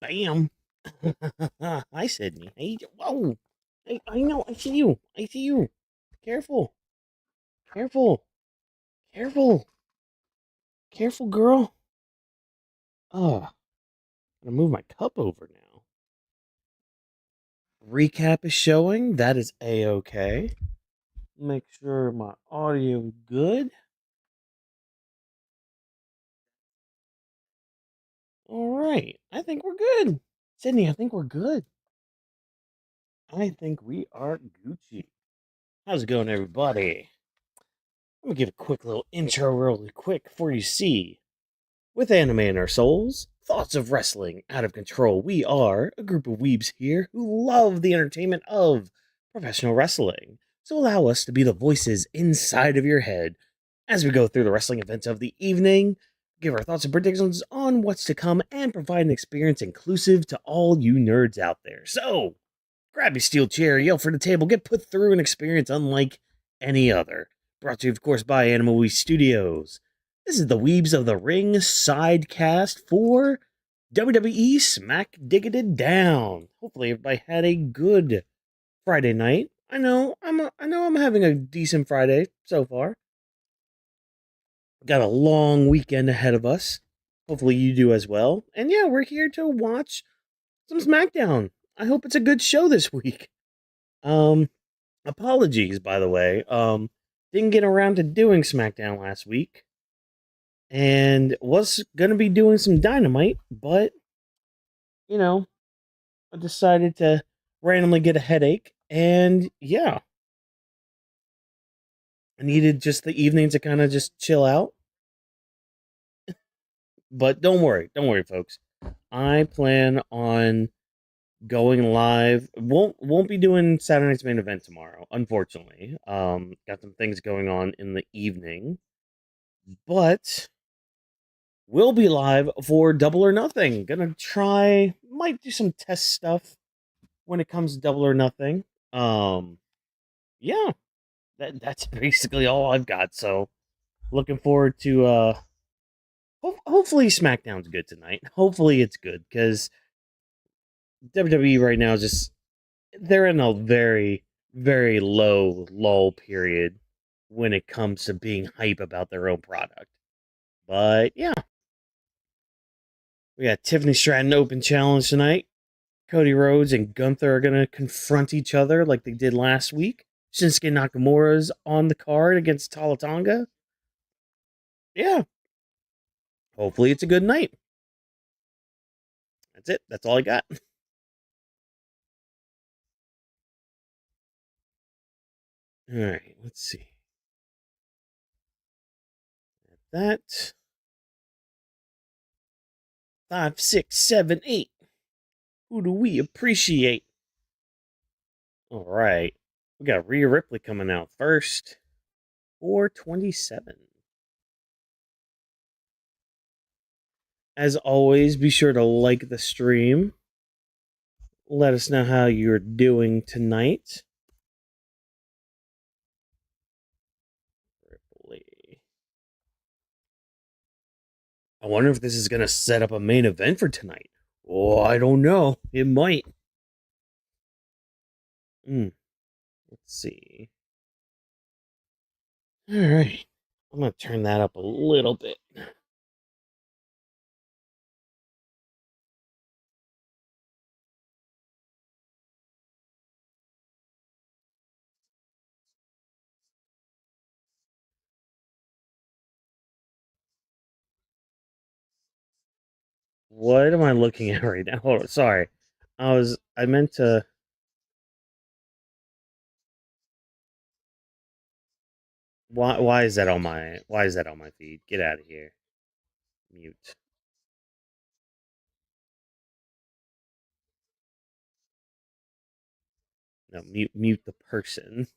Bam. Hi, Sydney. Hey, whoa. I know. I see you. I see you. Careful. Careful. Careful. Careful, girl. Oh, gotta move my cup over now. Recap is showing. That is A-okay. Make sure my audio is good. All right. I think we're good. Sydney, I think we're good. I think we are Gucci. How's it going, everybody? Let me give a quick little intro really quick for you see. With anime in our souls, thoughts of wrestling out of control, we are a group of weebs here who love the entertainment of professional wrestling. So allow us to be the voices inside of your head as we go through the wrestling events of the evening, give our thoughts and predictions on what's to come, and provide an experience inclusive to all you nerds out there. So, grab your steel chair, yell for the table, get put through an experience unlike any other. Brought to you, of course, by Animal We Studios. This is the Weebs of the Ring sidecast for WWE Smack Diggity Down. Hopefully, everybody had a good Friday night. I know I'm having a decent Friday so far. Got a long weekend ahead of us. Hopefully, you do as well. And yeah, we're here to watch some SmackDown. I hope it's a good show this week. Um, Apologies, by the way. Didn't get around to doing SmackDown last week, and was gonna be doing some Dynamite, but you know, I decided to randomly get a headache, and yeah, I needed just the evening to kind of just chill out. But don't worry, folks. I plan on going live. Won't be doing Saturday night's main event tomorrow, unfortunately. Got some things going on in the evening, but we'll be live for Double or Nothing. Gonna try, might do some test stuff when it comes to Double or Nothing. Um, yeah, that's basically all I've got. So looking forward to hopefully SmackDown's good tonight. Hopefully it's good because WWE right now is just they're in a very low lull period when it comes to being hype about their own product. But yeah, we got Tiffany Stratton Open Challenge tonight. Cody Rhodes and Gunther are going to confront each other like they did last week. Shinsuke Nakamura's on the card against Talla Tonga. Yeah, hopefully it's a good night. That's it. That's all I got. All right, let's see. That 5, 6, 7, 8. Who do we appreciate? All right, we got Rhea Ripley coming out first. 427. As always, be sure to like the stream. Let us know how you're doing tonight. Ripley. I wonder if this is going to set up a main event for tonight. Oh, I don't know. It might. Let's see. All right. I'm going to turn that up a little bit. What am I looking at right now? Hold on, sorry. I meant to. Why is that on my feed? Get out of here. Mute. No, mute the person.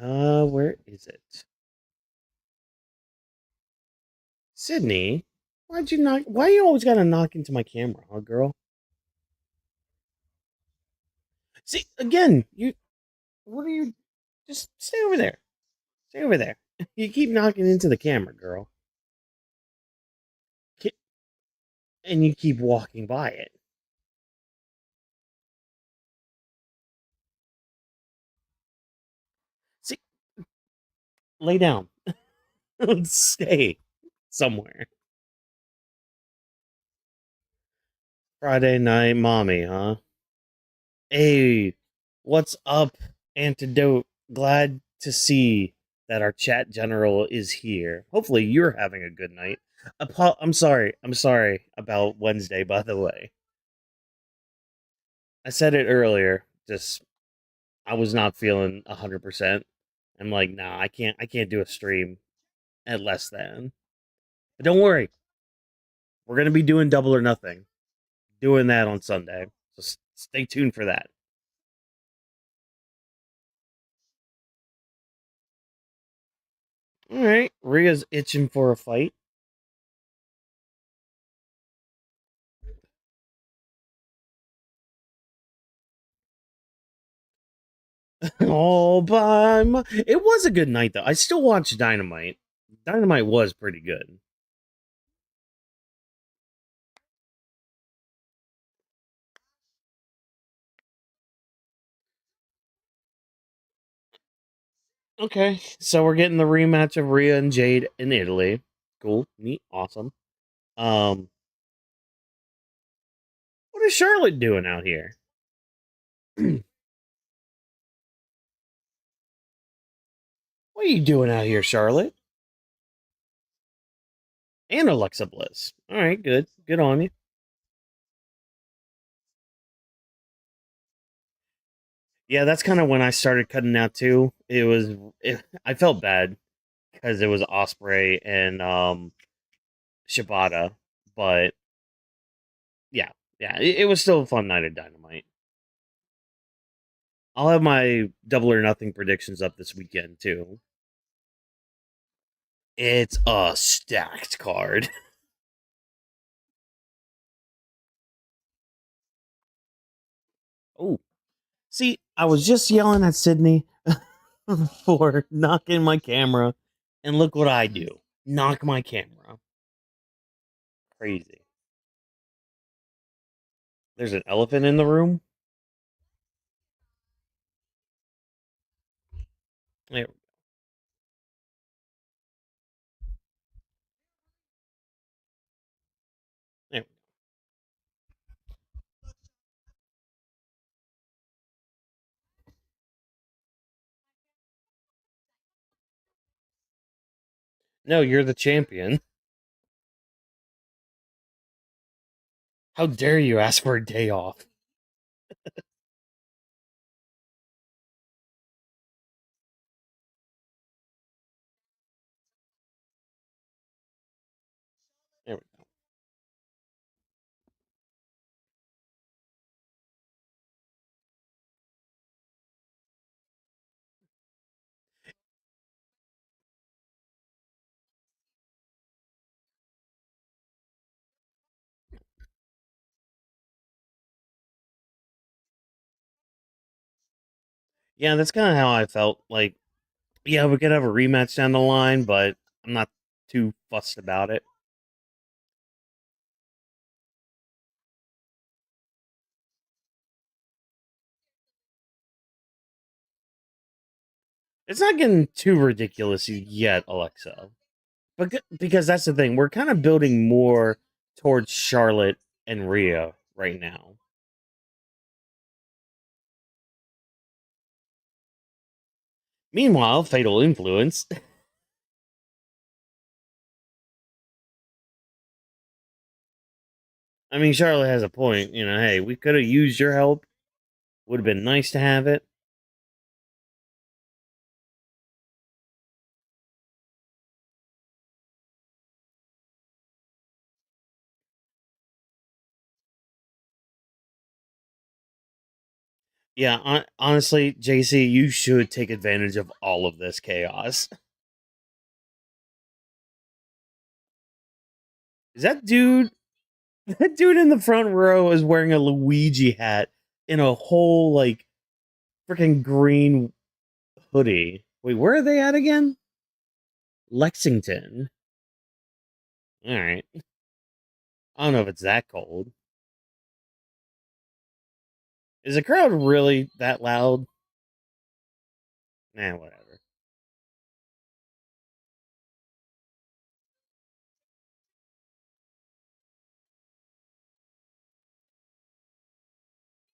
Where is it? Sydney, why'd you knock? Why you always gotta knock into my camera, huh, girl? See, again, what are you, just stay over there. Stay over there. You keep knocking into the camera, girl. And you keep walking by it. See, lay down. Stay somewhere. Friday night mommy, huh? Hey, what's up, Antidote? Glad to see that our chat general is here. Hopefully, you're having a good night. I'm sorry. I'm sorry about Wednesday, by the way. I said it earlier. Just I was not feeling 100%. I'm like, nah, I can't do a stream at less than. But don't worry, we're gonna be doing double or nothing. Doing that on Sunday. So stay tuned for that. All right, Rhea's itching for a fight. All by my... It was a good night though. I still watch Dynamite. Dynamite was pretty good. Okay, so we're getting the rematch of Rhea and Jade in Italy. Cool, neat, awesome. Um, what is Charlotte doing out here? What are you doing out here, Charlotte? And Alexa Bliss. All right, good, good on you. Yeah, that's kind of when I started cutting out too. I felt bad because it was Osprey and Shibata, but yeah, yeah, it was still a fun night of Dynamite. I'll have my double or nothing predictions up this weekend too. It's a stacked card. Oh, see, I was just yelling at Sydney for knocking my camera, and look what I do. Knock my camera. Crazy. There's an elephant in the room. There, there. No, you're the champion. How dare you ask for a day off? There we go. Yeah, that's kind of how I felt. Like, yeah, we could have a rematch down the line, but I'm not too fussed about it. It's not getting too ridiculous yet, Alexa. But because that's the thing, we're kind of building more towards Charlotte and Rhea right now. Meanwhile, Fatal Influence. I mean, Charlotte has a point. You know, hey, we could have used your help. Would have been nice to have it. Yeah, honestly, JC, you should take advantage of all of this chaos. Is that dude? That dude in the front row is wearing a Luigi hat in a whole like freaking green hoodie. Wait, where are they at again? Lexington. All right. I don't know if it's that cold. Is the crowd really that loud? Nah, whatever.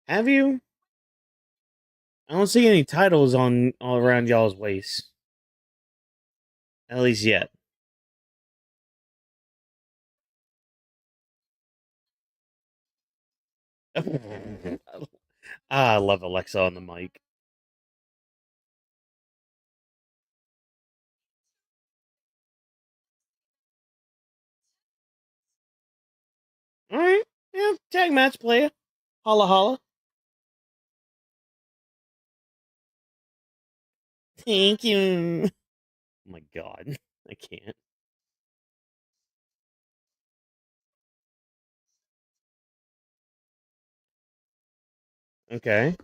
Have you? I don't see any titles on all around y'all's waist. At least yet. I love Alexa on the mic. All right. Yeah, tag match player. Holla holla. Thank you. Oh my god. I can't. Okay.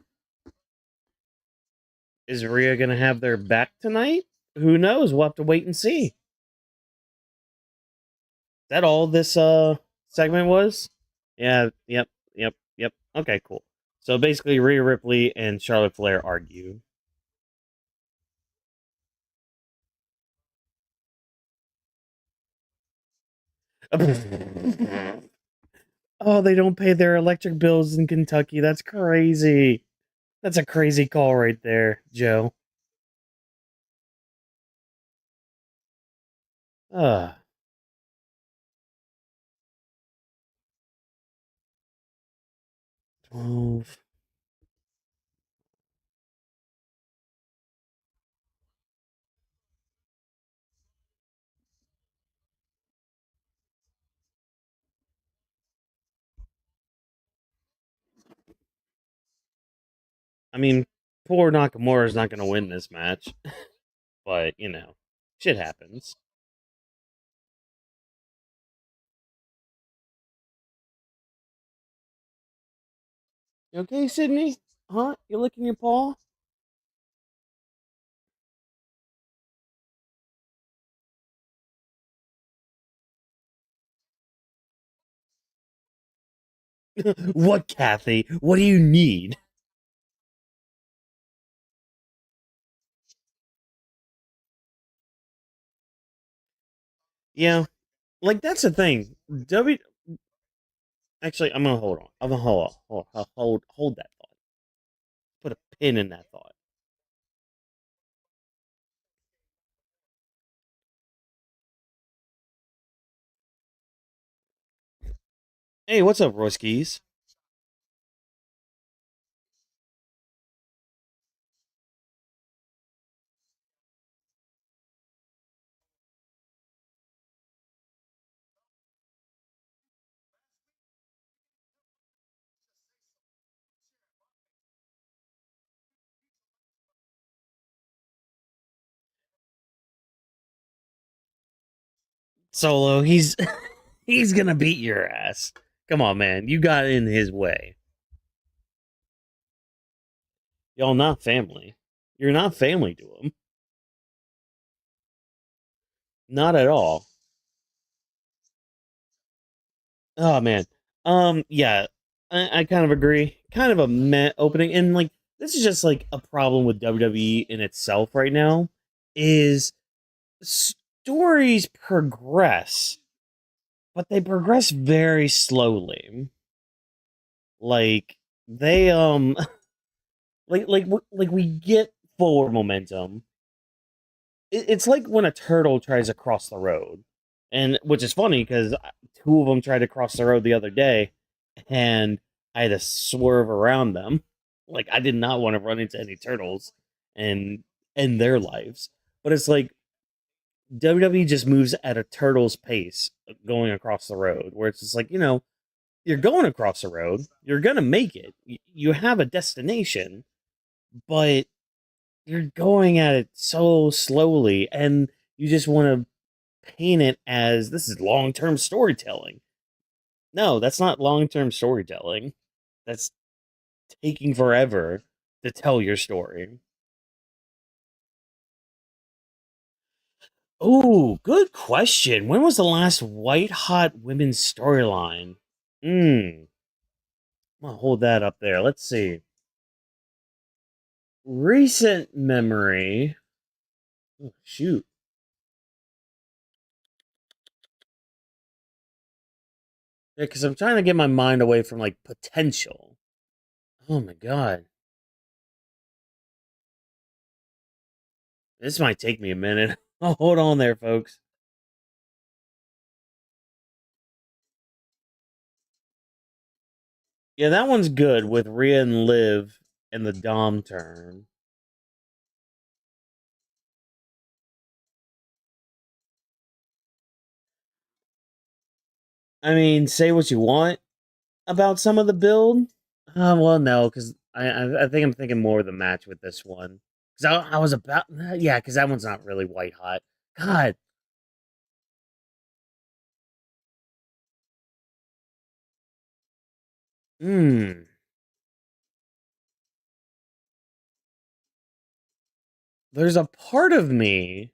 Is Rhea gonna have their back tonight? Who knows? We'll have to wait and see. Is that all this segment was? Yeah, yep. Okay, cool. So basically Rhea Ripley and Charlotte Flair argue. Oh, they don't pay their electric bills in Kentucky. That's crazy. That's a crazy call right there, Joe. 12. I mean, poor Nakamura is not going to win this match, but shit happens. You okay, Sydney? Huh? You licking your paw? What, Kathy? What do you need? Yeah, like that's the thing. Actually, I'm gonna hold on. I'm gonna hold that thought. Put a pin in that thought. Hey, what's up, Royskis? Solo, he's gonna beat your ass. Come on, man. You got in his way. Y'all not family. You're not family to him. Not at all. Oh man. Yeah. I kind of agree. Kind of a meh opening. And like this is just like a problem with WWE in itself right now. Is stories progress, but they progress very slowly. Like they like we get forward momentum. It's like when a turtle tries to cross the road, and which is funny because two of them tried to cross the road the other day, and I had to swerve around them. Like I did not want to run into any turtles and end their lives. But it's like WWE just moves at a turtle's pace going across the road, where it's just like, you're going across the road, you're going to make it. You have a destination, but you're going at it so slowly, and you just want to paint it as this is long term storytelling. No, that's not long term storytelling. That's taking forever to tell your story. Oh, good question. When was the last white hot women's storyline? I'm gonna hold that up there. Let's see. Recent memory. Oh, shoot. Yeah, because I'm trying to get my mind away from like potential. Oh my god. This might take me a minute. Oh, hold on there, folks. Yeah, that one's good with Rhea and Liv and the Dom turn. I mean, say what you want about some of the build. Well, no, because I think I'm thinking more of the match with this one. Because I was about, yeah, because that one's not really white hot. God, hmm. There's a part of me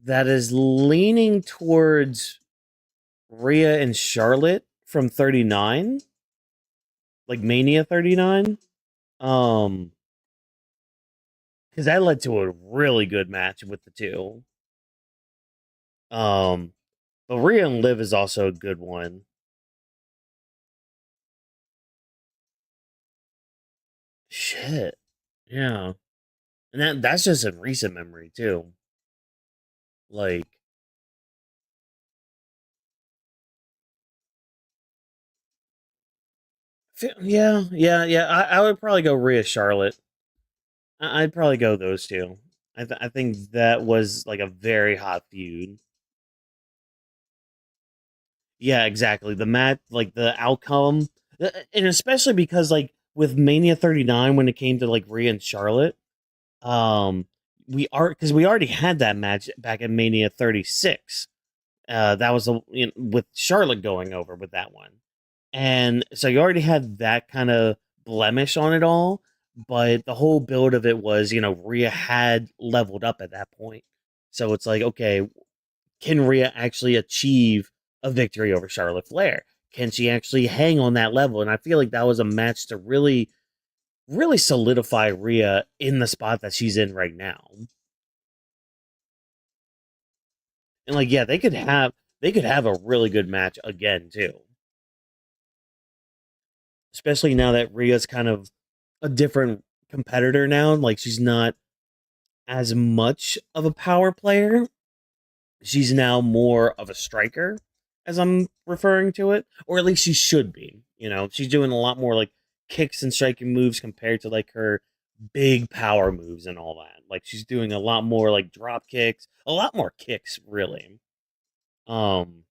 that is leaning towards Rhea and Charlotte from 39, like Mania 39. Um, because that led to a really good match with the two. Um, but Rhea and Liv is also a good one. Shit, yeah, and that's just in recent memory too. Like, yeah. I would probably go Rhea Charlotte. I'd probably go those two. I think that was like a very hot feud. Yeah, exactly. The match, like the outcome, and especially because like with Mania 39 when it came to like Rhea and Charlotte, um, we already had that match back at Mania 36. That was with Charlotte going over with that one, and so you already had that kind of blemish on it all. But the whole build of it was, Rhea had leveled up at that point, so it's like, okay, can Rhea actually achieve a victory over Charlotte Flair? Can she actually hang on that level? And I feel like that was a match to really, really solidify Rhea in the spot that she's in right now. And like, yeah, they could have a really good match again too. Especially now that Rhea's kind of a different competitor now. Like she's not as much of a power player. She's now more of a striker, as I'm referring to it, or at least she should be. She's doing a lot more like kicks and striking moves compared to like her big power moves and all that. Like she's doing a lot more like drop kicks, a lot more kicks, really. Um,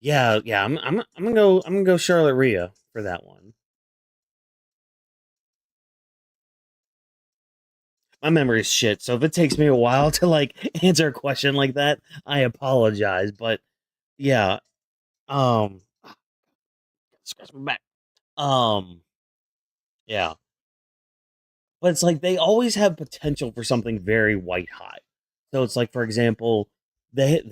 yeah. I'm gonna go Charlotte Rhea for that one. My memory's shit, so if it takes me a while to like answer a question like that, I apologize. But yeah, um, scratch my back. Um, yeah, but it's like they always have potential for something very white hot. So it's like, for example, they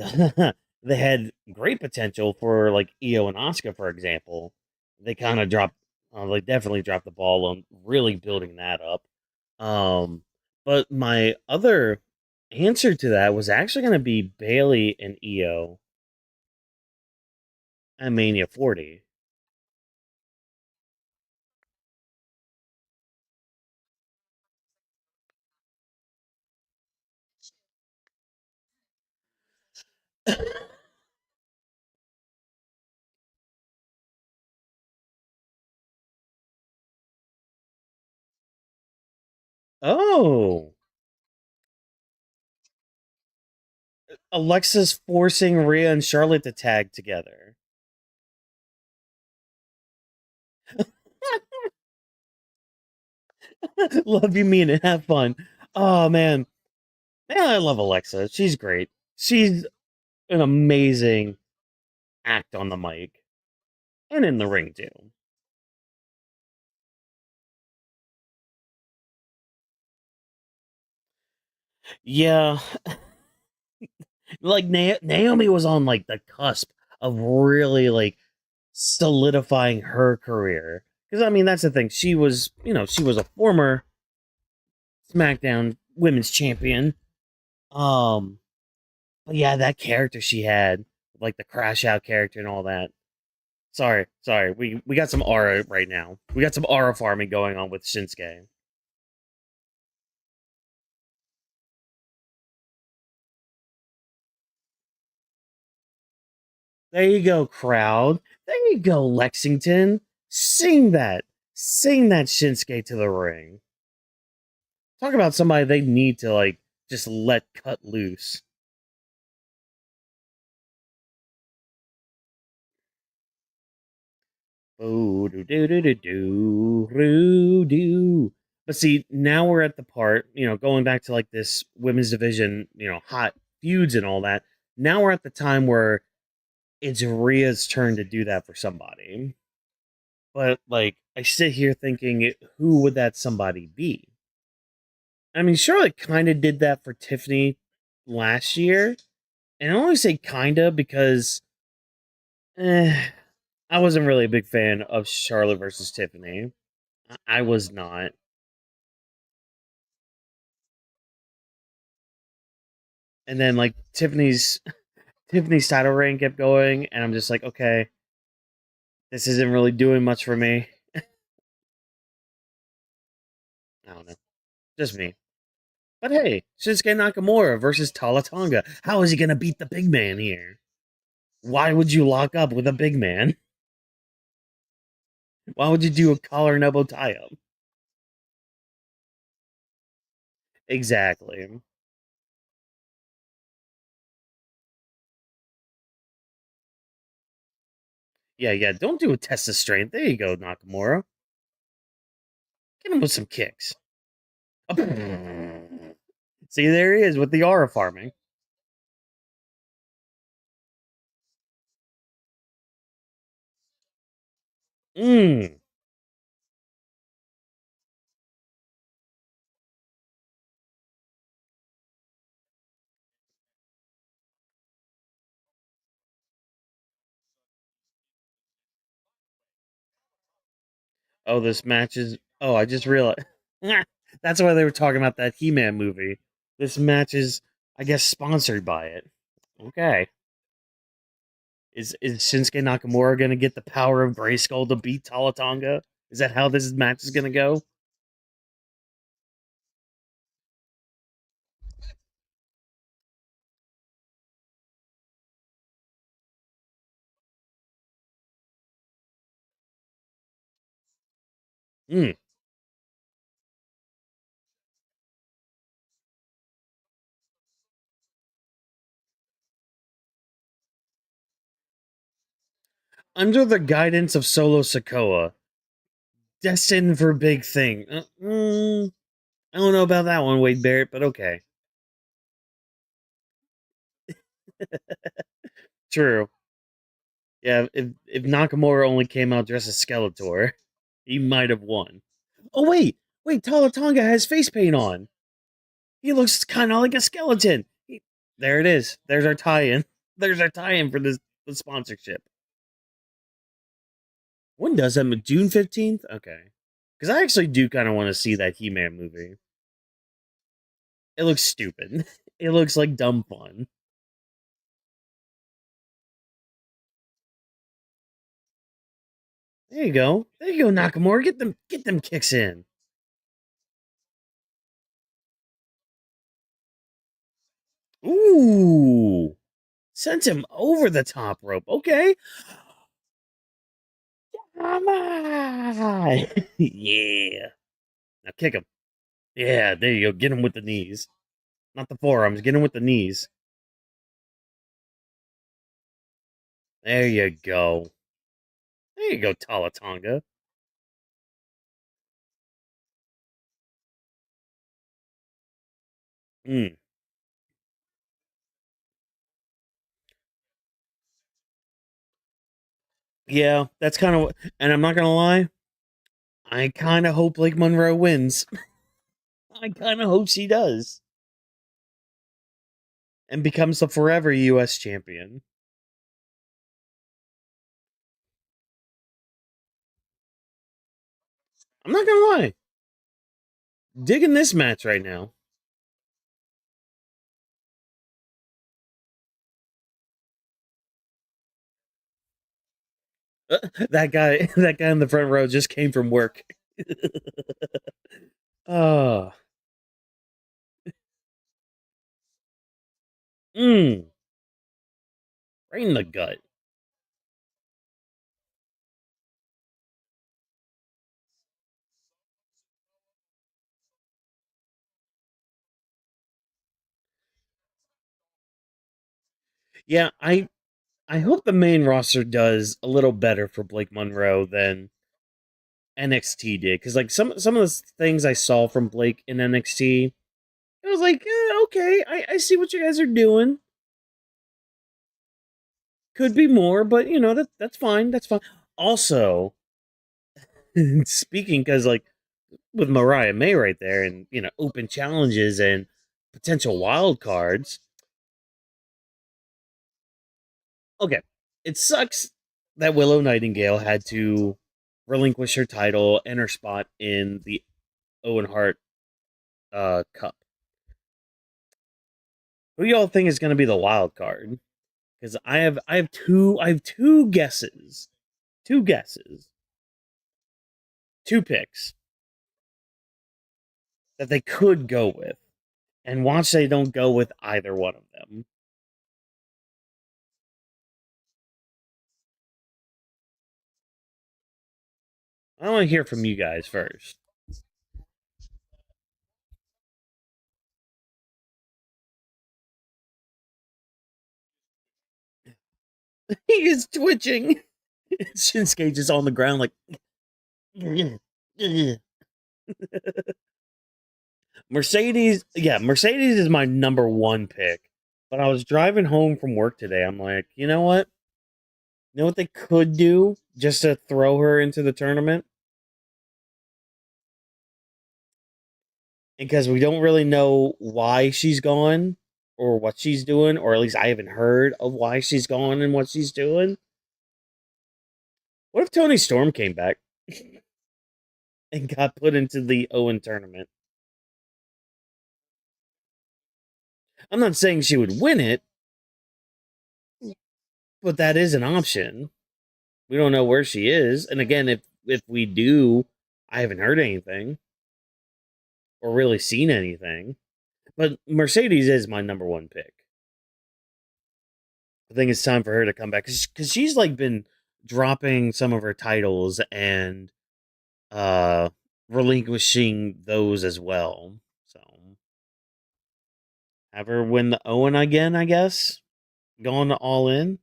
they had great potential for like Io and Asuka, for example. They kind of dropped, like definitely dropped the ball on really building that up. Um, but my other answer to that was actually going to be Bailey and Io at Mania 40. Oh, Alexa's forcing Rhea and Charlotte to tag together. Love you, mean it. Have fun. Oh man, I love Alexa. She's great. She's an amazing act on the mic and in the ring too. Yeah, like Naomi was on like the cusp of really like solidifying her career. Because I mean, that's the thing. She was, she was a former SmackDown Women's Champion. Um, but yeah, that character she had, like the crash out character and all that. Sorry, we got some aura right now. We got some aura farming going on with Shinsuke. There you go, crowd. There you go, Lexington. Sing that. Sing that Shinsuke to the ring. Talk about somebody they need to like just let cut loose. Oh, do do do do do do. But see, now we're at the part, going back to like this women's division, hot feuds and all that. Now we're at the time where it's Rhea's turn to do that for somebody. But like, I sit here thinking, who would that somebody be? I mean, Charlotte kind of did that for Tiffany last year, and I only say kinda because I wasn't really a big fan of Charlotte versus Tiffany. I was not. And then like Tiffany's title reign kept going, and I'm just like, okay, this isn't really doing much for me. I don't know, just me. But hey, Shinsuke Nakamura versus Talla Tonga. How is he gonna beat the big man here? Why would you lock up with a big man? Why would you do a collar and elbow tie up? Exactly. Yeah, yeah. Don't do a test of strength. There you go, Nakamura. Get him with some kicks. See, there he is with the aura farming. Mm. Oh, this match is. Oh, I just realized. That's why they were talking about that He-Man movie. This match is, I guess, sponsored by it. Okay. Is Shinsuke Nakamura going to get the power of Grayskull to beat Talla Tonga? Is that how this match is going to go? Mm. Under the guidance of Solo Sikoa, destined for big thing. I don't know about that one, Wade Barrett, but okay. True. Yeah, if Nakamura only came out dressed as Skeletor, he might have won. Oh wait, Tala Tonga has face paint on. He looks kind of like a skeleton. There it is. There's our tie-in. There's our tie-in for this the sponsorship. When does that? June 15th? Okay. Because I actually do kind of want to see that He-Man movie. It looks stupid. It looks like dumb fun. There you go. There you go, Nakamura. Get them kicks in. Ooh. Sent him over the top rope. Okay. Come on. Yeah. Now kick him. Yeah, there you go. Get him with the knees. Not the forearms. Get him with the knees. There you go. There you go, Tala Tonga. Mm. Yeah, that's kind of. And I'm not gonna lie. I kind of hope Blake Monroe wins. I kind of hope she does. and becomes the forever U.S. champion. I'm not gonna lie, digging this match right now. That guy in the front row just came from work. Oh, right in the gut. Yeah, I hope the main roster does a little better for Blake Monroe than NXT did, because like some of the things I saw from Blake in NXT, I was like, okay, I see what you guys are doing. Could be more, but you know that's fine. That's fine. Also, speaking because like with Mariah May right there, and you know open challenges and potential wild cards. Okay, it sucks that Willow Nightingale had to relinquish her title and her spot in the Owen Hart Cup. Who y'all think is going to be the wild card? Because I have two guesses, two picks that they could go with, and watch they don't go with either one of them. I want to hear from you guys first. He is twitching. Shinsuke just on the ground like. Mercedes, yeah, Mercedes is my number one pick. But I was driving home from work today. I'm like, you know what? You know what they could do just to throw her into the tournament? Because we don't really know why she's gone or what she's doing, or at least I haven't heard of why she's gone and what she's doing. What if Tony Storm came back and got put into the Owen tournament? I'm not saying she would win it, but that is an option. We don't know where she is. And again, if we do, I haven't heard anything or really seen anything. But Mercedes is my number one pick. I think it's time for her to come back because she's like been dropping some of her titles and uh relinquishing those as well. So have her win the Owen again, I guess. Going to all in.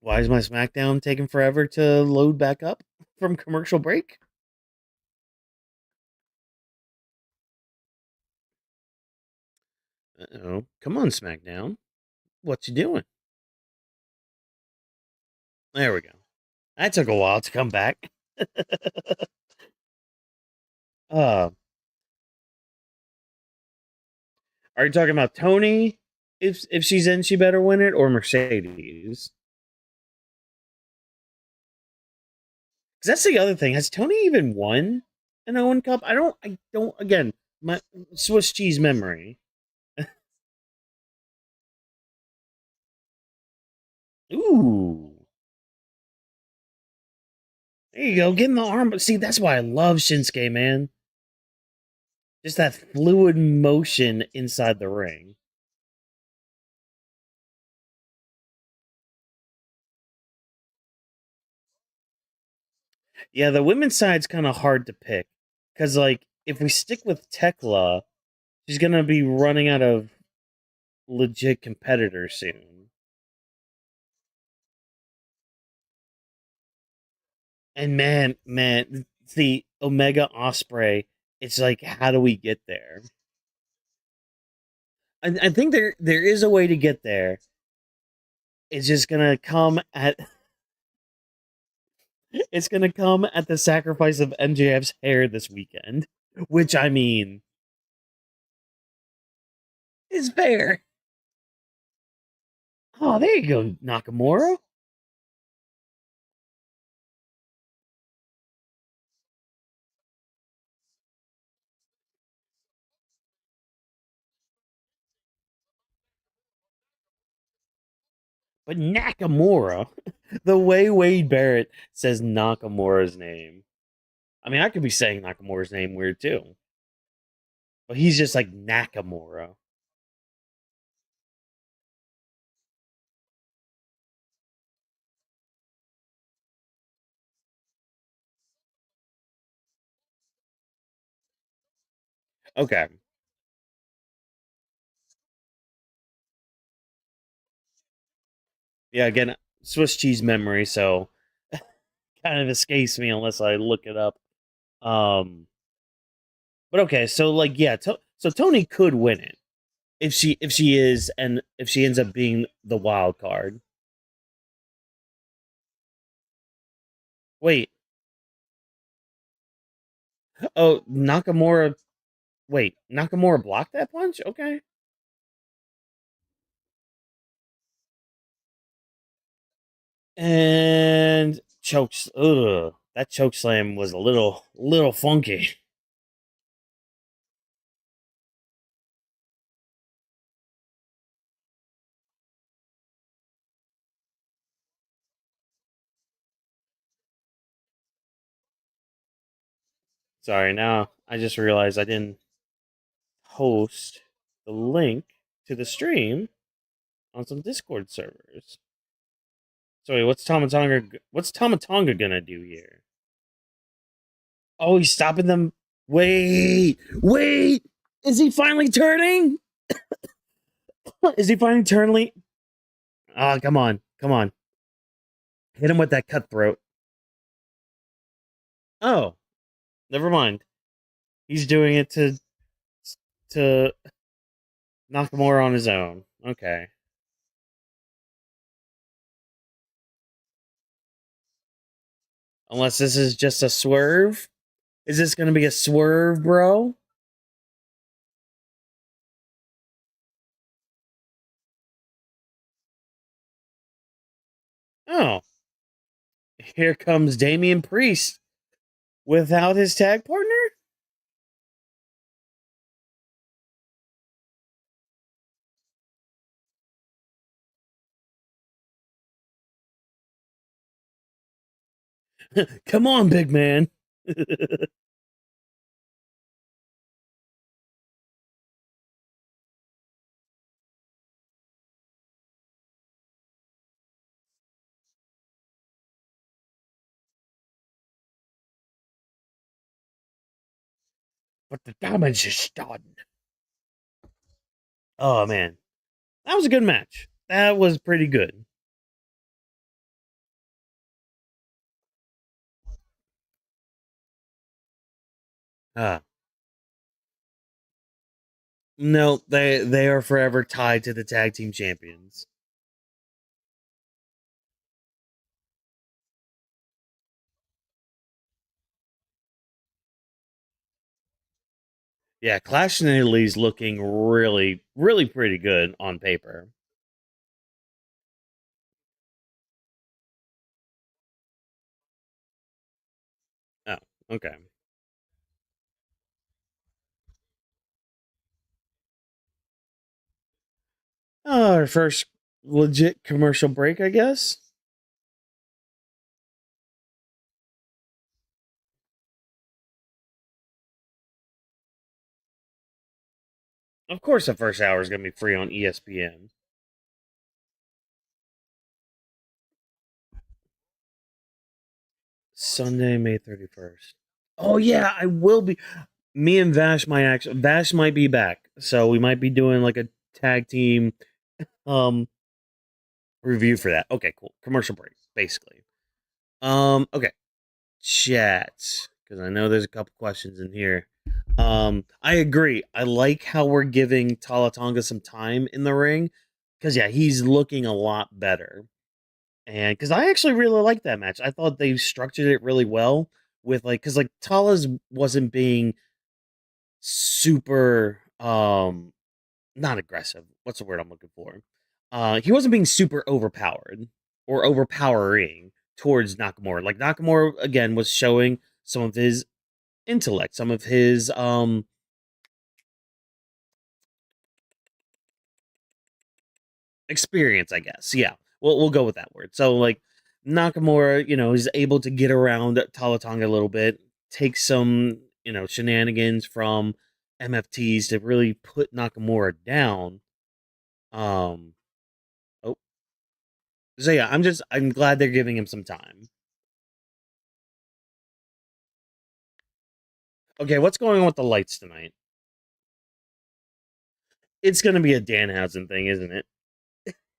Why is my SmackDown taking forever to load back up from commercial break? Uh-oh. Come on, SmackDown. What you doing? There we go. That took a while to come back. uh are you talking about Tony? If she's in, she better win it, or Mercedes? Because that's the other thing. Has Tony even won an Owen Cup? I don't. Again, my Swiss cheese memory. Ooh, there you go. Getting the arm. But see, that's why I love Shinsuke, man. Just that fluid motion inside the ring. Yeah, the women's side's kind of hard to pick because, like, if we stick with Tekla, she's gonna be running out of legit competitors soon. And man, the Omega Osprey. It's like, how do we get there? I think there is a way to get there. It's just gonna come at it's gonna come at the sacrifice of MJF's hair this weekend. Which I mean, is fair. Oh, there you go, Nakamura. But Nakamura, the way Wade Barrett says Nakamura's name. I mean, I could be saying Nakamura's name weird too. But he's just like Nakamura. Okay. Yeah, again, Swiss cheese memory, so kind of escapes me unless I look it up. Um, but okay, so like, yeah, so Tony could win it if she is and if she ends up being the wild card. Wait, oh Nakamura. Wait, Nakamura blocked that punch. Okay, and chokes. Ugh, that choke slam was a little funky. Sorry, now I just realized I didn't post the link to the stream on some Discord servers. Sorry, What's Tonga gonna do here? Oh, he's stopping them. Wait. Is he finally turning? Is he finally turning? Ah, come on. Hit him with that cutthroat. Oh, never mind. He's doing it to Nakamura on his own. Okay. Unless this is just a swerve. Is this gonna be a swerve, bro? Oh, here comes Damian Priest without his tag partner? Come on, big man. But the damage is done. Oh man, that was a good match. That was pretty good. Uh, no, they are forever tied to the tag team champions. Yeah, Clash in Italy's looking really pretty good on paper. Oh, okay. Our first legit commercial break, I guess. Of course, the first hour is going to be free on ESPN. Sunday, May 31st. Oh yeah, I will be. Me and Vash might be back, so we might be doing like a tag team um review for that. Okay, cool. Commercial break, basically. Okay, chat, because I know there's a couple questions in here. I agree. I like how we're giving Talla Tonga some time in the ring, because yeah, he's looking a lot better. And because I actually really liked that match, I thought they structured it really well with like, because like Tala's wasn't being super not aggressive. What's the word I'm looking for? He wasn't being super overpowered or overpowering towards Nakamura. Like Nakamura again was showing some of his intellect, some of his experience, I guess. Yeah, we'll go with that word. So like Nakamura, is able to get around Talla Tonga a little bit, take some shenanigans from MFTs to really put Nakamura down. Um, oh, so yeah, I'm glad they're giving him some time. Okay, what's going on with the lights tonight? It's gonna be a Danhausen thing, isn't it?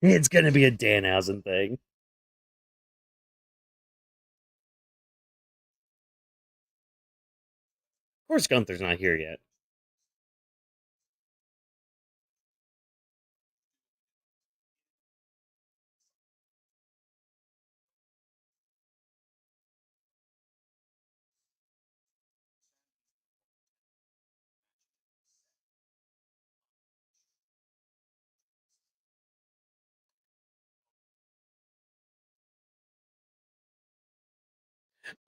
It's gonna be a Danhausen thing. Of course, Gunther's not here yet.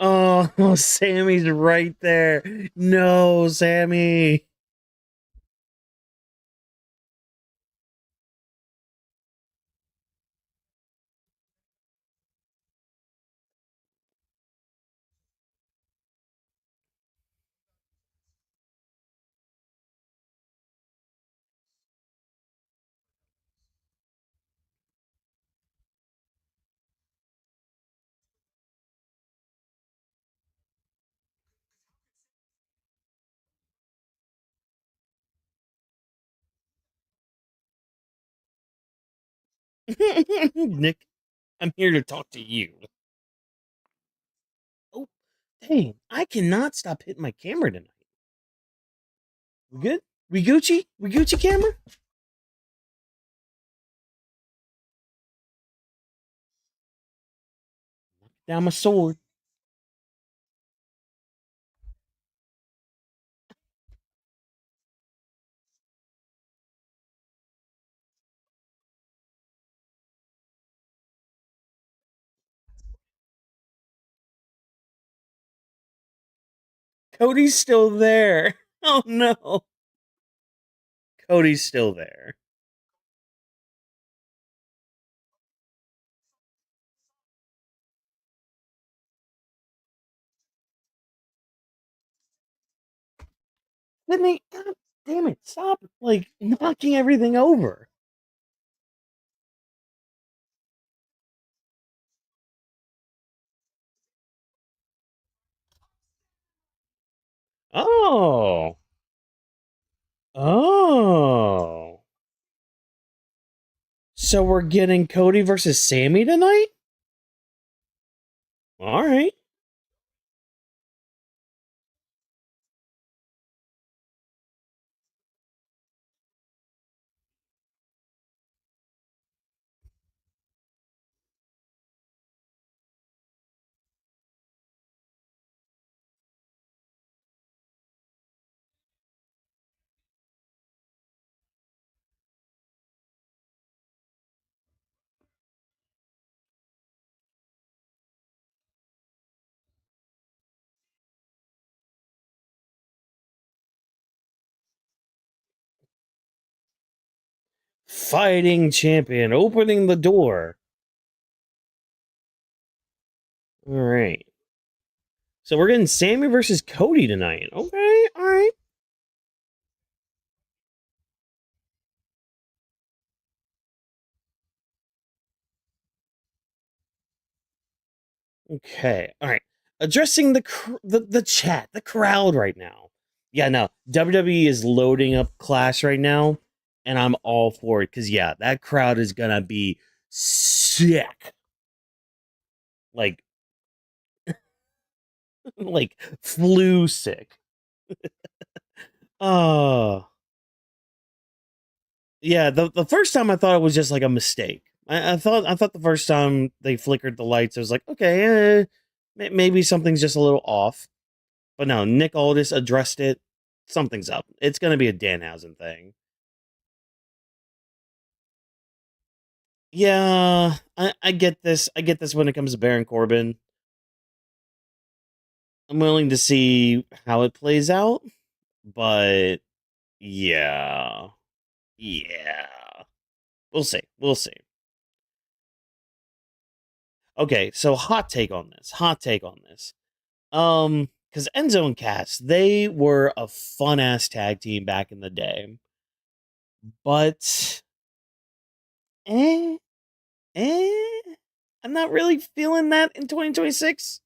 Oh, Sammy's right there. No, Sammy. Nick, I'm here to talk to you. Oh, dang. I cannot stop hitting my camera tonight. We good? We Gucci? We Gucci camera? Down my sword. Cody's still there. Oh no. Cody's still there. Then they, God damn it, stop like knocking everything over. Oh. Oh. So we're getting Cody versus Sami tonight? All right. Fighting champion opening the door. All right. So we're getting Sami versus Cody tonight. Okay, all right. Okay, all right. Addressing the chat, the crowd right now. Yeah, no. WWE is loading up Clash right now, and I'm all for it because yeah, that crowd is gonna be sick. Like, like flu sick. Oh, yeah. The first time I thought it was just like a mistake. I thought the first time they flickered the lights, I was like, okay, maybe something's just a little off. But no, Nick Aldis addressed it. Something's up. It's gonna be a Danhausen thing. Yeah, I get this. I get this when it comes to Baron Corbin. I'm willing to see how it plays out, but yeah. Yeah. We'll see. We'll see. Okay, so hot take on this. Hot take on this. Because Enzo and Cass, they were a fun ass tag team back in the day. But eh, eh, I'm not really feeling that in 2026.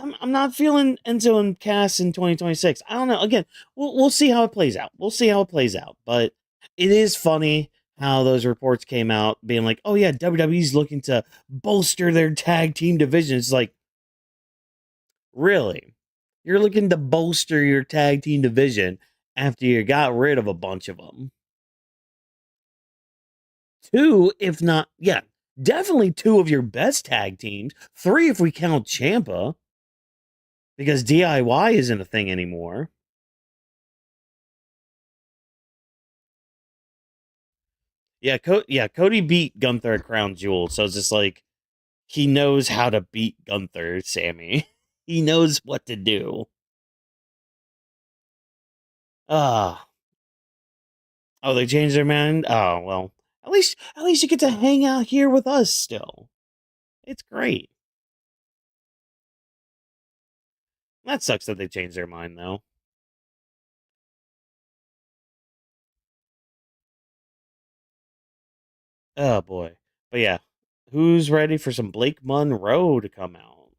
I'm not feeling Enzo and Cass in 2026. I don't know. Again, we'll see how it plays out. We'll see how it plays out. But it is funny how those reports came out being like, oh yeah, WWE's looking to bolster their tag team division. It's like, really? You're looking to bolster your tag team division after you got rid of a bunch of them. Two, if not, yeah, definitely two of your best tag teams. Three if we count Champa, because DIY isn't a thing anymore. Yeah, Cody beat Gunther at Crown Jewel, so it's just like he knows how to beat Gunther, Sami. He knows what to do. Ah, oh, they changed their mind. Oh well, at least you get to hang out here with us still. It's great. That sucks that they changed their mind though. Oh boy, but yeah, who's ready for some Blake Monroe to come out?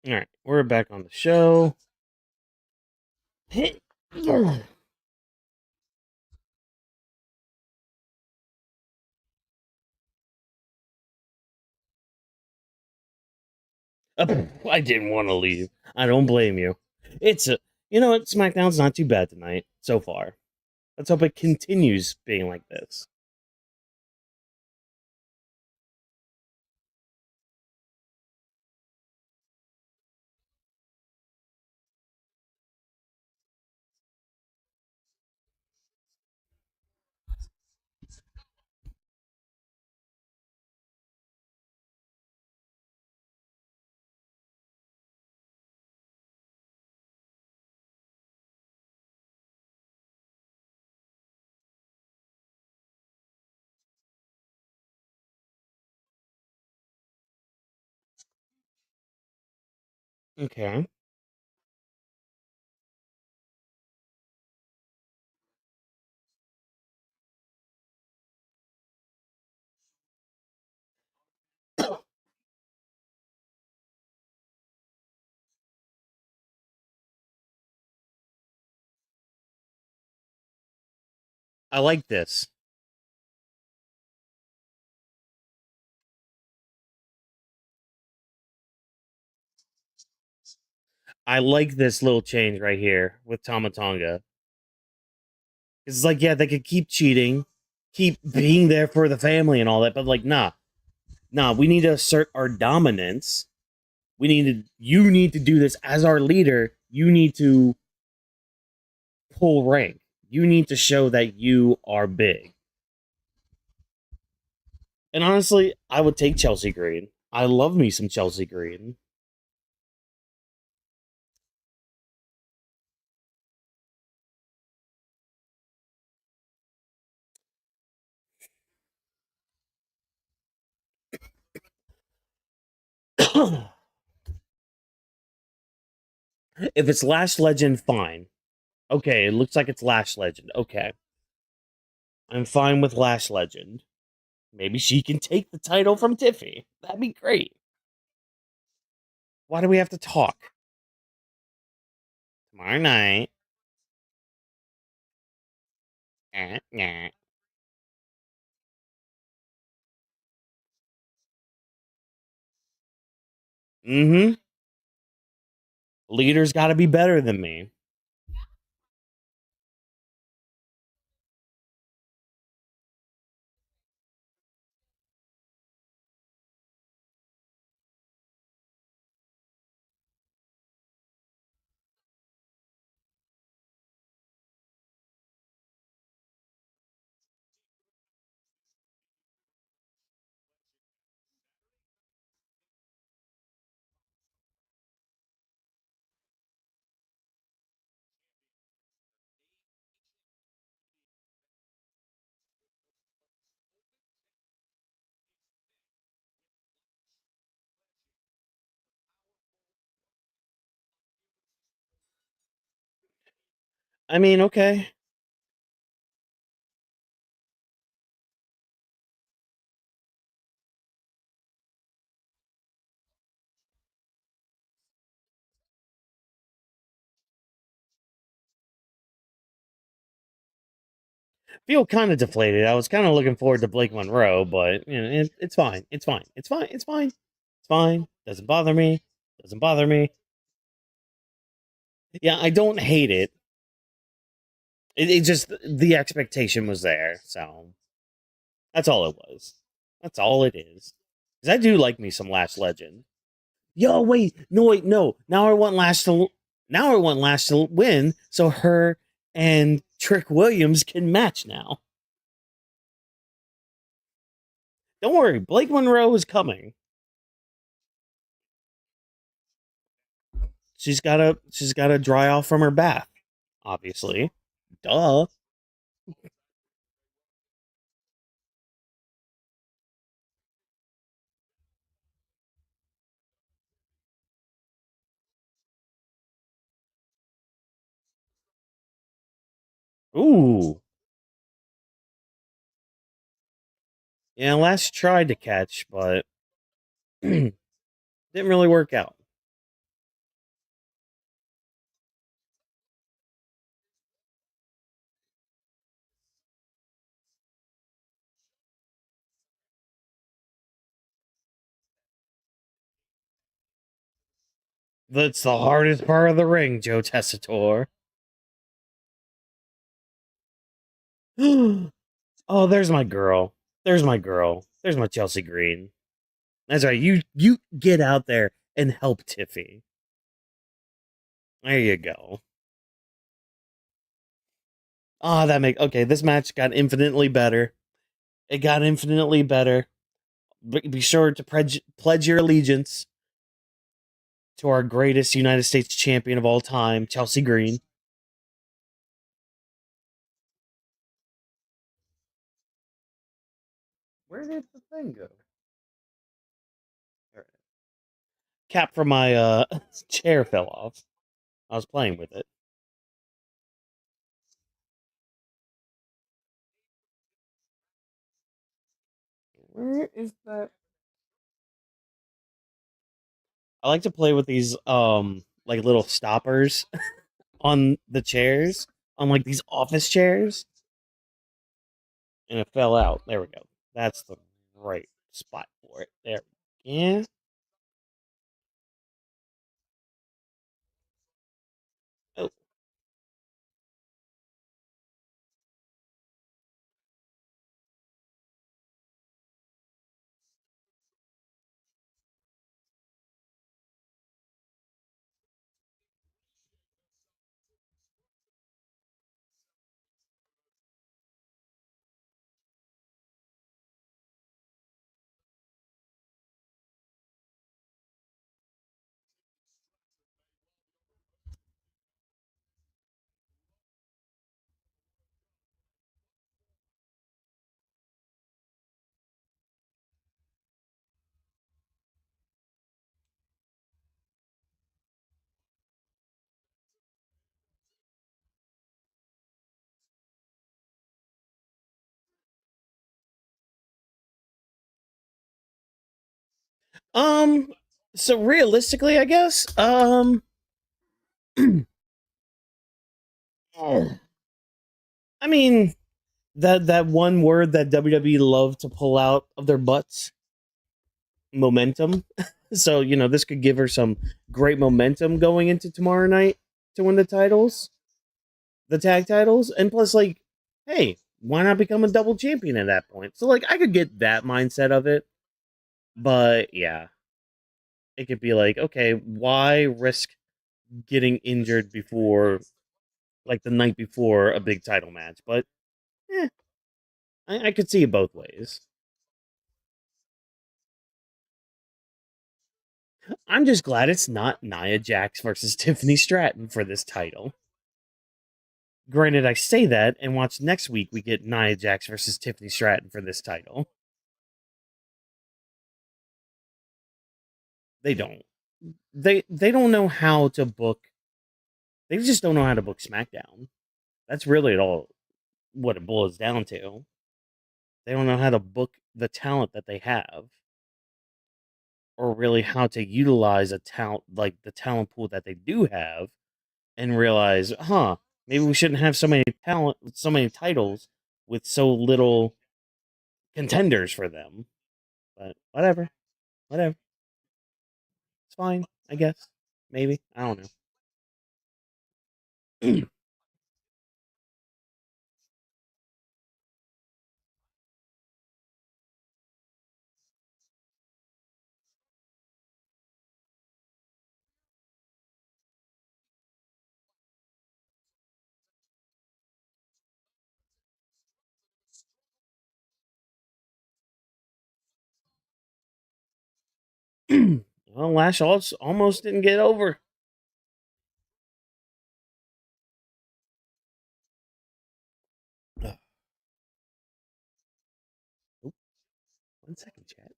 All right, we're back on the show. I didn't want to leave. I don't blame you. It's a, you know what? SmackDown's not too bad tonight so far. Let's hope it continues being like this. Okay. I like this. I like this little change right here with Tama Tonga. It's like, yeah, they could keep cheating, keep being there for the family and all that, but like, nah, we need to assert our dominance. You need to do this as our leader. You need to pull rank. You need to show that you are big. And honestly, I would take Chelsea Green. I love me some Chelsea Green. If it's Lash Legend, fine. Okay, it looks like it's Lash Legend. Okay. I'm fine with Lash Legend. Maybe she can take the title from Tiffy. That'd be great. Why do we have to talk? Tomorrow night. Mm-hmm. Leaders got to be better than me. I mean, okay. Feel kind of deflated. I was kind of looking forward to Blake Monroe, but you know, it's fine. It's fine. It's fine. It's fine. It's fine. Doesn't bother me. Doesn't bother me. Yeah, I don't hate it. It just the expectation was there, so that's all it was. That's all it is. Because I do like me some Lash Legend. Yo, wait, no, wait, no. Now I want Lash to win, so her and Trick Williams can match now. Don't worry, Blake Monroe is coming. She's gotta dry off from her bath, obviously. Duh. Ooh. Yeah, Lash tried to catch, but didn't really work out. That's the hardest part of the ring, Joe Tessitore. Oh, there's my girl. There's my girl. There's my Chelsea Green. That's right. You get out there and help Tiffy. There you go. Ah, that make okay. This match got infinitely better. It got infinitely better. Be sure to pledge your allegiance to our greatest United States champion of all time, Chelsea Green. Where did the thing go? There it is. Cap from my chair fell off. I was playing with it. Where is that? I like to play with these like little stoppers on the chairs, on like these office chairs, and it fell out. There we go. That's the right spot for it. There. Yeah. Oh, So realistically, I guess, I mean, that one word that WWE love to pull out of their butts, momentum. So, this could give her some great momentum going into tomorrow night to win the titles, the tag titles. And plus, like, hey, why not become a double champion at that point? So, like, I could get that mindset of it. But yeah, it could be like, okay, why risk getting injured before, like, the night before a big title match? But, I could see it both ways. I'm just glad it's not Nia Jax versus Tiffany Stratton for this title. Granted, I say that, and watch next week we get Nia Jax versus Tiffany Stratton for this title. They don't. They don't know how to book. They just don't know how to book SmackDown. That's really all what it boils down to. They don't know how to book the talent that they have, or really how to utilize a talent like the talent pool that they do have, and realize, maybe we shouldn't have so many titles with so little contenders for them. But whatever, whatever. It's fine, I guess. Maybe. I don't know. Well, Lash almost didn't get over. Ugh. Oop, 1 second, chat.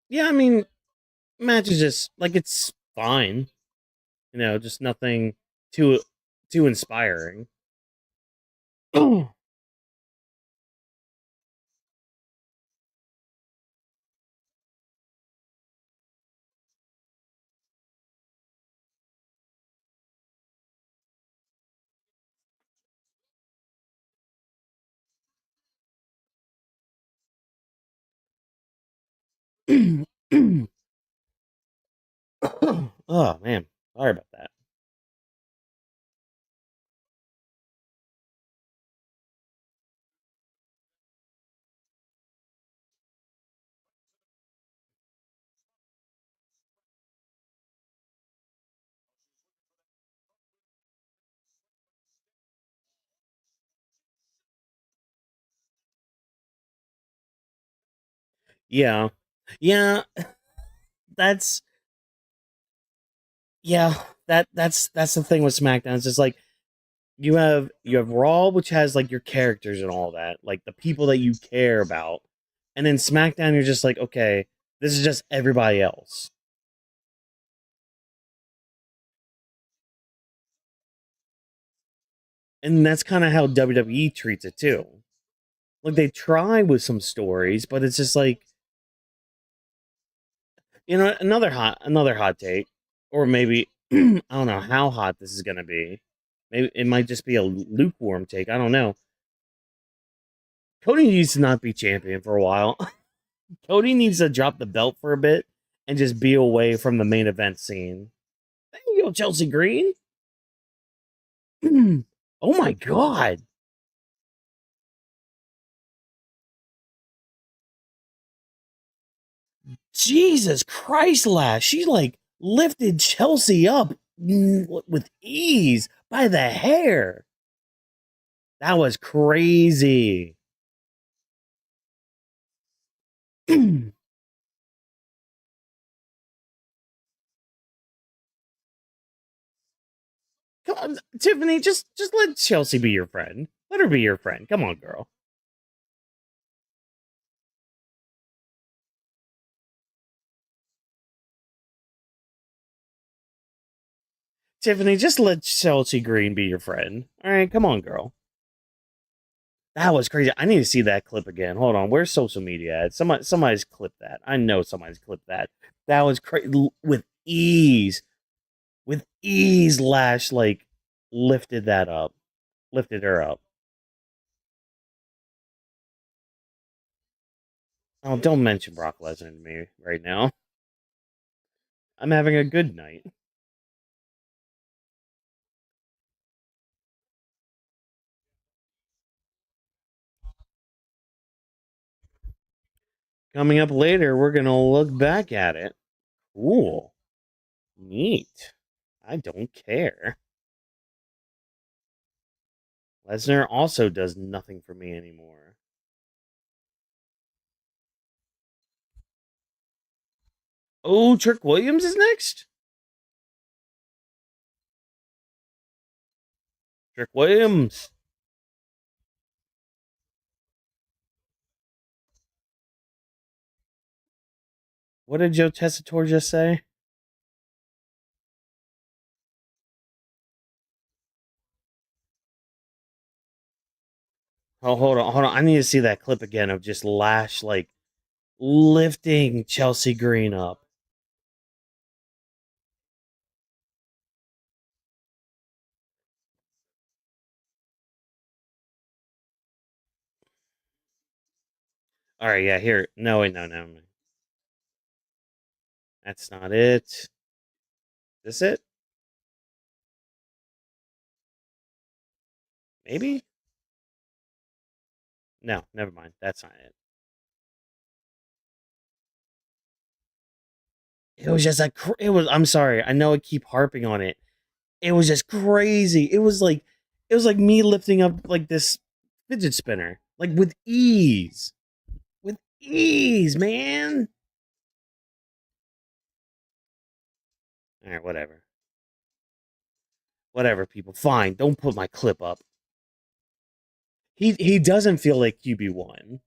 Yeah, I mean, match is just like it's fine. Just nothing too too inspiring. Oh man, sorry about that. Yeah, yeah, that's yeah, that's the thing with SmackDown. It's just like you have Raw, which has like your characters and all that, like the people that you care about, and then SmackDown, you're just like, okay, this is just everybody else, and that's kind of how WWE treats it too. Like they try with some stories, but it's just like another hot take, or maybe I don't know how hot this is gonna be. Maybe it might just be a lukewarm take. I don't know. Cody needs to not be champion for a while. Cody needs to drop the belt for a bit and just be away from the main event scene. Thank you, Chelsea Green. Oh my god. Jesus Christ, Lash. She like lifted Chelsea up with ease by the hair. That was crazy. Come on, Tiffany, just let Chelsea be your friend. Let her be your friend. Come on, girl. Tiffany, just let Chelsea Green be your friend. All right, come on, girl. That was crazy. I need to see that clip again. Hold on. Where's social media at? Somebody's clipped that. I know somebody's clipped that. That was crazy. With ease. With ease, Lash, like, lifted that up. Lifted her up. Oh, don't mention Brock Lesnar to me right now. I'm having a good night. Coming up later, we're going to look back at it. Cool. Neat. I don't care. Lesnar also does nothing for me anymore. Oh, Trick Williams is next? Trick Williams. What did Joe Tessitore just say? Oh, hold on. I need to see that clip again of just Lash like lifting Chelsea Green up. All right, yeah, here. No, wait, no. That's not it. Is this it? Maybe? No, never mind. That's not it. It was just like it was. I'm sorry. I know I keep harping on it. It was just crazy. It was like me lifting up like this fidget spinner, like with ease, man. All right, whatever, people. Fine. Don't put my clip up. He doesn't feel like QB1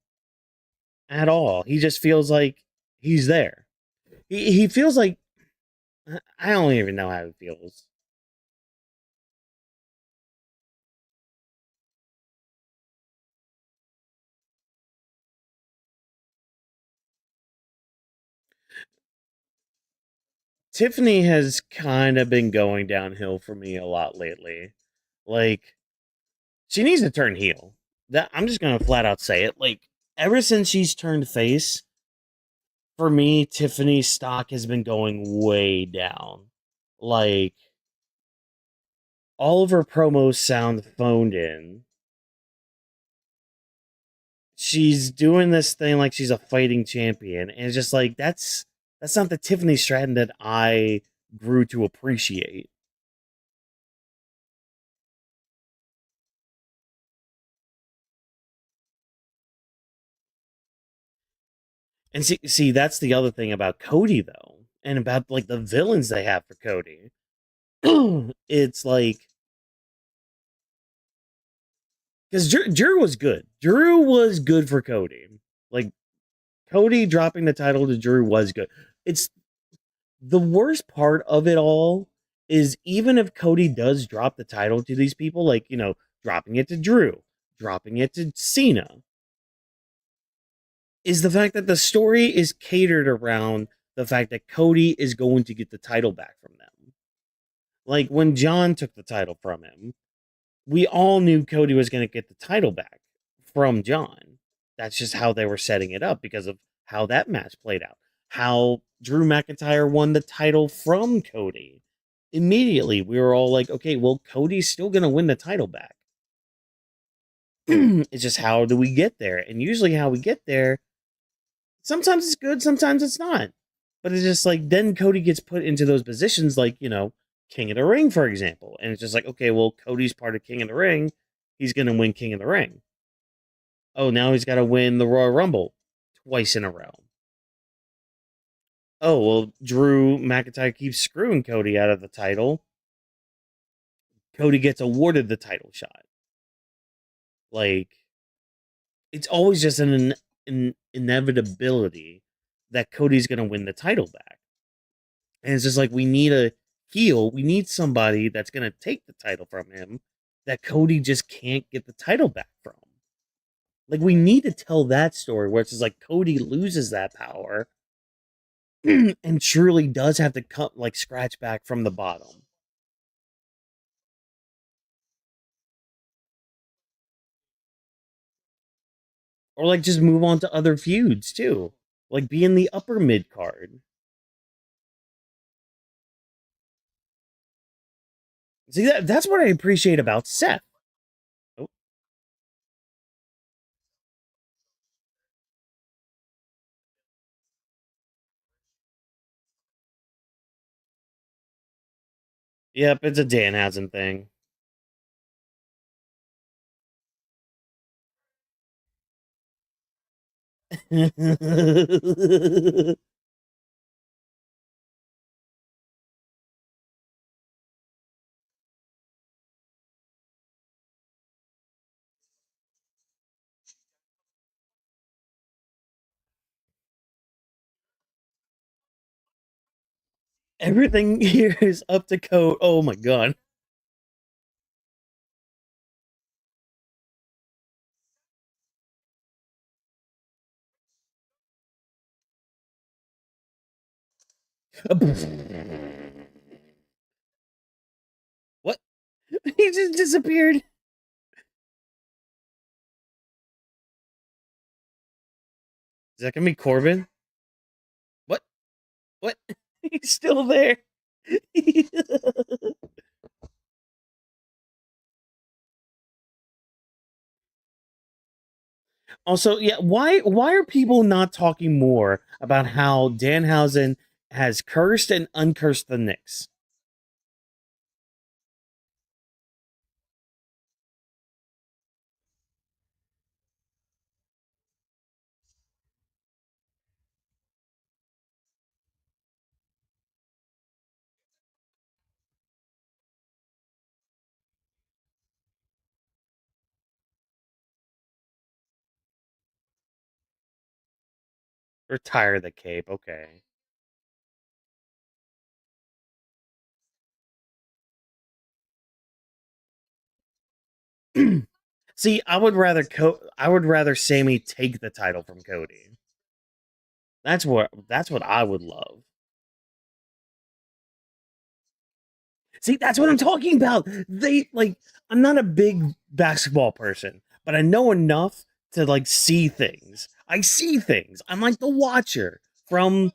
at all. He just feels like he's there. He feels like I don't even know how he feels. Tiffany has kind of been going downhill for me a lot lately. Like she needs to turn heel. That I'm just gonna flat out say it. Like ever since she's turned face, for me, Tiffany's stock has been going way down. Like all of her promos sound phoned in. She's doing this thing like she's a fighting champion, and it's just like that's not the Tiffany Stratton that I grew to appreciate. And see, that's the other thing about Cody though, and about like the villains they have for Cody. It's like because Drew was good. Drew was good for Cody. Like Cody dropping the title to Drew was good. It's the worst part of it all is even if Cody does drop the title to these people, like dropping it to Drew, dropping it to Cena, is the fact that the story is catered around the fact that Cody is going to get the title back from them. Like when John took the title from him, we all knew Cody was going to get the title back from John. That's just how they were setting it up because of how that match played out. How Drew McIntyre won the title from Cody. immediately we were all like, okay, well, Cody's still going to win the title back. It's just how do we get there? And usually how we get there, sometimes it's good, sometimes it's not. But it's just like then Cody gets put into those positions like, King of the Ring, for example. And it's just like, okay, well, Cody's part of King of the Ring. He's going to win King of the Ring. Oh, now he's got to win the Royal Rumble twice in a row. Oh, well, Drew McIntyre keeps screwing Cody out of the title. Cody gets awarded the title shot. Like, it's always just an inevitability that Cody's going to win the title back. And it's just like, we need a heel. We need somebody that's going to take the title from him that Cody just can't get the title back from. Like, we need to tell that story where it's just like Cody loses that power and truly does have to scratch back from the bottom. Or like just move on to other feuds too. Like be in the upper mid card. See that's what I appreciate about Seth. Oh. Yep, it's a Danhausen thing. Everything here is up to code. Oh my god. What? He just disappeared. Is that gonna be Corbin? What? What? He's still there. Also, yeah, why are people not talking more about how Danhausen has cursed and uncursed the Knicks? Retire the cape, okay. See, I would rather Sami take the title from Cody. That's what I would love. See, that's what I'm talking about. I'm not a big basketball person, but I know enough to see things. I see things. I'm like the Watcher from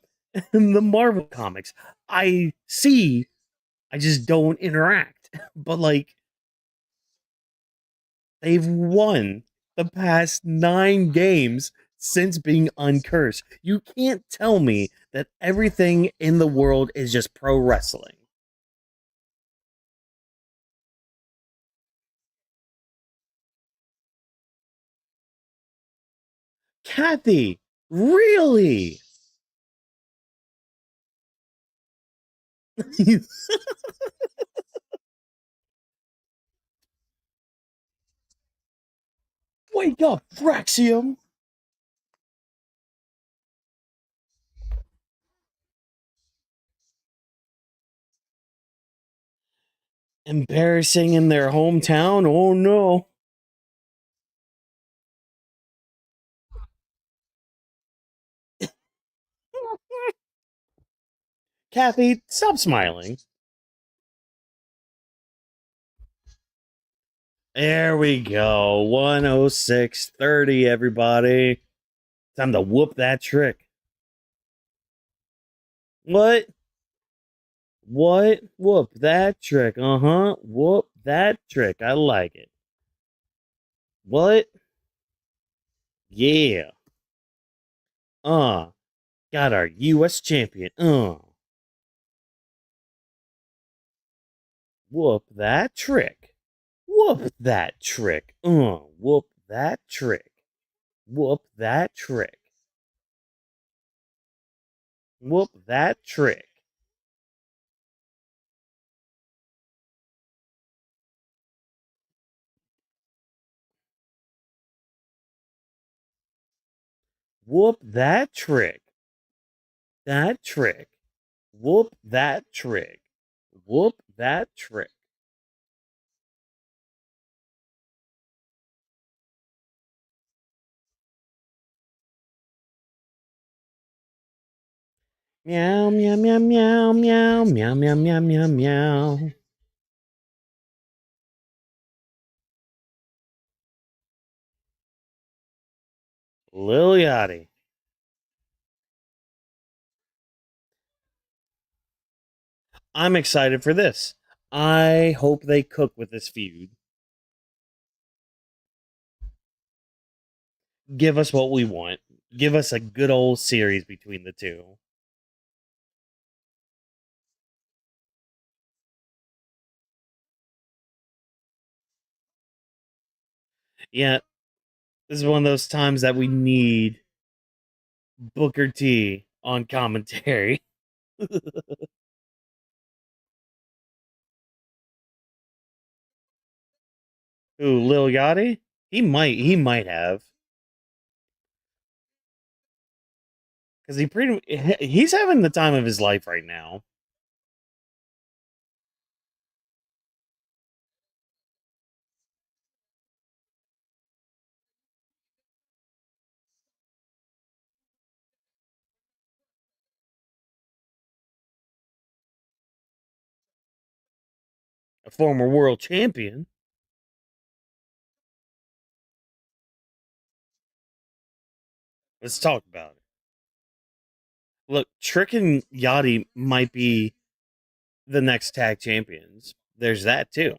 the Marvel comics. I see, I just don't interact. But they've won the past 9 games since being uncursed. You can't tell me that everything in the world is just pro wrestling. Kathy, really? Wake up, Fraxium! Embarrassing in their hometown? Oh no. Kathy, stop smiling. There we go. 106.30, everybody. Time to whoop that trick. What? What? Whoop that trick. Uh-huh. Whoop that trick. I like it. What? Yeah. Uh. Got our US champion. Whoop that trick. Whoop that trick. Whoop that trick. Whoop that trick. Whoop that trick. Whoop that trick. That trick. Whoop that trick. Whoop that trick. Meow, meow, meow, meow, meow, meow, meow, meow, meow, meow. Lil Yachty. I'm excited for this. I hope they cook with this feud. Give us what we want. Give us a good old series between the two. Yeah, this is one of those times that we need Booker T on commentary. Ooh, Lil Yachty? He might have. Because he's having the time of his life right now. A former world champion. Let's talk about it. Look, Trick and Yachty might be the next tag champions. There's that too.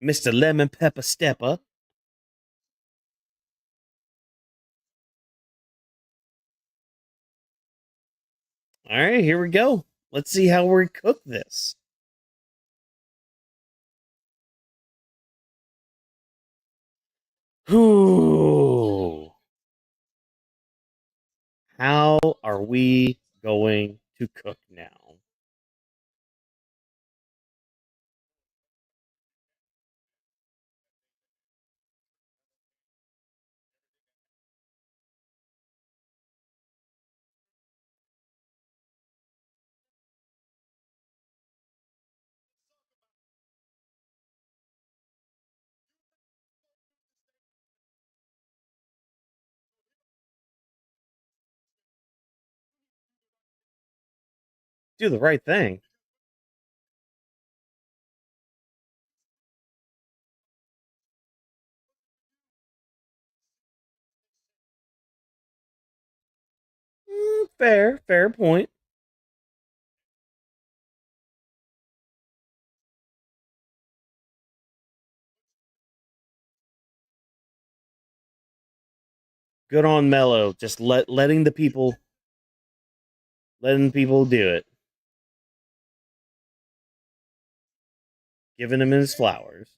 Mr. Lemon Pepper Stepper. All right, here we go. Let's see how we cook this. Ooh. How are we going to cook now? Do the right thing. Fair point. Good on Mello. Just letting people do it, giving him his flowers.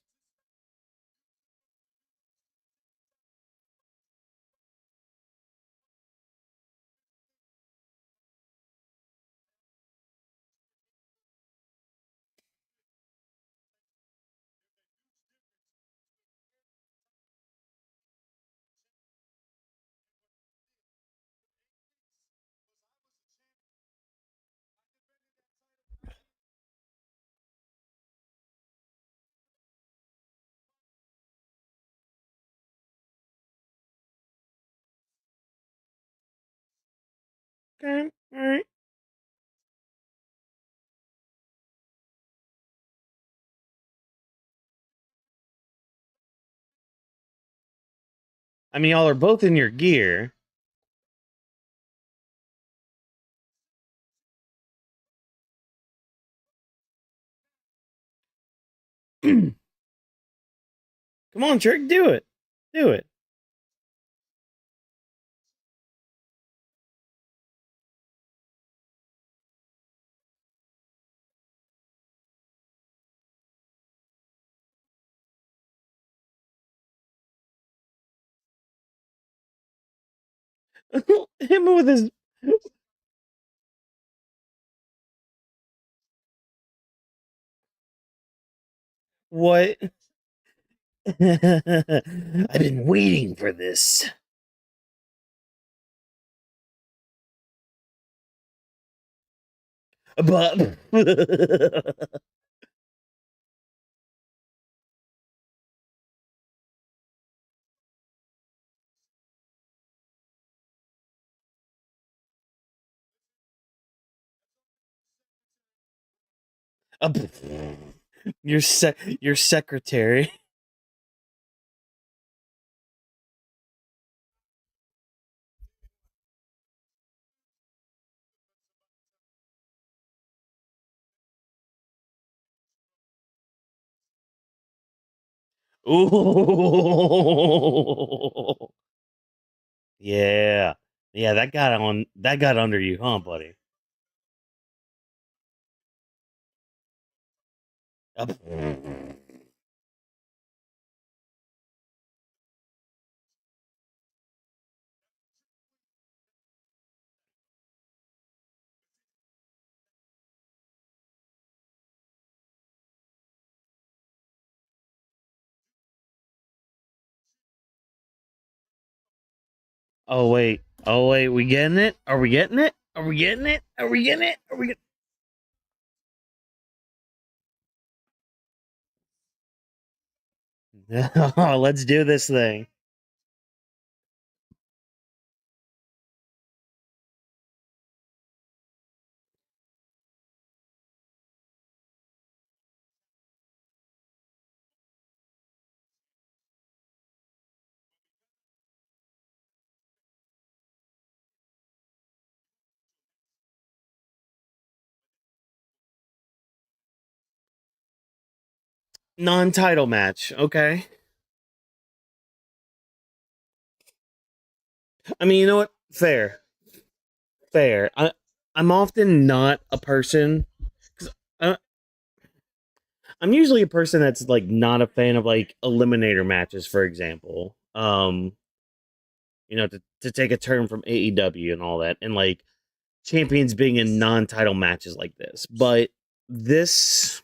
Okay, all right. I mean, y'all are both in your gear. Come on, Trick, do it. Do it. Him with his. What? I've been waiting for this. But. Your secretary. Ooh. Yeah. Yeah, that got under you, huh, buddy? Oh wait. Oh wait, we getting it? Are we getting it? Are we getting it? Are we getting it? Are we getting Oh, let's do this thing. Non-title match. Okay. I mean, you know what? Fair. Fair. I'm often not a person cuz I'm usually a person that's like not a fan of like eliminator matches, for example. To take a turn from AEW and all that, and like champions being in non-title matches like this. But this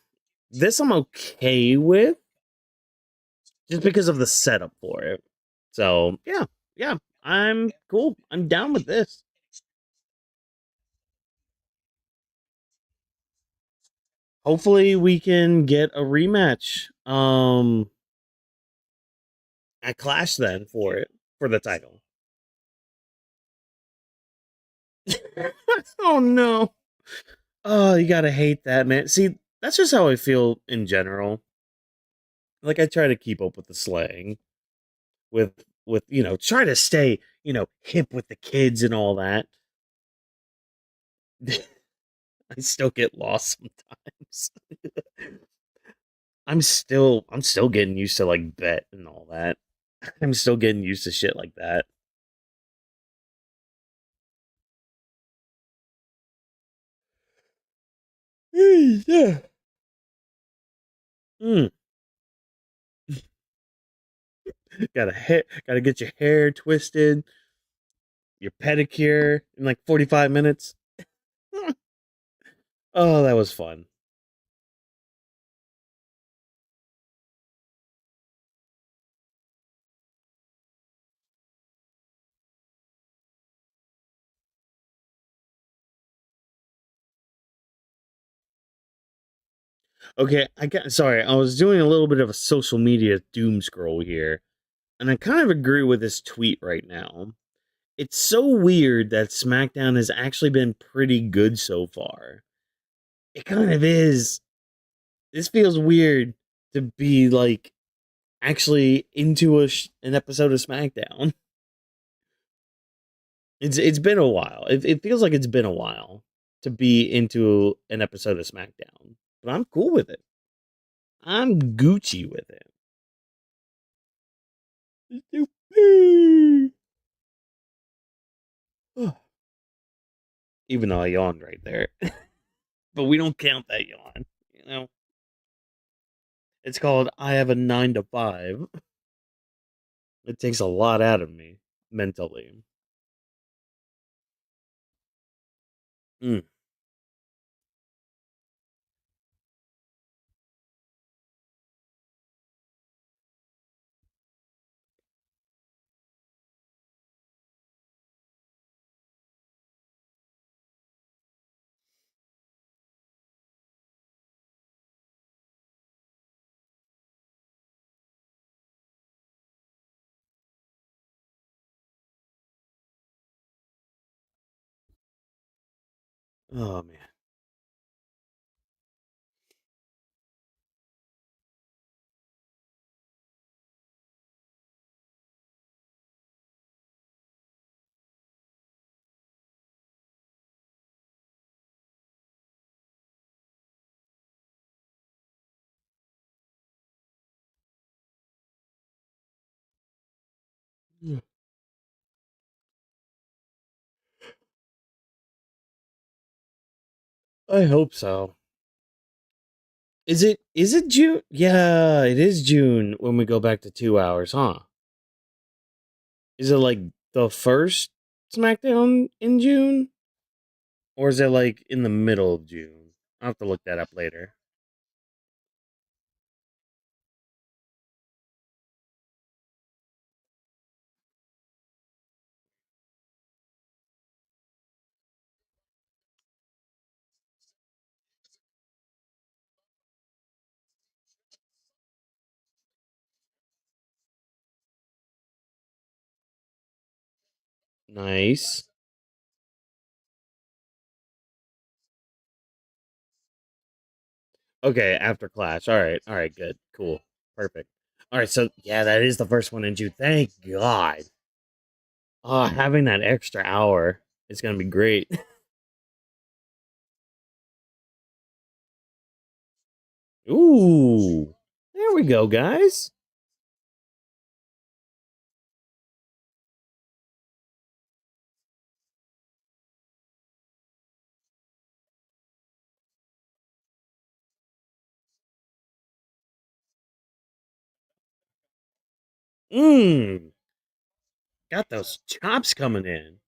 this I'm okay with just because of the setup for it. So yeah, I'm cool. I'm down with this. Hopefully we can get a rematch at Clash then for it for the title. Oh no. Oh, you gotta hate that, man. See, that's just how I feel in general. Like I try to keep up with the slang, with try to stay hip with the kids and all that. I still get lost sometimes. I'm still getting used to like bet and all that. I'm still getting used to shit like that. Yeah. Mm. Gotta get your hair twisted, your pedicure in like 45 minutes. Oh, that was fun. Okay, sorry. I was doing a little bit of a social media doom scroll here, and I kind of agree with this tweet right now. It's so weird that SmackDown has actually been pretty good so far. It kind of is. This feels weird to be like actually into an episode of SmackDown. It's been a while. It feels like it's been a while to be into an episode of SmackDown, but I'm cool with it. I'm Gucci with it. Even though I yawned right there, but we don't count that yawn. You know, it's called I have a 9 to 5. It takes a lot out of me mentally. Mm. Oh man. I hope so. Is it June? Yeah, it is June when we go back to 2 hours, huh? Is it like the first SmackDown in June? Or is it like in the middle of June? I'll have to look that up later. Nice. Okay, after Clash. All right, good. Cool. Perfect. All right, so yeah, that is the first one in June. Thank God. Oh, having that extra hour is going to be great. Ooh. There we go, guys. Mmm. Got those chops coming in.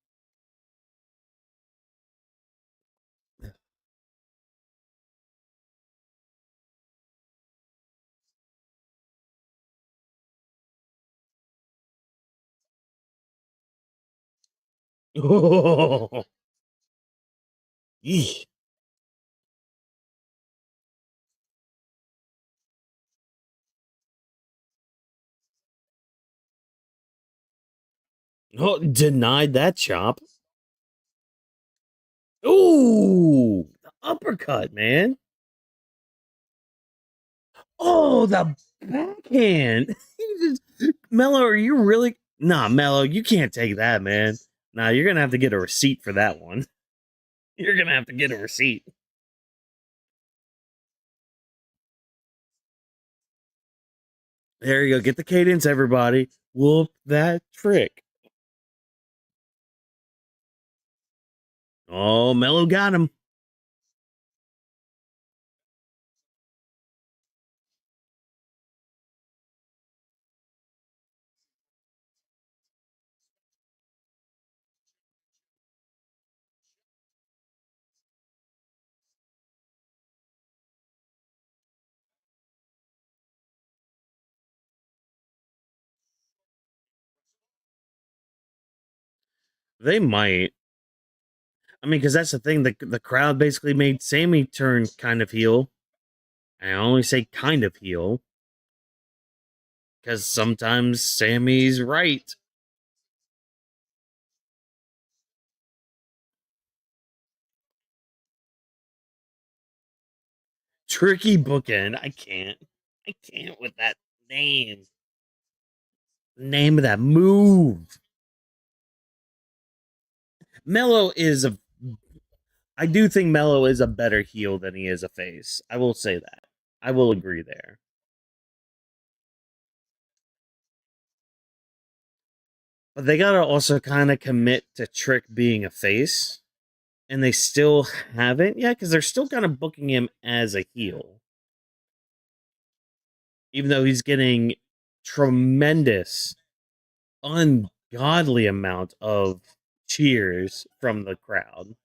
Oh, eesh. Oh, denied that chop. Ooh, the uppercut, man. Oh, the backhand. Mello, are you really? Nah, Mello, you can't take that, man. Nah, you're gonna have to get a receipt for that one. You're gonna have to get a receipt. There you go. Get the cadence, everybody. Whoop that trick. Oh, Mello got him. They might. I mean, because that's the thing. The crowd basically made Sami turn kind of heel. I only say kind of heel because sometimes Sammy's right. Tricky bookend. I can't. I can't with that name. Name of that move. Mello is a. I do think Mello is a better heel than he is a face. I will say that. I will agree there. But they gotta also kind of commit to Trick being a face, and they still haven't yet because they're still kind of booking him as a heel, even though he's getting tremendous, ungodly amount of cheers from the crowd.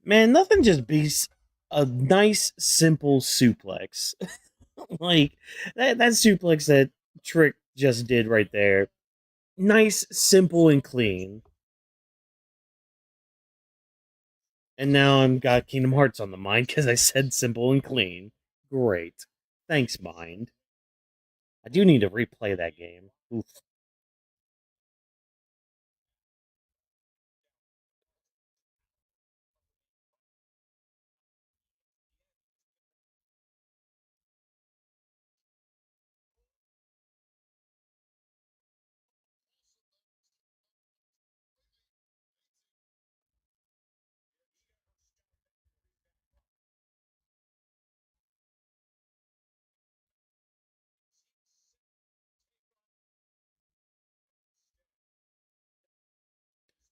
Man, nothing just beats a nice, simple suplex. Like that suplex that Trick just did right there. Nice, simple, and clean. And now I'm got Kingdom Hearts on the mind because I said simple and clean. Great. Thanks, mind. I do need to replay that game. Oof.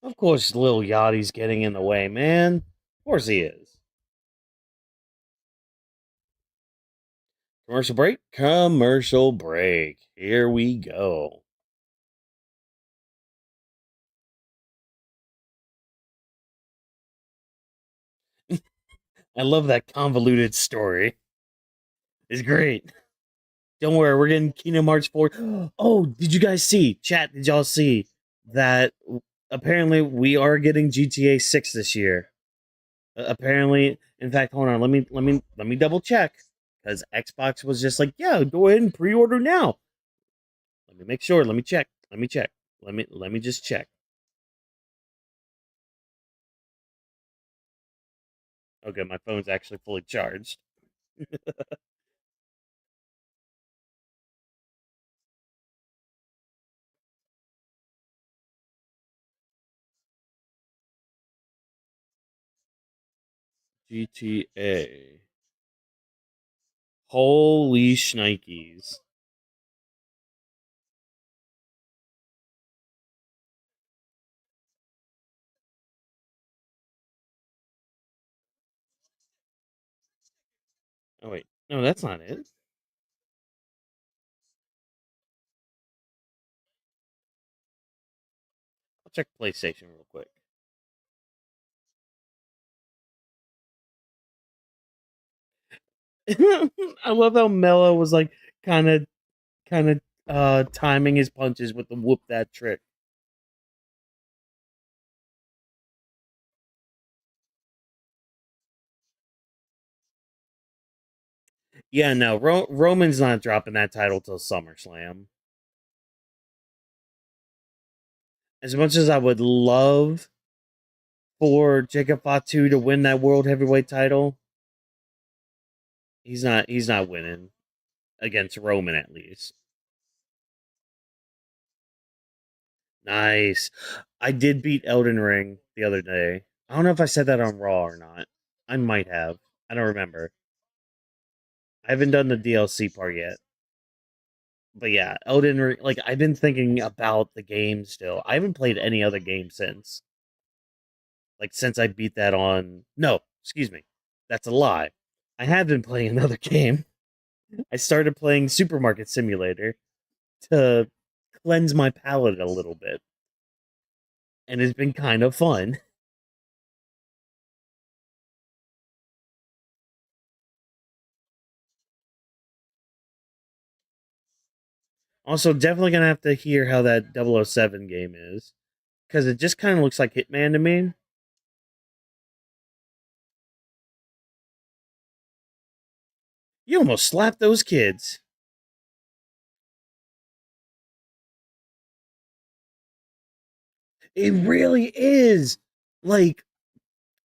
Of course, Lil Yachty's getting in the way, man. Of course he is. Commercial break? Commercial break. Here we go. I love that convoluted story. It's great. Don't worry, we're getting Kingdom Hearts 4. Oh, did you guys see? Chat, did y'all see that apparently we are getting GTA 6 this year? Apparently, in fact, hold on, let me double check cuz Xbox was just like, "Yeah, go ahead and pre-order now." Let me make sure. Let me check. Let me check. Let me just check. Okay, my phone's actually fully charged. GTA. Holy shnikes. Oh wait. No, that's not it. I'll check PlayStation real quick. I love how Mello was like kind of timing his punches with the whoop that trick. Yeah, no, Roman's not dropping that title till SummerSlam. As much as I would love for Jacob Fatu to win that world heavyweight title, he's not winning against Roman at least. Nice. I did beat Elden Ring the other day. I don't know if I said that on Raw or not. I might have. I don't remember. I haven't done the DLC part yet. But yeah, Elden Ring, like I've been thinking about the game still. I haven't played any other game since. Like since I beat that on no, excuse me. That's a lie. I have been playing another game. I started playing Supermarket Simulator to cleanse my palate a little bit. And it's been kind of fun. Also, definitely gonna have to hear how that 007 game is. Because it just kind of looks like Hitman to me. You almost slapped those kids. It really is. Like,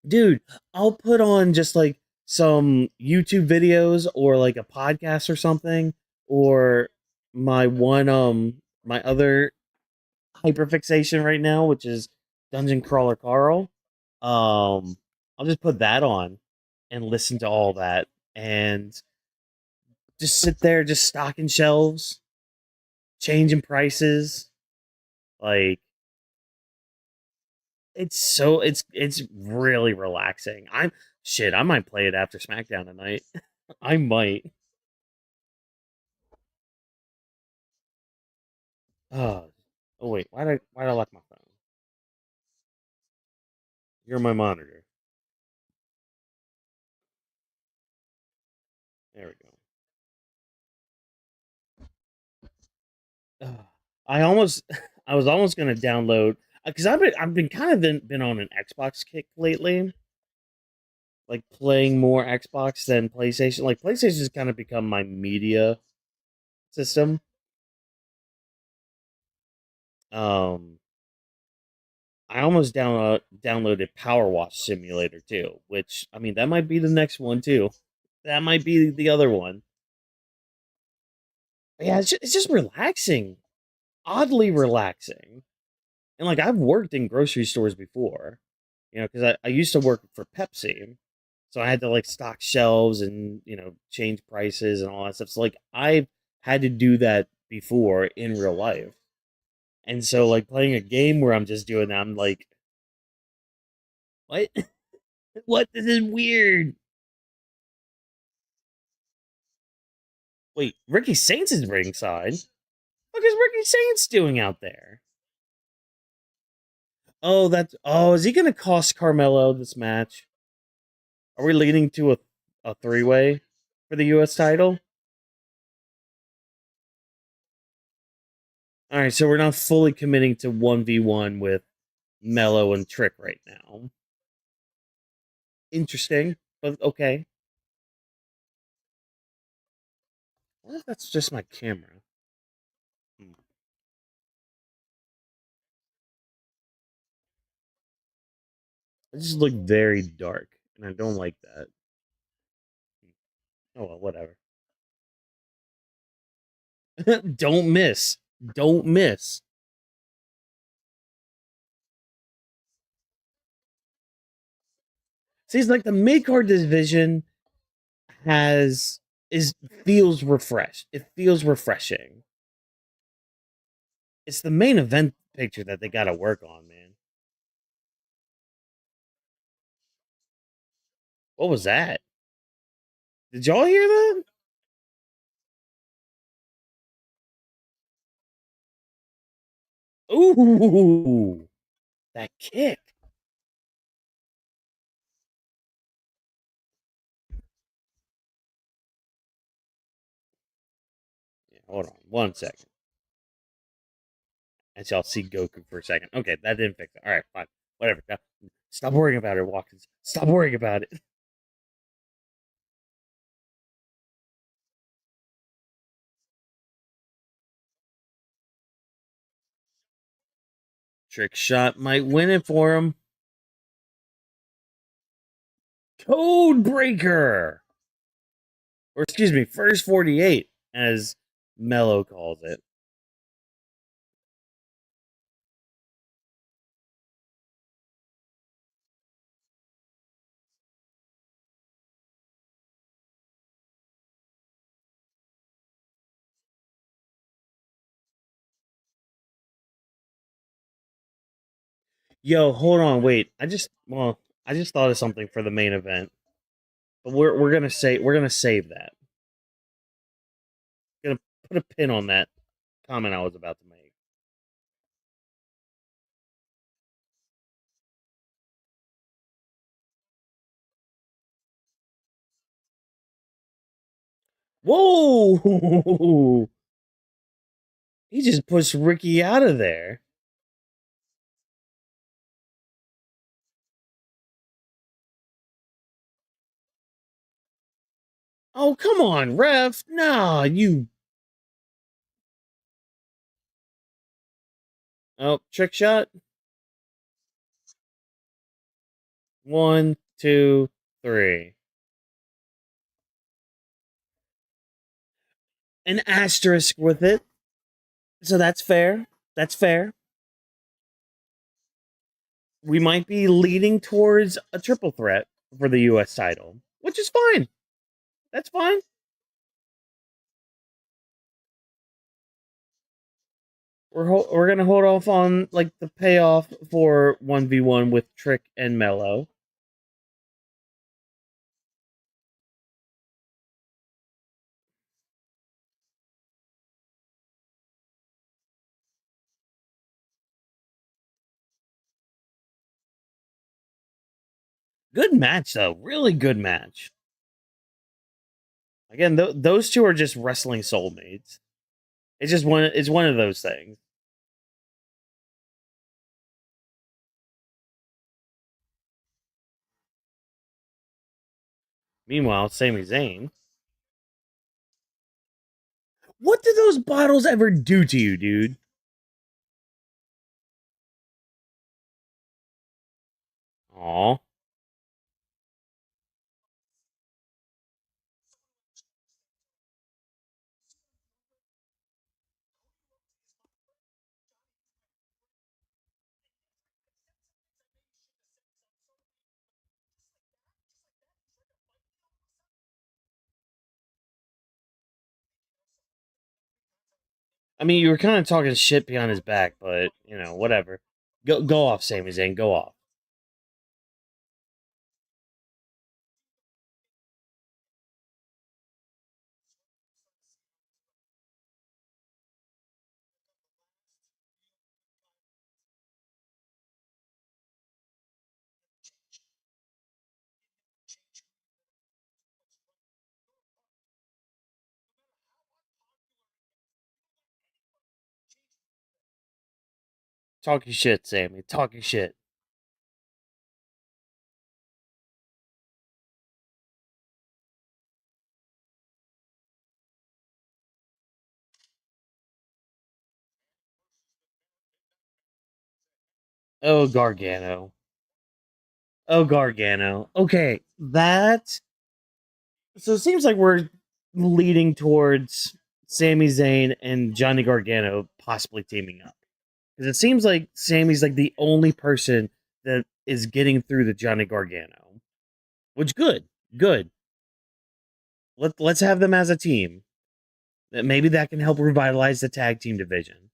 dude, I'll put on just like some YouTube videos or like a podcast or something, or my other hyperfixation right now, which is Dungeon Crawler Carl. I'll just put that on and listen to all that and just sit there just stocking shelves, changing prices. Like, it's really relaxing. I might play it after SmackDown tonight. I might. Oh, oh wait, why did I lock my phone? You're my monitor. There we go. I almost I was almost gonna download because I've been kind of been on an Xbox kick lately, like playing more Xbox than PlayStation. Like PlayStation's kind of become my media system. Um, I almost downloaded Power Wash Simulator too, which I mean that might be the next one too. That might be the other one. But yeah, it's just relaxing, oddly relaxing. And like I've worked in grocery stores before, because I used to work for Pepsi, so I had to like stock shelves and change prices and all that stuff. So like I've had to do that before in real life, and so like playing a game where I'm just doing that, I'm like, what? What? This is weird. Wait, Ricky Saints is ringside. What is Ricky Saints doing out there? Oh, is he gonna cost Carmelo this match? Are we leading to a three way for the US title? Alright, so we're not fully committing to 1v1 with Mello and Trick right now. Interesting, but okay. What if that's just my camera? Hmm. It just looked very dark, and I don't like that. Oh well, whatever. Don't miss. Don't miss. See, it's like the mid card division has is feels refreshed. It feels refreshing. It's the main event picture that they got to work on, man. What was that? Did y'all hear that? Ooh, that kick. Yeah, hold on 1 second. And y'all see Goku for a second. Okay, that didn't fix it. All right, fine. Whatever. Now, stop worrying about it, Watkins. Stop worrying about it. Trick shot might win it for him. Code breaker. Or excuse me, first 48, as Mello calls it. Yo, hold on, wait. I just thought of something for the main event. But we're gonna save that. Gonna put a pin on that comment I was about to make. Whoa! He just pushed Ricky out of there. Oh, come on, ref. Nah, you. Oh, trick shot. 1, 2, 3. An asterisk with it. So that's fair. That's fair. We might be leading towards a triple threat for the U.S. title, which is fine. That's fine. We're gonna hold off on like the payoff for 1v1 with Trick and Mello. Good match though, really good match. Again, those two are just wrestling soulmates. It's just one. It's one of those things. Meanwhile, Sami Zayn. What did those bottles ever do to you, dude? Aw. I mean, you were kind of talking shit behind his back, but you know, whatever. Go off, Sami Zayn. Go off. Talking shit, Sammy. Talking shit. Oh, Gargano. Oh, Gargano. Okay, that. So it seems like we're leading towards Sami Zayn and Johnny Gargano possibly teaming up. Because it seems like Sammy's like the only person that is getting through the Johnny Gargano. Which good. Good. Let's have them as a team. Maybe that can help revitalize the tag team division.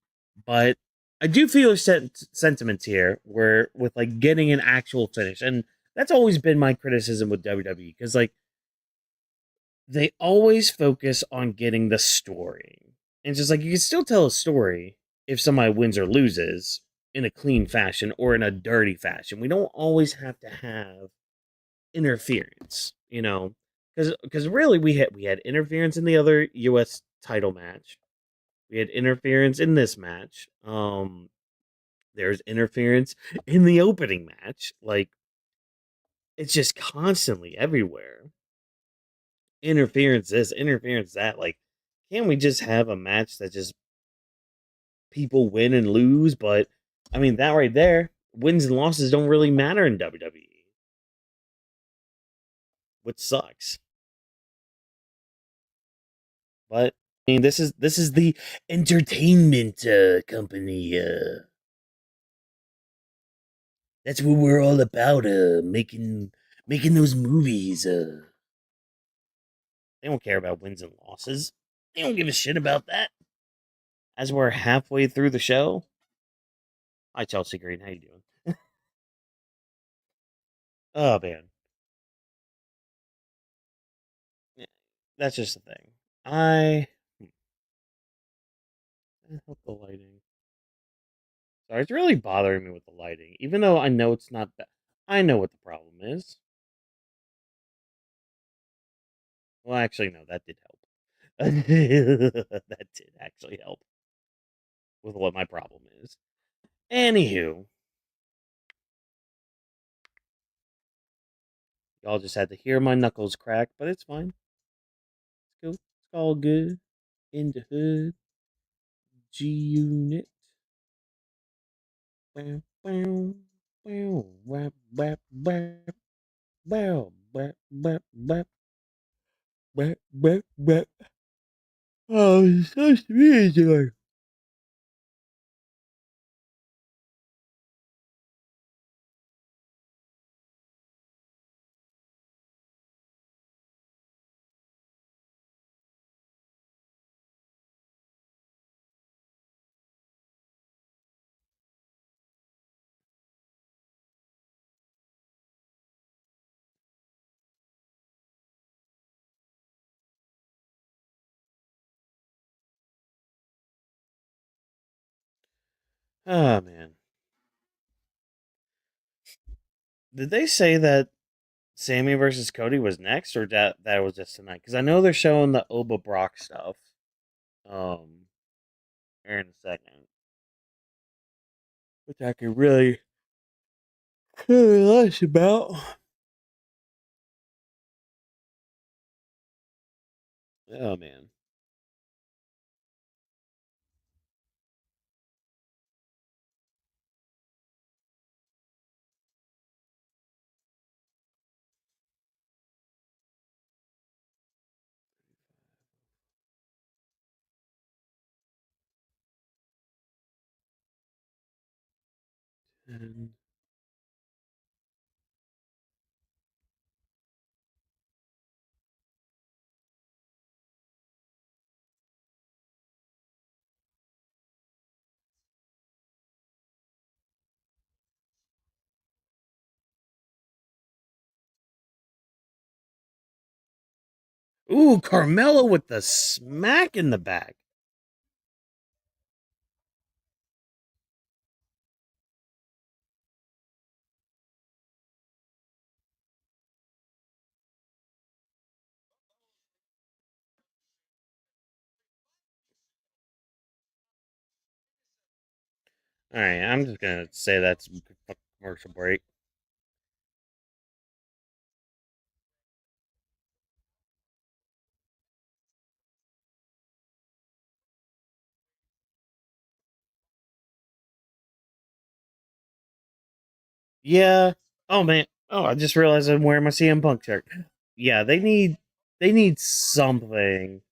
But I do feel sentiments here where with like getting an actual finish. And that's always been my criticism with WWE. Because like they always focus on getting the story. And it's just like you can still tell a story if somebody wins or loses in a clean fashion or in a dirty fashion. We don't always have to have interference, you know, because really we had interference in the other U.S. title match. We had interference in this match. There's interference in the opening match. Like it's just constantly everywhere. Interference this, interference that. Like, can't we just have a match that just people win and lose? But I mean, that right there, wins and losses don't really matter in WWE, which sucks. But I mean, this is the entertainment company. That's what we're all about. Making those movies. They don't care about wins and losses. They don't give a shit about that. As we're halfway through the show, hi Chelsea Green, how you doing? Oh man, yeah, that's just the thing. I hope the lighting. Sorry, it's really bothering me with the lighting, even though I know it's not that. I know what the problem is. Well, actually, no, that did help. That did actually help with what my problem is. Anywho, y'all just had to hear my knuckles crack, but it's fine. all good. In the hood. G Unit. Bow, bow, bow, wap, wap, wap, bow, wap, wap, wap, wap, wap, wap. Oh, it's so sweet. Oh man, did they say that Sami versus Cody was next, or that was just tonight? Because I know they're showing the Oba Brock stuff. Um, here in a second, which I could really care less about. Oh man. And, ooh, Carmelo with the smack in the back. All right, I'm just gonna say that's a commercial break. Yeah. Oh man. Oh, I just realized I'm wearing my CM Punk shirt. Yeah, they need something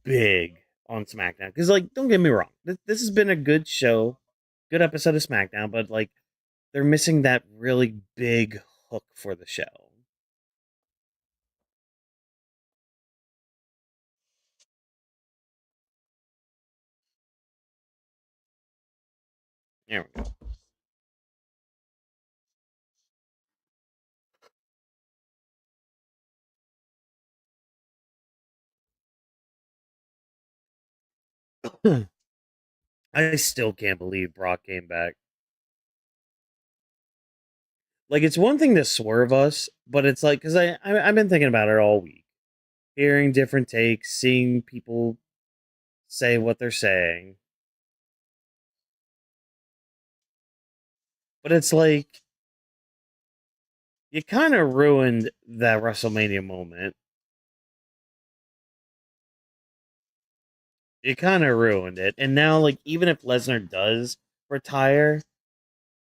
big on SmackDown. Because like, don't get me wrong, this has been a good show, good episode of SmackDown, but like they're missing that really big hook for the show. There we go. I still can't believe Brock came back. Like it's one thing to swerve us, but it's like because I've been thinking about it all week, hearing different takes, seeing people say what they're saying, but it's like you kind of ruined that WrestleMania moment. You kind of ruined it, and now like even if Lesnar does retire,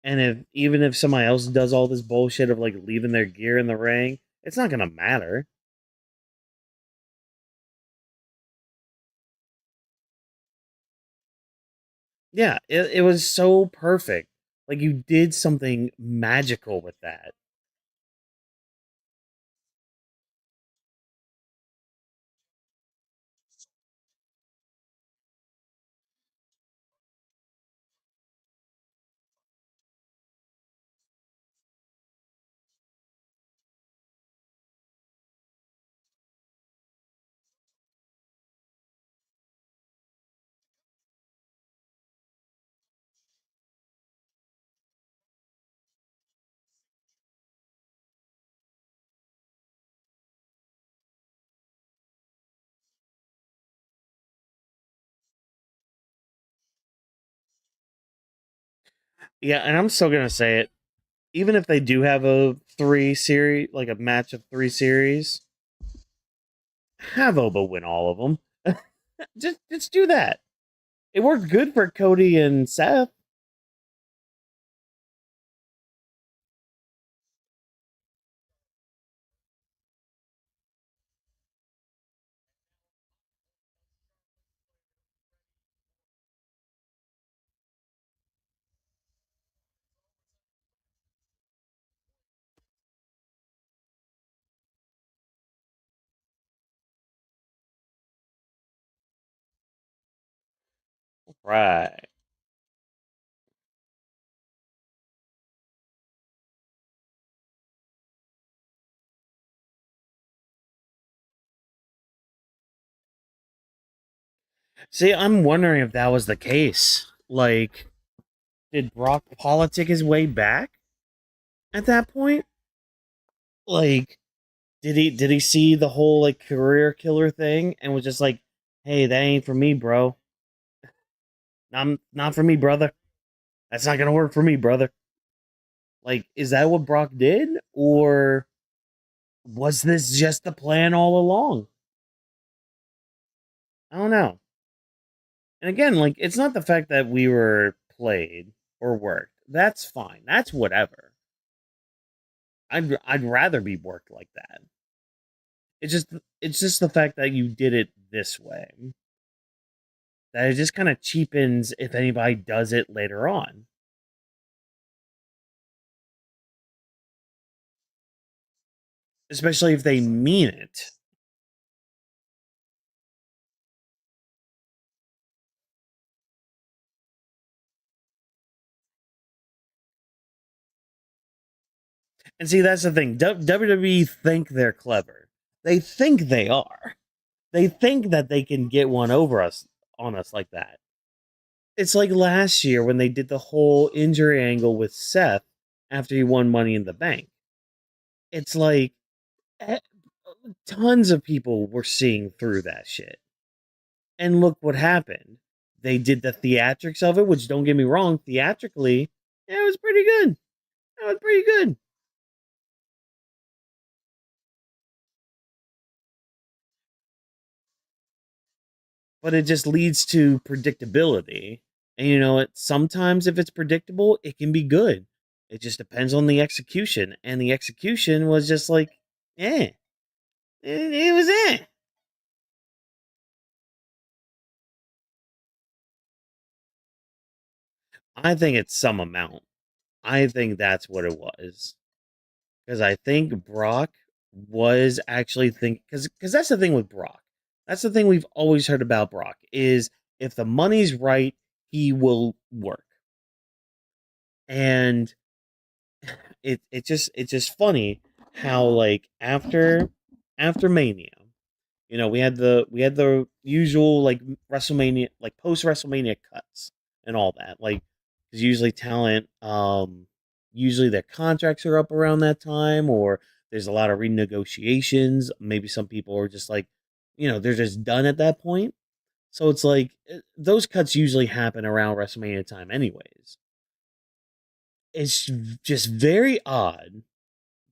and if even if somebody else does all this bullshit of like leaving their gear in the ring, it's not gonna matter. Yeah, it was so perfect. Like you did something magical with that. Yeah, and I'm still gonna say it. Even if they do have a three series, like a match of three series, have Oba win all of them. just do that. It worked good for Cody and Seth. Right. See, I'm wondering if that was the case. Like, did Brock politic his way back at that point? Like, did he see the whole like career killer thing and was just like, hey, that ain't for me, bro. Not for me, brother. That's not gonna work for me, brother. Like, is that what Brock did? Or was this just the plan all along? I don't know. And again, like, it's not the fact that we were played or worked. That's fine. That's whatever. I'd rather be worked like that. It's just it's just the fact that you did it this way. That it just kind of cheapens if anybody does it later on. Especially if they mean it. And see, that's the thing. WWE think they're clever. They think they are. They think that they can get one over us on us like that. It's like last year when they did the whole injury angle with Seth after he won Money in the Bank. It's like eh, tons of people were seeing through that shit. And look what happened. They did the theatrics of it, which don't get me wrong, theatrically, it was pretty good. It was pretty good. But it just leads to predictability. And you know what? Sometimes if it's predictable, it can be good. It just depends on the execution. And the execution was just like, eh. It was eh. I think it's some amount. I think that's what it was. Because I think Brock was actually thinking, because that's the thing with Brock. That's the thing we've always heard about Brock is if the money's right, he will work. And it's just funny how like after Mania, we had the usual like WrestleMania like post WrestleMania cuts and all that like because usually talent usually their contracts are up around that time or there's a lot of renegotiations. Maybe some people are just like they're just done at that point. So it's like those cuts usually happen around WrestleMania time, anyways. It's just very odd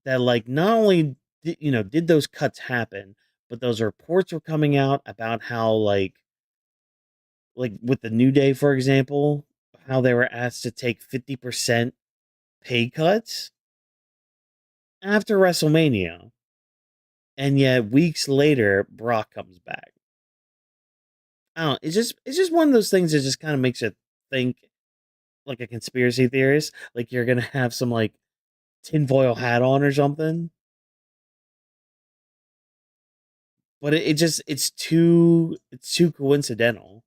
that like not only did those cuts happen, but those reports were coming out about how like with the New Day, for example, how they were asked to take 50% pay cuts after WrestleMania, and yet weeks later Brock comes back. I don't know, it's just one of those things that just kind of makes you think like a conspiracy theorist, like you're gonna have some like tinfoil hat on or something. But it's too coincidental.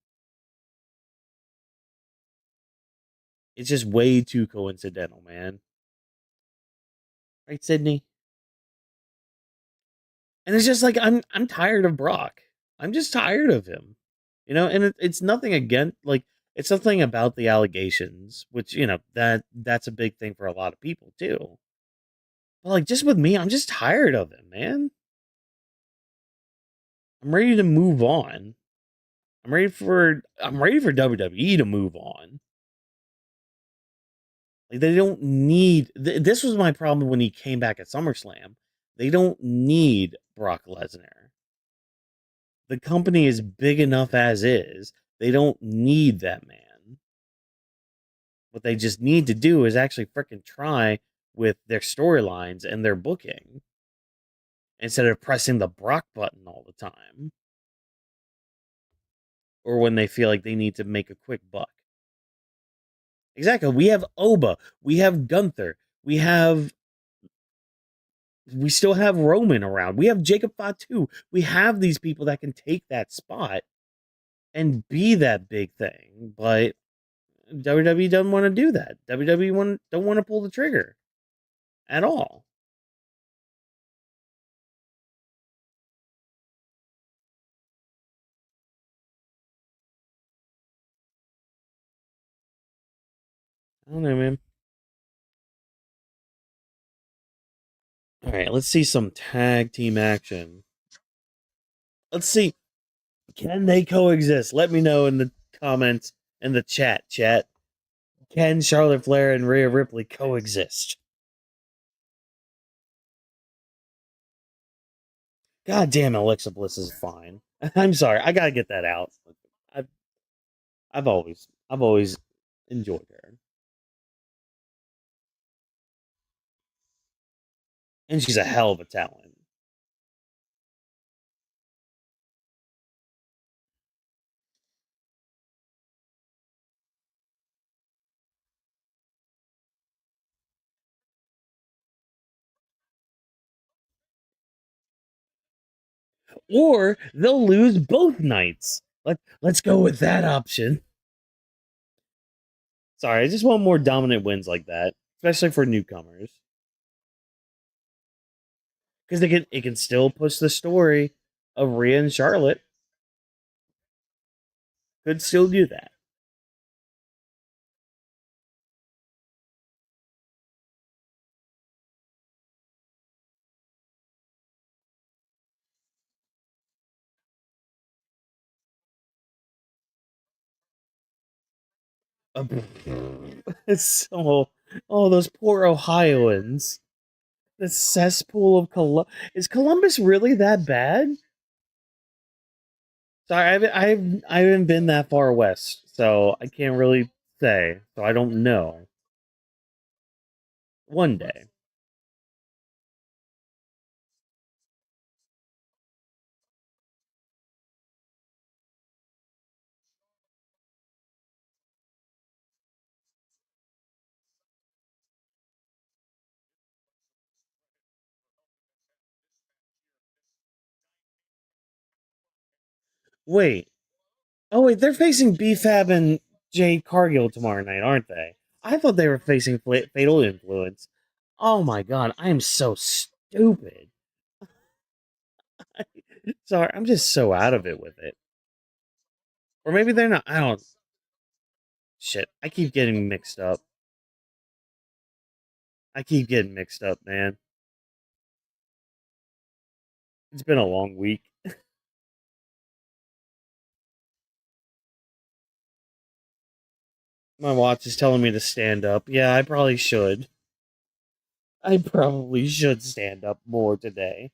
It's just way too coincidental, man. Right, Sydney? And it's just like I'm tired of Brock. I'm just tired of him. And it's nothing against like it's nothing about the allegations, which that's a big thing for a lot of people too. But like just with me, I'm just tired of him, man. I'm ready to move on. I'm ready for WWE to move on. Like they don't need. This was my problem when he came back at SummerSlam. They don't need Brock Lesnar. The company is big enough as is. They don't need that man. What they just need to do is actually freaking try with their storylines and their booking instead of pressing the Brock button all the time. Or when they feel like they need to make a quick buck. Exactly. We have Oba. We have Gunther. We still have Roman around. We have Jacob Fatu. We have these people that can take that spot and be that big thing. But WWE doesn't want to do that. WWE don't want to pull the trigger at all. I don't know, man. All right, let's see some tag team action. Let's see. Can they coexist? Let me know in the comments in the chat. Can Charlotte Flair and Rhea Ripley coexist? God damn, Alexa Bliss is fine. I'm sorry, I gotta get that out. I've I've always enjoyed her, and she's a hell of a talent. Or they'll lose both nights. Let's go with that option. Sorry, I just want more dominant wins like that, especially for newcomers, because it can still push the story of Rhea and Charlotte. Could still do that. It's so oh those poor Ohioans. The cesspool of Columbus. Is Columbus really that bad? Sorry, I haven't been that far west, so I can't really say. So I don't know. One day. Wait. Oh wait, they're facing BFAB and Jade Cargill tomorrow night, aren't they? I thought they were facing Fatal Influence. Oh my god, I am so stupid. Sorry, I'm just so out of it with it. Or maybe they're not. I don't. Shit, I keep getting mixed up. I keep getting mixed up, man. It's been a long week. My watch is telling me to stand up. Yeah, I probably should. I probably should stand up more today.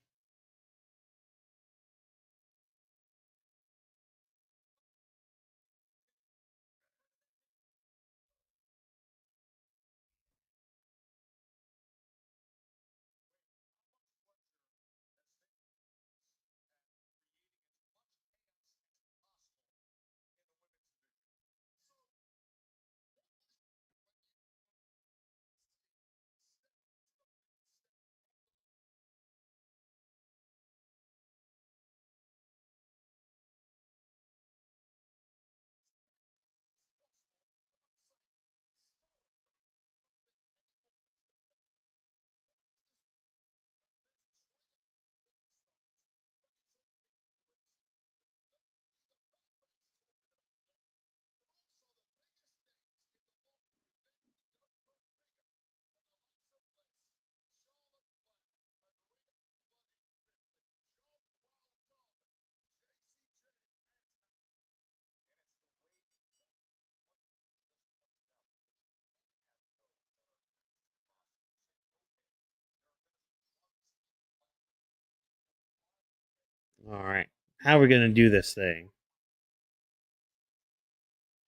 All right. How are we gonna do this thing?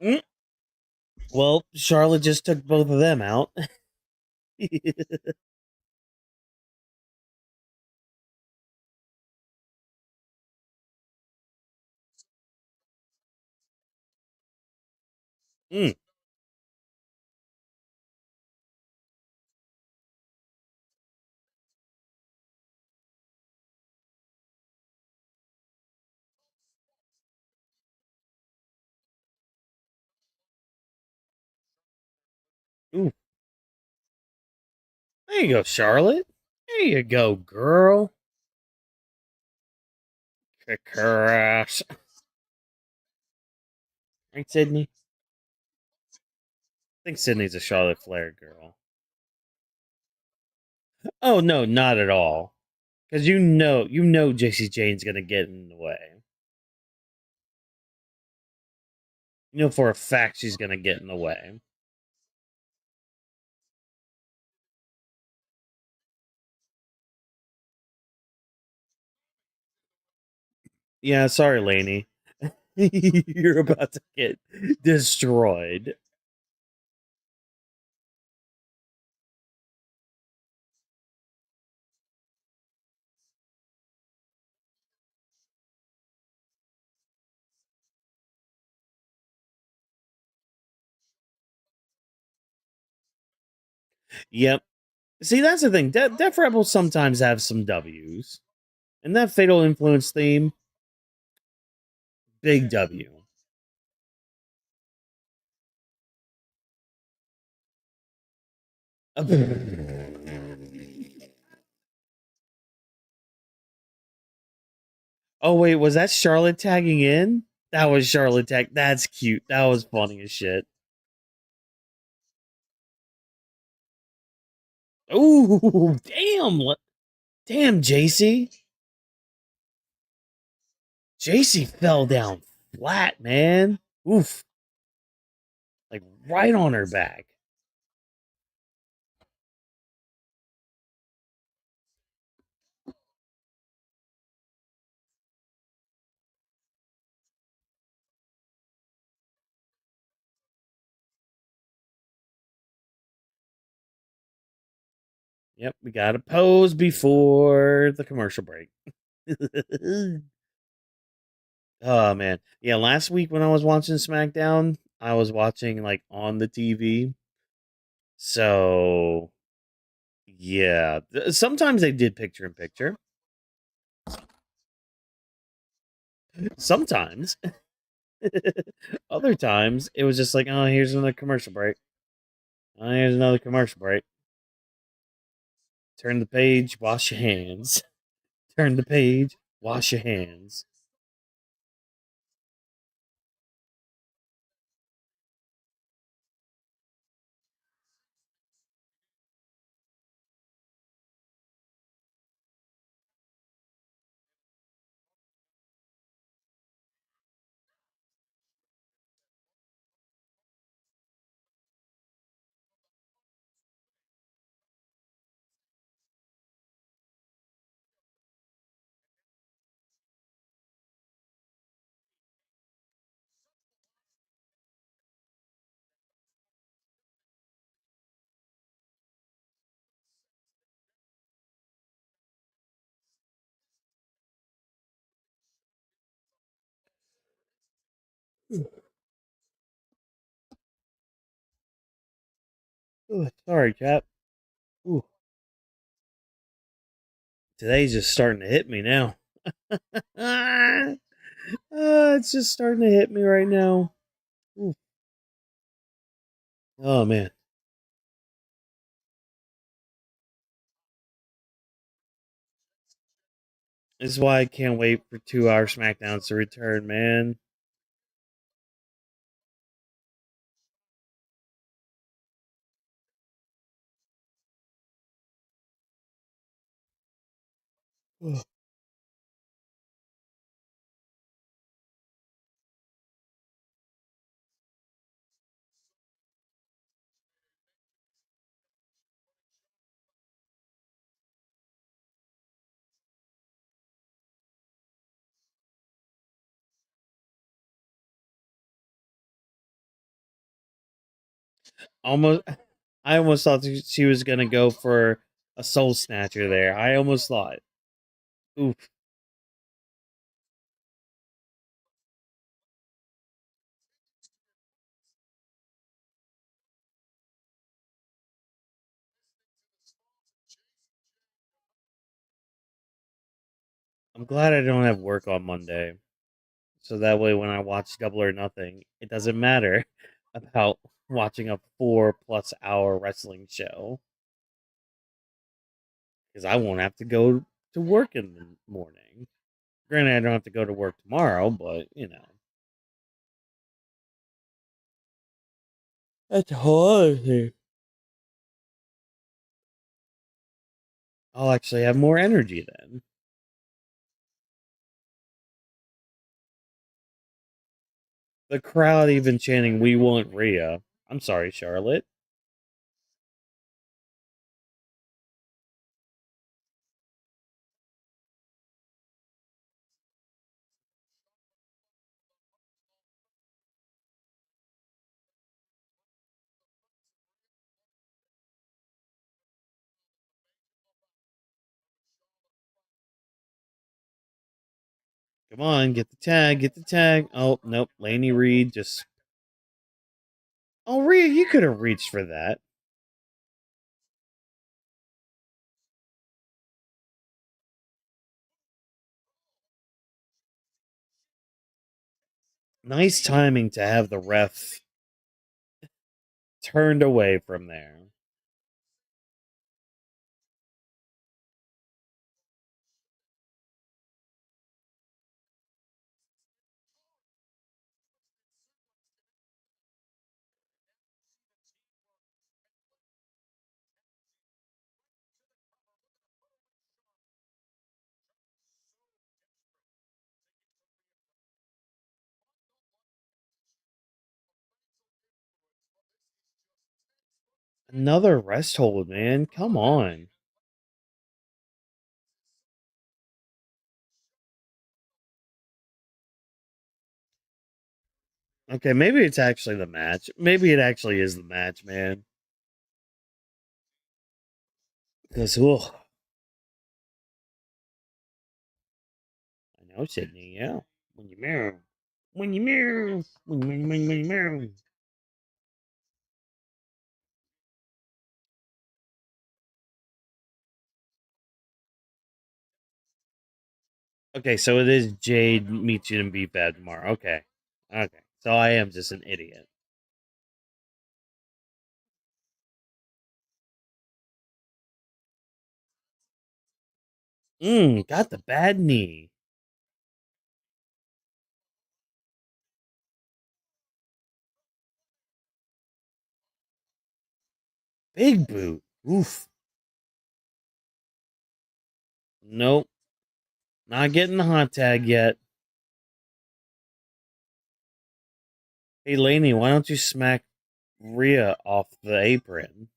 Mm. Well, Charlotte just took both of them out. Mm. Ooh. There you go, Charlotte. There you go, girl. Kick her ass. Right, Sydney? I think Sydney's a Charlotte Flair girl. Oh no, not at all. Because you know JC Jane's gonna get in the way. You know for a fact she's gonna get in the way. Yeah, sorry, Laney. You're about to get destroyed. Yep. See, that's the thing. Def Rebel sometimes have some W's. And that Fatal Influence theme, big W. Oh, wait, was that Charlotte tagging in? That was Charlotte tag. That's cute. That was funny as shit. Ooh, damn. Damn, JC. JC fell down flat, man. Oof. Like right on her back. Yep, we got to pose before the commercial break. Oh man, yeah. Last week when I was watching SmackDown, I was watching like on the TV. So yeah, sometimes they did picture in picture. Sometimes, other times it was just like, oh, here's another commercial break. Oh, here's another commercial break. Turn the page, wash your hands. Turn the page, wash your hands. Ooh, sorry, chap. Ooh, today's just starting to hit me now. Ah, it's just starting to hit me right now. Ooh. Oh man, this is why I can't wait for 2 hour Smackdowns to return, man. Almost, I almost thought she was gonna go for a soul snatcher there. I almost thought. Oof. I'm glad I don't have work on Monday. So that way when I watch Double or Nothing, it doesn't matter about watching a 4+ hour wrestling show. Because I won't have to go to work in the morning. Granted, I don't have to go to work tomorrow, but you know. That's hard. I'll actually have more energy then. The crowd even chanting, "We want Rhea." I'm sorry, Charlotte. Come on, get the tag, get the tag. Oh, nope. Laney Reed just. Oh, Rhea, you could have reached for that. Nice timing to have the ref turned away from there. Another rest hold, man. Come on. Okay, maybe it's actually the match. Maybe it actually is the match, man. Because, oh, I know, Sydney, yeah. When you mirror. When you mirror. When you mirror. Okay, so it is Jade meets you in Beef Bad tomorrow. Okay. Okay. So I am just an idiot. Got the bad knee. Big boot. Oof. Nope. Not getting the hot tag yet. Hey, Laney, why don't you smack Rhea off the apron?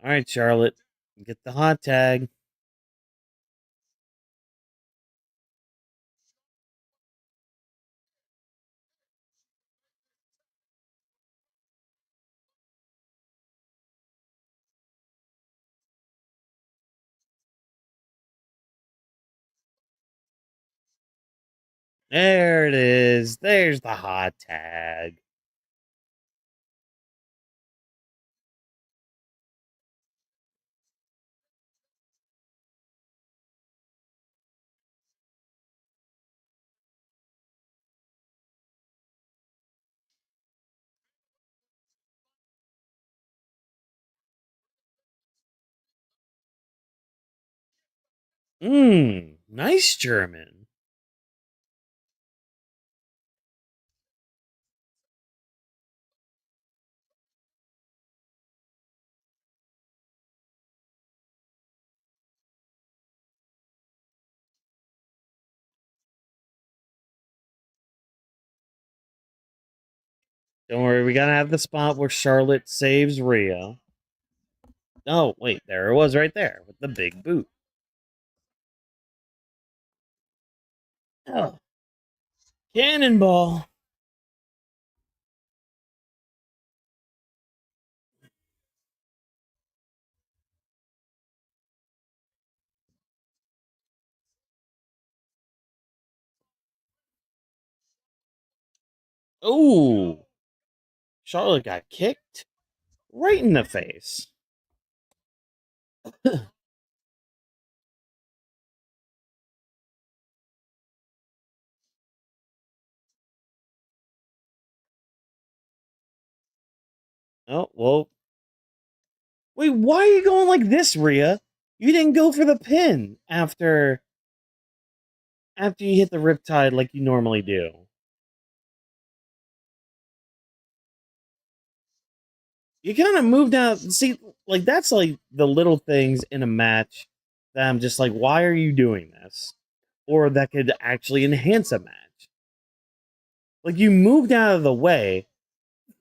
All right, Charlotte. Get the hot tag. There it is. There's the hot tag. Nice German. Don't worry, we gotta have the spot where Charlotte saves Rhea. Oh, wait, there it was right there with the big boot. Oh. Cannonball. Ooh. Charlotte got kicked right in the face. Oh, well. Wait, why are you going like this, Rhea? You didn't go for the pin after you hit the riptide like you normally do. You kind of moved out. See, like that's like the little things in a match that I'm just like, why are you doing this? Or that could actually enhance a match. Like you moved out of the way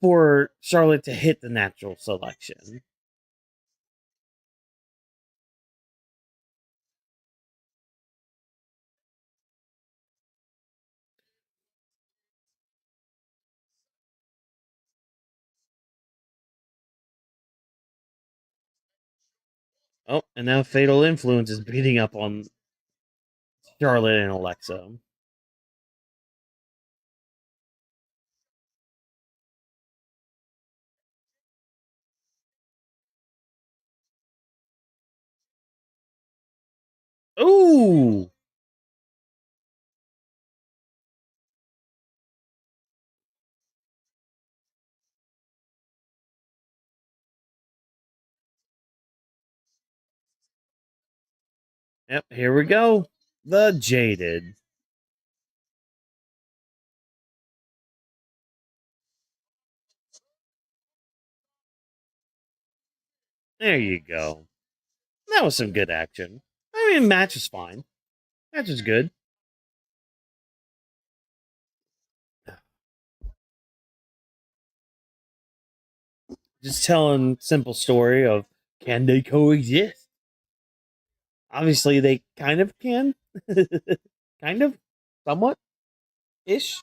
for Charlotte to hit the natural selection. Oh, and now Fatal Influence is beating up on Charlotte and Alexa. Ooh! Yep, here we go. The Jaded. There you go. That was some good action. I mean, match is fine. Match is good. Just telling simple story of can they coexist? Obviously, they kind of can. Kind of, somewhat ish.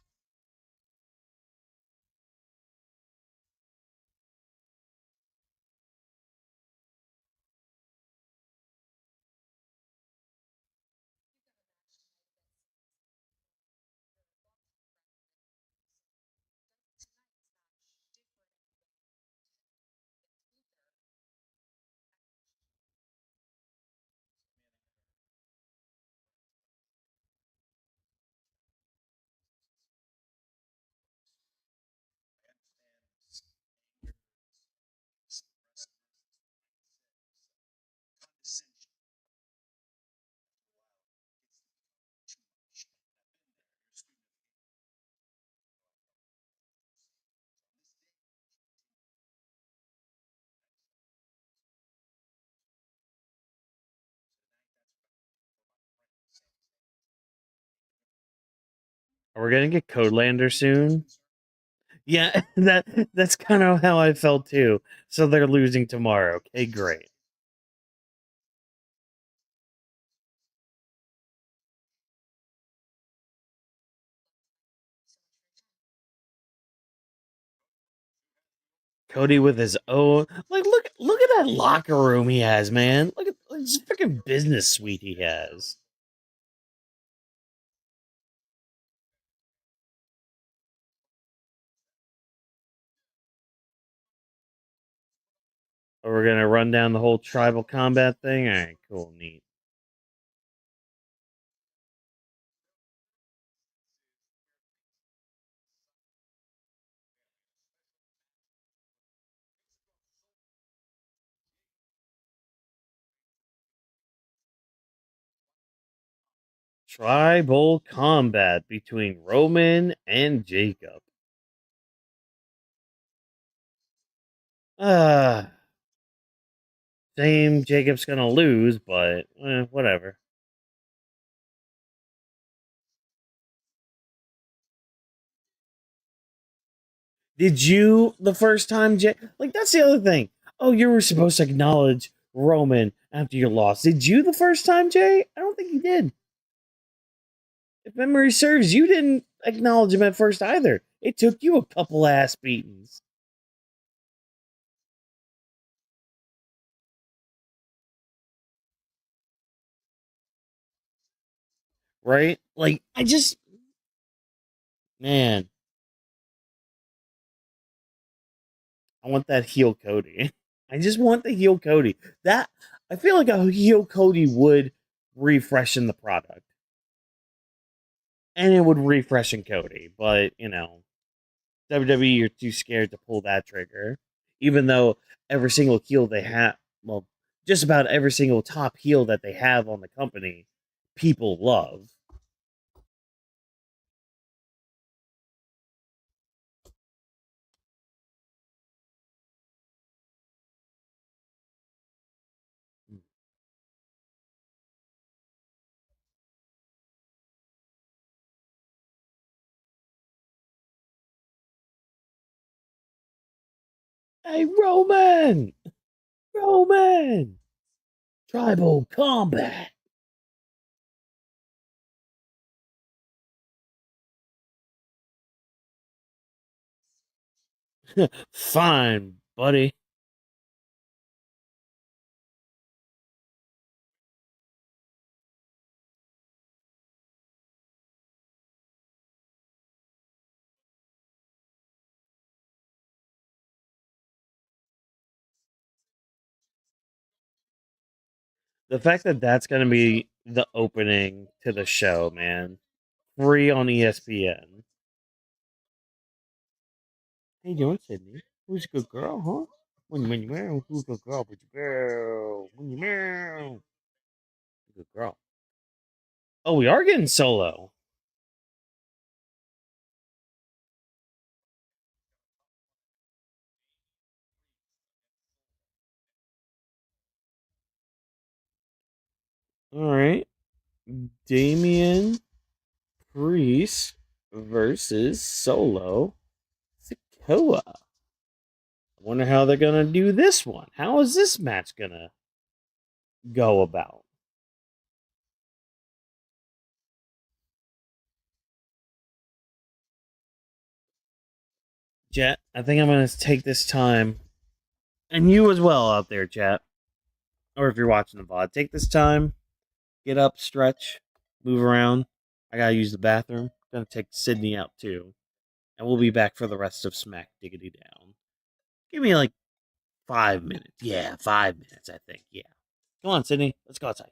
Are we gonna get Codelander soon? Yeah, that's kind of how I felt too. So they're losing tomorrow. Okay, great. Cody with his own like look at that locker room he has, man. Look at this freaking business suite he has. Oh, we're gonna run down the whole tribal combat thing. All right, cool, neat. Tribal combat between Roman and Jacob. Uh Same Jacob's gonna lose, but whatever. Did you the first time, like that's the other thing. Oh, you were supposed to acknowledge Roman after your loss. Did you the first time, Jay? I don't think you did. if memory serves, you didn't acknowledge him at first either. It took you a couple ass beatings. Right? Like, man, I want that heel Cody. I just want the heel Cody. That, I feel like a heel Cody would refreshen the product. And it would refreshen Cody. But, WWE, you're too scared to pull that trigger. Even though every single heel they have, well, just about every single top heel that they have on the company, people love. Hey, Roman! Roman! Tribal combat! Fine, buddy. The fact that that's going to be the opening to the show, man. Free on ESPN. How you doing, Sydney? Who's a good girl, huh? When you meow, who's a good girl? When you meow, when you meow. Good girl. Oh, we are getting solo. All right. Damian Priest versus Solo Sikoa. I wonder how they're gonna do this one. How is this match gonna go about? Jet, I think I'm gonna take this time, and you as well out there, chat, or if you're watching the VOD, take this time, get up, stretch, move around. I gotta use the bathroom. Gonna take Sydney out too, and we'll be back for the rest of Smack Diggity Down. Give me like 5 minutes. Yeah, 5 minutes. I think. Yeah. Come on, Sydney. Let's go outside.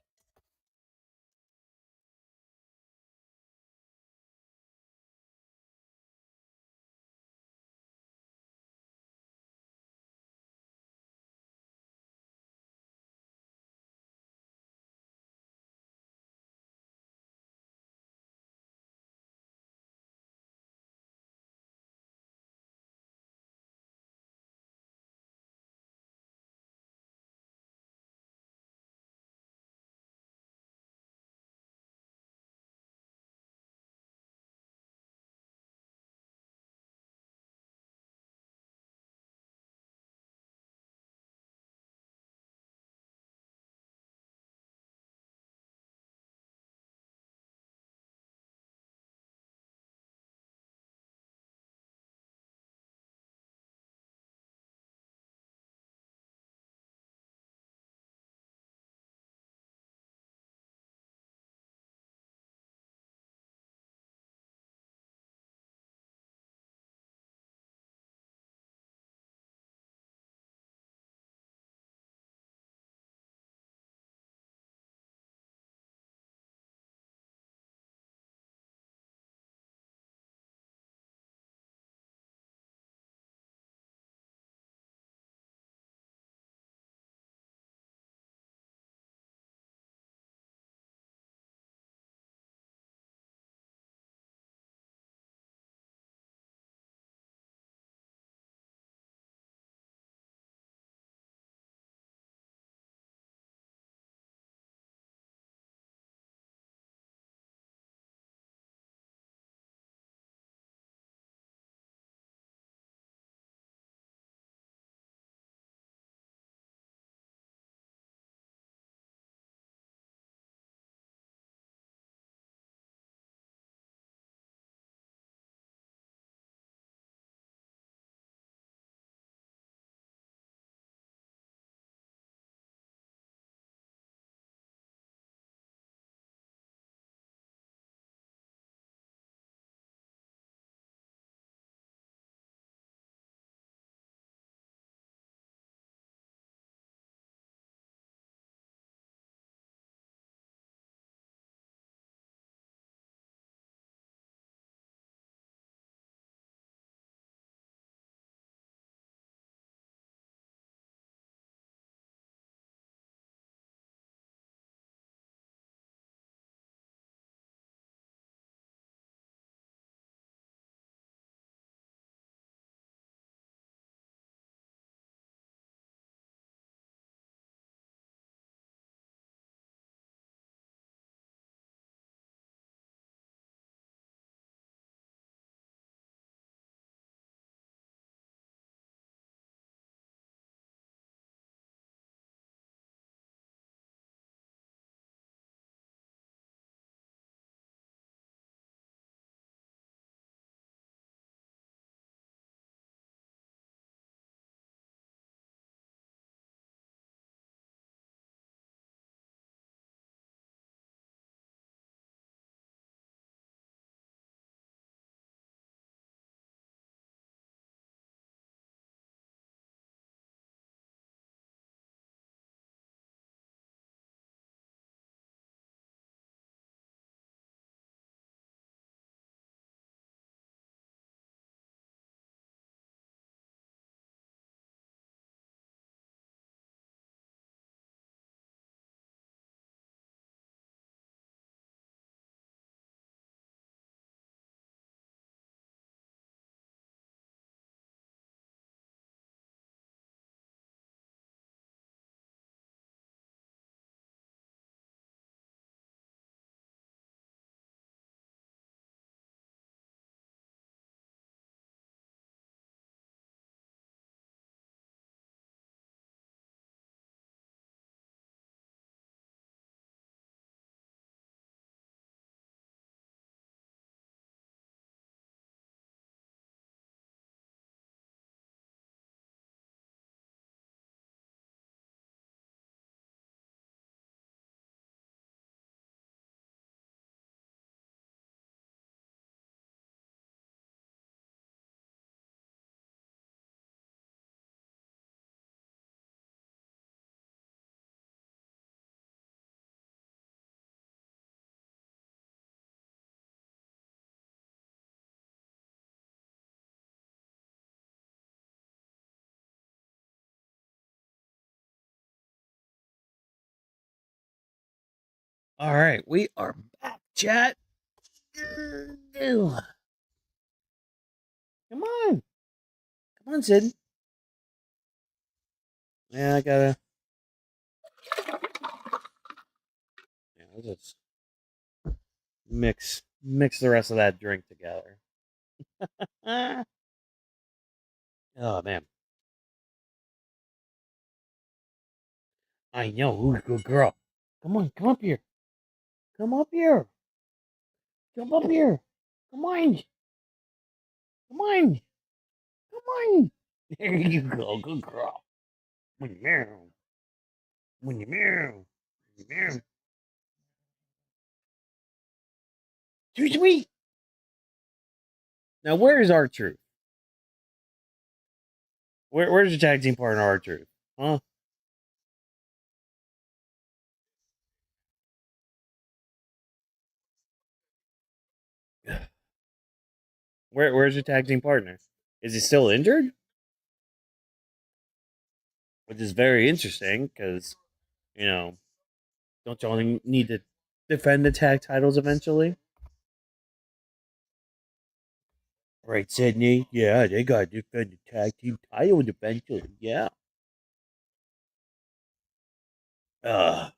All right, we are back, chat. Come on. Come on, Sid. Yeah, I gotta. Yeah, I'll just mix the rest of that drink together. Ah. Oh man, I know who's a good girl. Come on, come up here. Come up here. Come up here. Come on. Come on. Come on. There you go, good girl. When you meow. When you meow. When you meow. Too sweet. Now where is our truth? Where's your tag team partner, our truth? Huh? Where's your tag team partner? Is he still injured? Which is very interesting because, you know, don't you only need to defend the tag titles eventually? Right, Sydney? Yeah, they got to defend the tag team title eventually. Yeah. Uh,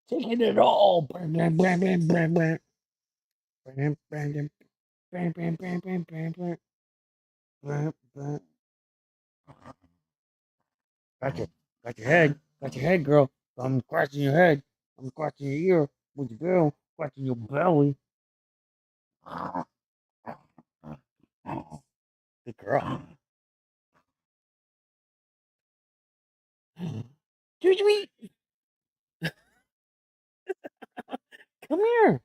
taking it all. Gotcha. Got your head. Got your head, girl. I'm scratching your head. I'm scratching your ear with your bill. Scratching your belly. Good girl. Too sweet. Come here.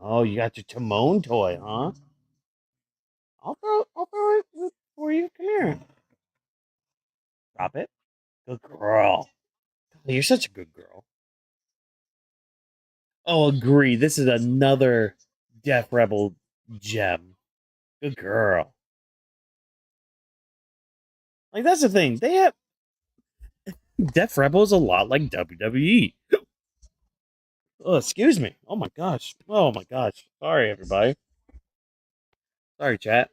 Oh, you got your Timon toy, huh? I'll throw it for you. Come here. Drop it. Good girl. You're such a good girl. Oh, agree. This is another Death Rebel gem. Good girl. Like that's the thing. They have Death Rebel is a lot like WWE. Oh, excuse me. Oh my gosh. Oh my gosh. Sorry, everybody. Sorry, chat.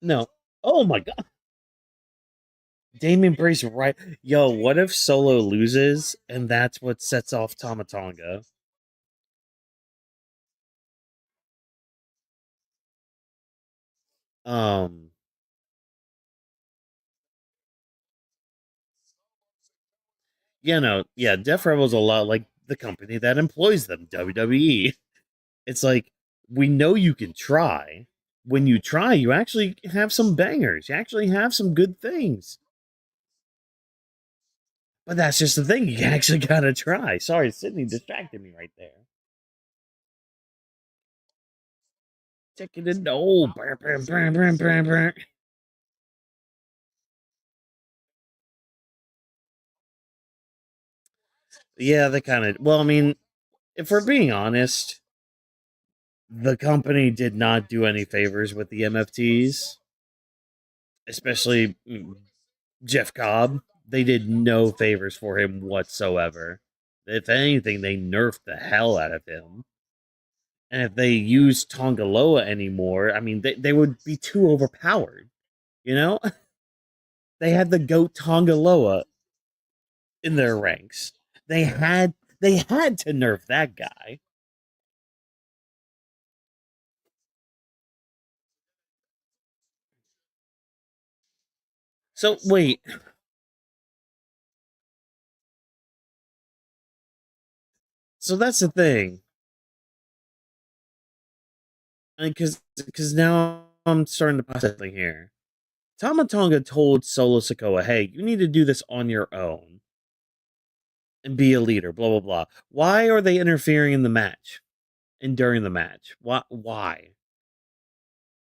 No. Oh my god. Damian Priest, right? Yo, what if Solo loses and that's what sets off Talla Tonga? Um, yeah, Def Rebel's a lot like the company that employs them, WWE. It's like we know you can try. When you try, you actually have some bangers. You actually have some good things. But that's just the thing. You actually gotta try. Sorry, Sydney distracted me right there. Checking it. Oh, yeah, they kind of. Well, I mean, if we're being honest, the company did not do any favors with the MFTs, especially Jeff Cobb. They did no favors for him whatsoever. If anything, they nerfed the hell out of him. And if they used Tongaloa anymore, I mean, they would be too overpowered. You know, they had the goat Tongaloa in their ranks. They had to nerf that guy. So wait, so that's the thing. Because now I'm starting to process something here. Talla Tonga told Solo Sikoa, "Hey, you need to do this on your own and be a leader." Blah blah blah. Why are they interfering in the match and during the match? Why?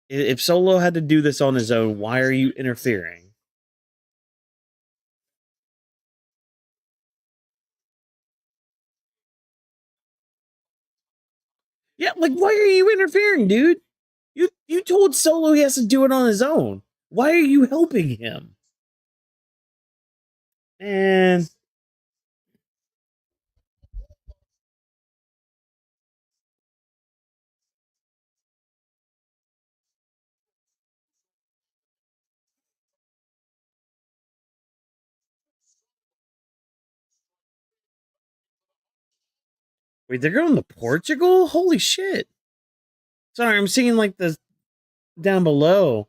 If Solo had to do this on his own, why are you interfering? Yeah, like why are you interfering, dude? You told Solo he has to do it on his own. Why are you helping him? And wait, they're going to Portugal? Holy shit! Sorry, I'm seeing like the down below,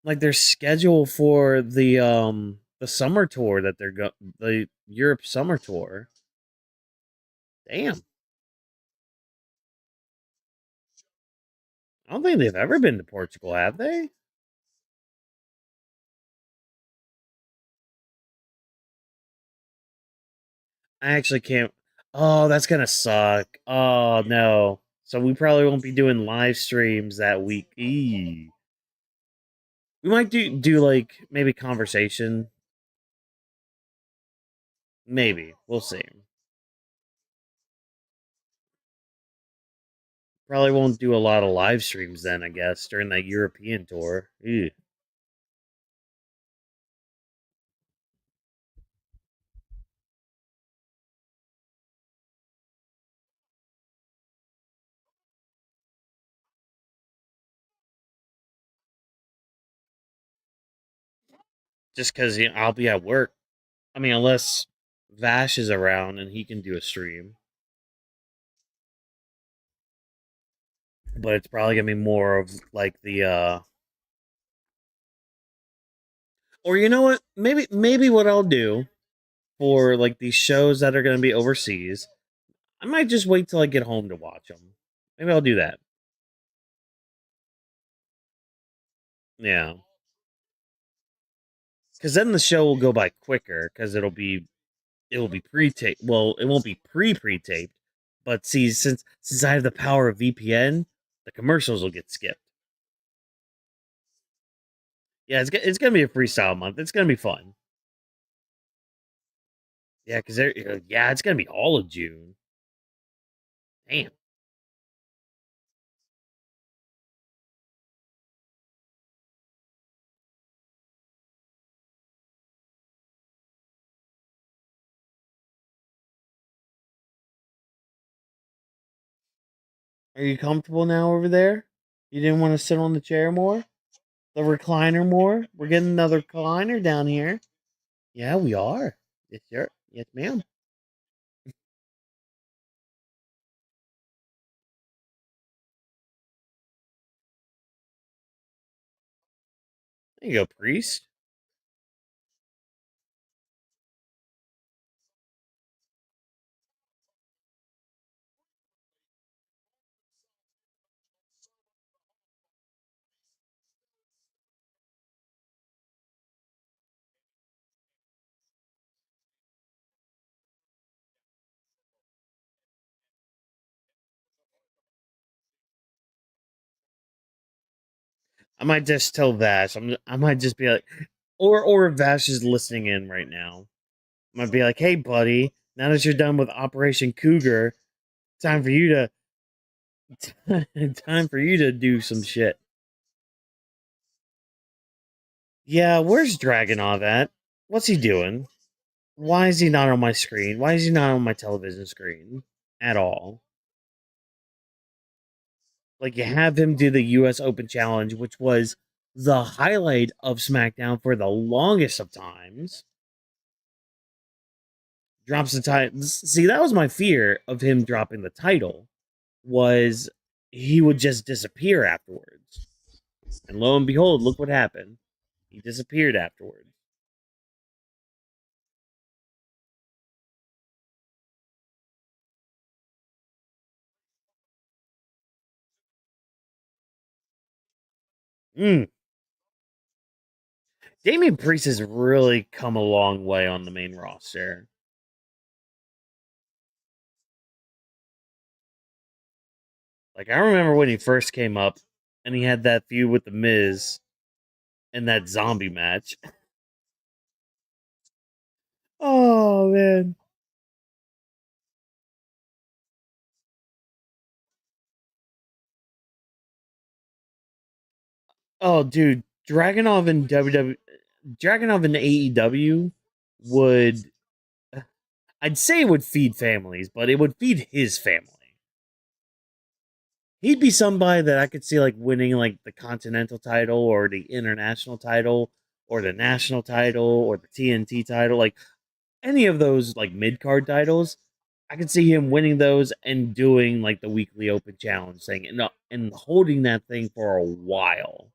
like their schedule for the summer tour that they're the Europe summer tour. Damn, I don't think they've ever been to Portugal, have they? I actually can't. Oh, that's gonna suck. Oh no. So we probably won't be doing live streams that week. Eee. We might do like maybe conversation. Maybe we'll see. Probably won't do a lot of live streams then. I guess during that European tour. Eee. Just because I'll be at work. I mean, unless Vash is around and he can do a stream, but it's probably gonna be more of like the or you know what? Maybe what I'll do for like these shows that are gonna be overseas, I might just wait till I get home to watch them. Maybe I'll do that. Yeah, because then the show will go by quicker because it'll be pre-taped. Well, it won't be pre-taped, but see, since I have the power of VPN, the commercials will get skipped. Yeah, it's gonna be a freestyle month. It's gonna be fun. Yeah, because yeah, it's gonna be all of June. Damn, are you comfortable now over there? You didn't want to sit on the chair more, the recliner more. We're getting another recliner down here. Yeah, we are. Yes, sir. Yes, ma'am. There you go, priest. I might just tell Vash. I might just be like, or if Vash is listening in right now, I might be like, hey, buddy, now that you're done with Operation Cougar, time for you to time for you to do some shit. Yeah, where's Dragonov at? What's he doing? Why is he not on my screen? Why is he not on my television screen at all? Like you have him do the US Open Challenge, which was the highlight of SmackDown for the longest of times. Drops the title. See, that was my fear of him dropping the title was he would just disappear afterwards. And lo and behold, look what happened. He disappeared afterwards. Mm. Damian Priest has really come a long way on the main roster. Like, I remember when he first came up and he had that feud with The Miz in that zombie match. Oh, man. Oh, dude. Dragunov in WWE, Dragunov in AEW would, I'd say it would feed families, but it would feed his family. He'd be somebody that I could see like winning like the Continental title or the International title or the National title or the TNT title, like any of those like mid card titles. I could see him winning those and doing like the weekly open challenge thing and holding that thing for a while.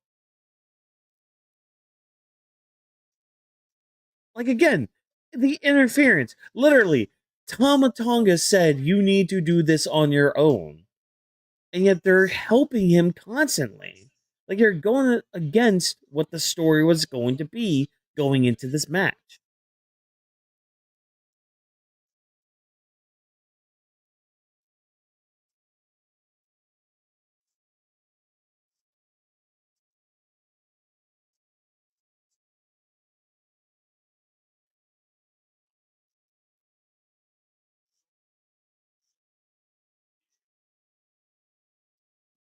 Like again, the interference. Literally, Talla Tonga said you need to do this on your own. And yet they're helping him constantly. Like you're going against what the story was going to be going into this match.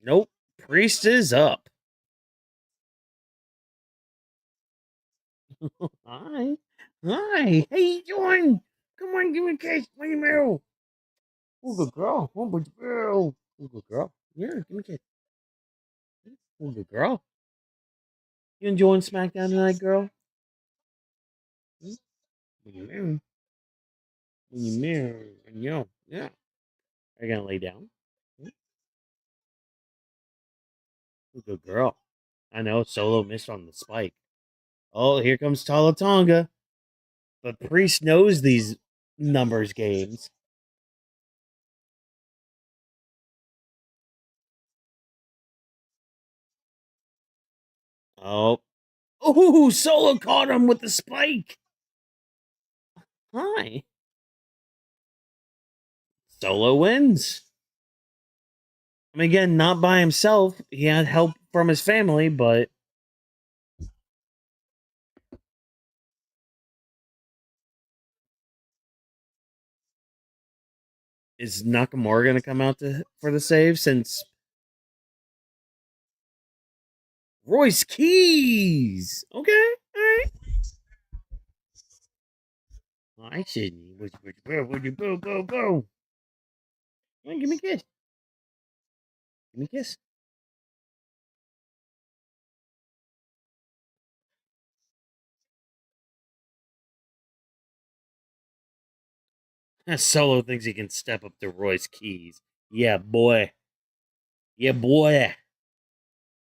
Nope. Priest is up. Hi. Hi. How you doing? Come on, give me a kiss. What do you mean? Oh, good girl. Oh, good girl. Oh, good girl. Yeah, give me a kiss. Oh, good girl. You enjoying SmackDown tonight, girl? Hmm? When you marry, when you marry, and you know, yeah. Are you gonna lay down? Hmm? Oh, good girl. I know Solo missed on the spike. Oh, here comes Talla Tonga. But Priest knows these numbers games. Oh. Oh, Solo caught him with the spike. Hi. Solo wins. I mean, again, not by himself. He had help from his family, but is Nakamura going to come out for the save since Royce Keys? Okay, all right. I shouldn't. Would you boo, boo, boo? Come on, give me a kiss. Give me a kiss. Solo thinks he can step up to Royce Keys. Yeah, boy. Yeah, boy.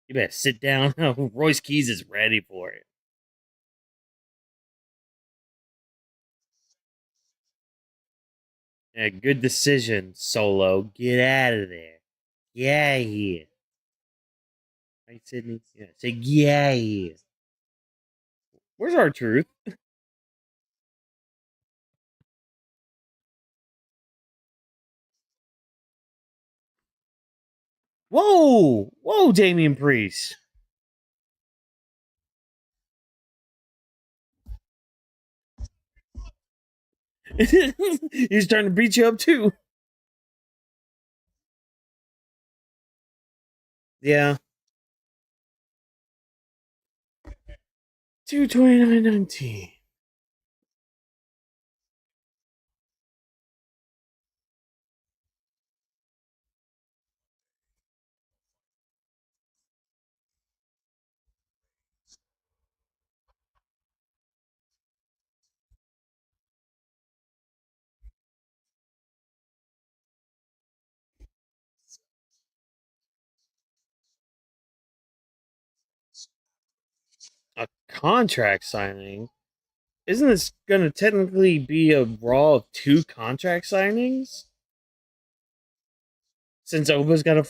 You better sit down. Royce Keys is ready for it. Yeah, good decision, Solo. Get out of there. Get out of here. Right, Sydney? Yeah, say get out of here. Where's our truth? Whoa! Whoa, Damian Priest. He's trying to beat you up too. Yeah. 229.19. A contract signing? Isn't this going to technically be a Raw of two contract signings? Since Oba's got to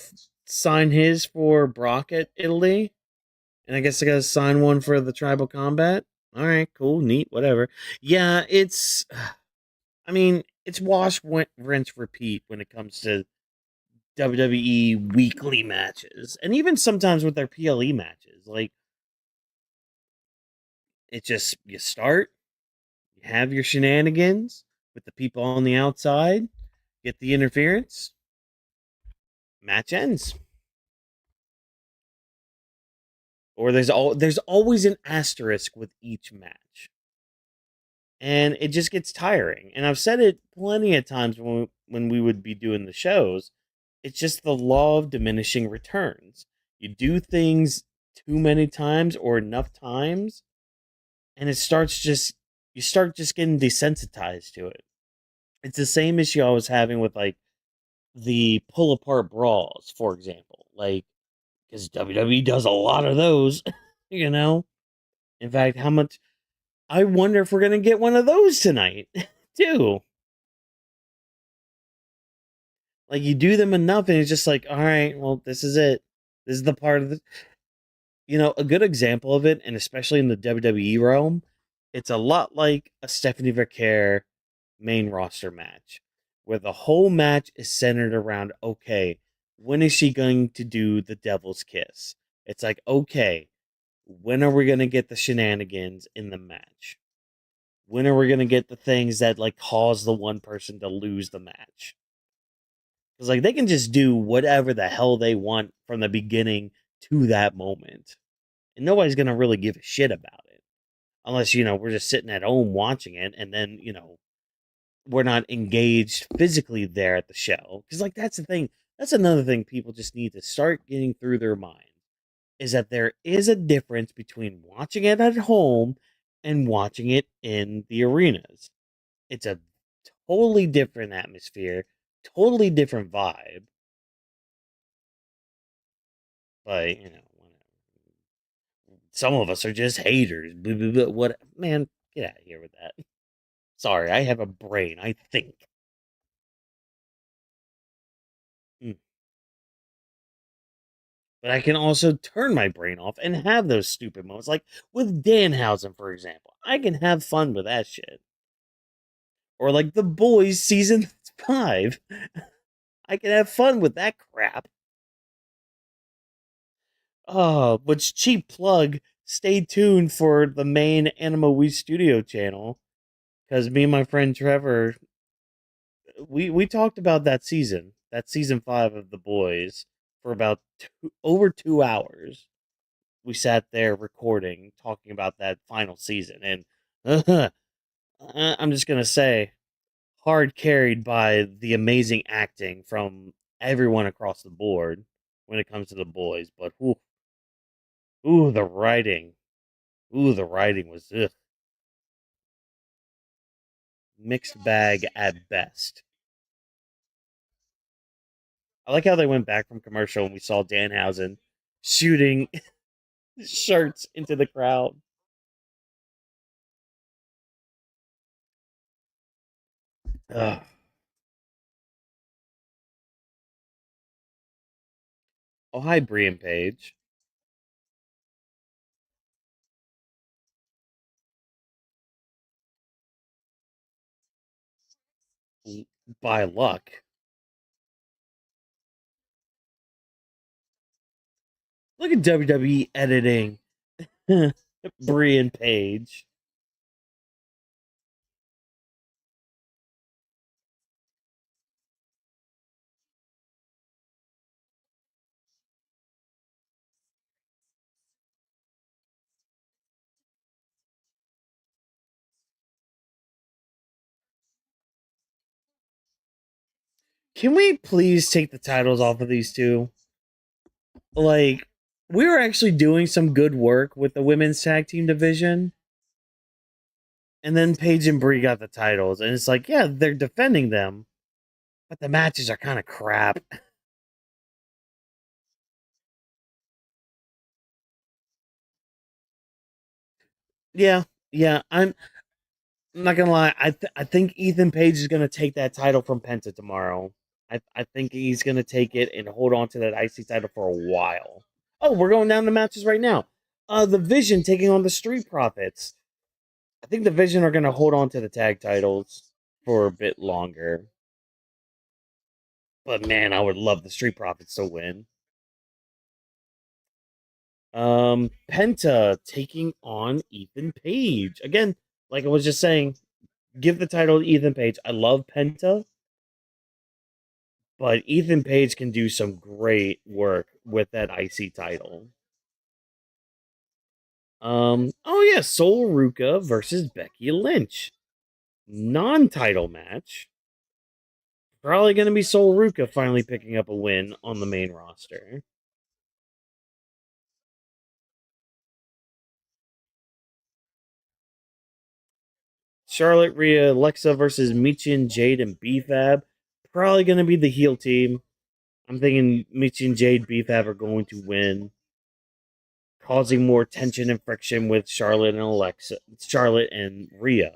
sign his for Brock at Italy? And I guess I gotta sign one for the tribal combat. All right, cool, neat, whatever. Yeah, it's. I mean, it's wash, rinse, repeat when it comes to WWE weekly matches, and even sometimes with their PLE matches. Like, it just you start, you have your shenanigans with the people on the outside, get the interference, match ends. Or there's always an asterisk with each match. And it just gets tiring. And I've said it plenty of times when we would be doing the shows. It's just the law of diminishing returns. You do things too many times or enough times, and you start just getting desensitized to it. It's the same issue I was having with like the pull apart brawls, for example. Like, because WWE does a lot of those, you know? In fact, how much I wonder if we're gonna get one of those tonight, too. Like, you do them enough, and it's just like, all right, well, this is it. This is the part of the, a good example of it, and especially in the WWE realm, it's a lot like a Stephanie Vercare main roster match, where the whole match is centered around, okay, when is she going to do the Devil's Kiss? It's like, okay, when are we gonna get the shenanigans in the match? When are we gonna get the things that like cause the one person to lose the match? Because like they can just do whatever the hell they want from the beginning to that moment, and nobody's gonna really give a shit about it, unless we're just sitting at home watching it, and then we're not engaged physically there at the show. Because like that's the thing. That's another thing people just need to start getting through their mind is that there is a difference between watching it at home and watching it in the arenas. It's a totally different atmosphere, totally different vibe. But some of us are just haters. Blah, blah, blah. What man? Get out of here with that. Sorry, I have a brain. I think. Mm. But I can also turn my brain off and have those stupid moments, like with Danhausen, for example. I can have fun with that shit. Or like The Boys season 5. I can have fun with that crap. Oh, which cheap plug. Stay tuned for the main Anima We Studio channel. Because me and my friend Trevor, we talked about that season 5 of The Boys, for about over 2 hours. We sat there recording, talking about that final season. And I'm just going to say, hard carried by the amazing acting from everyone across the board when it comes to The Boys. But, ooh, the writing. Ooh, the writing was mixed bag at best. I like how they went back from commercial and we saw Danhausen shooting shirts into the crowd. Ugh. Oh, hi, Brian Page. By luck. Look at WWE editing Brian Page. Can we please take the titles off of these two? Like, we were actually doing some good work with the women's tag team division. And then Paige and Brie got the titles. And it's like, yeah, they're defending them, but the matches are kind of crap. Yeah, yeah. I'm not gonna lie. I think Ethan Page is gonna take that title from Penta tomorrow. I think he's gonna take it and hold on to that IC title for a while. Oh, we're going down to matches right now. The Vision taking on the Street Profits. I think the Vision are going to hold on to the tag titles for a bit longer. But man, I would love the Street Profits to win. Penta taking on Ethan Page. Again, like I was just saying, give the title to Ethan Page. I love Penta, but Ethan Page can do some great work with that IC title. Oh yeah, Sol Ruka versus Becky Lynch. Non-title match. Probably going to be Sol Ruka finally picking up a win on the main roster. Charlotte, Rhea, Alexa versus Michin, Jade, and B-Fab. Probably going to be the heel team. I'm thinking Michin, Jade, B-Fab are going to win, causing more tension and friction with Charlotte and Rhea.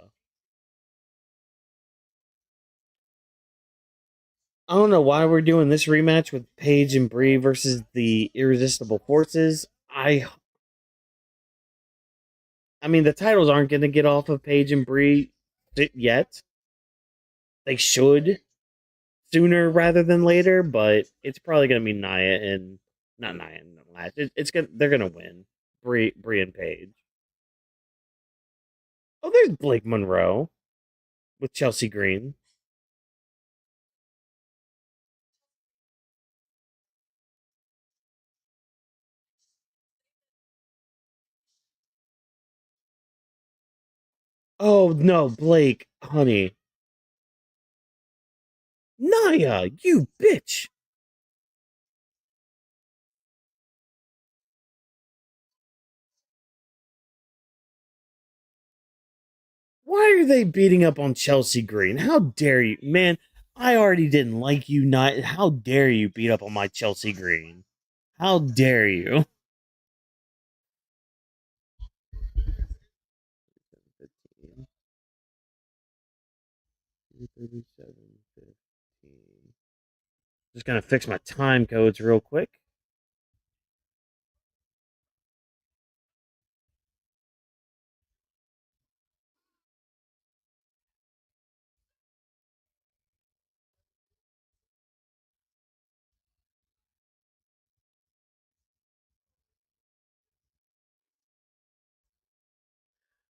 I don't know why we're doing this rematch with Paige and Brie versus the Irresistible Forces. I mean, the titles aren't going to get off of Paige and Brie yet. They should sooner rather than later, but it's probably going to be Nia and not Nia and Lash. It's gonna they're going to win. Brie and Paige. Oh, there's Blake Monroe with Chelsea Green. Oh no, Blake, honey, Nia, you bitch. Why are they beating up on Chelsea Green? How dare you, man? I already didn't like you. Not how dare you beat up on my Chelsea Green? How dare you? 37:15. Just gonna fix my time codes real quick.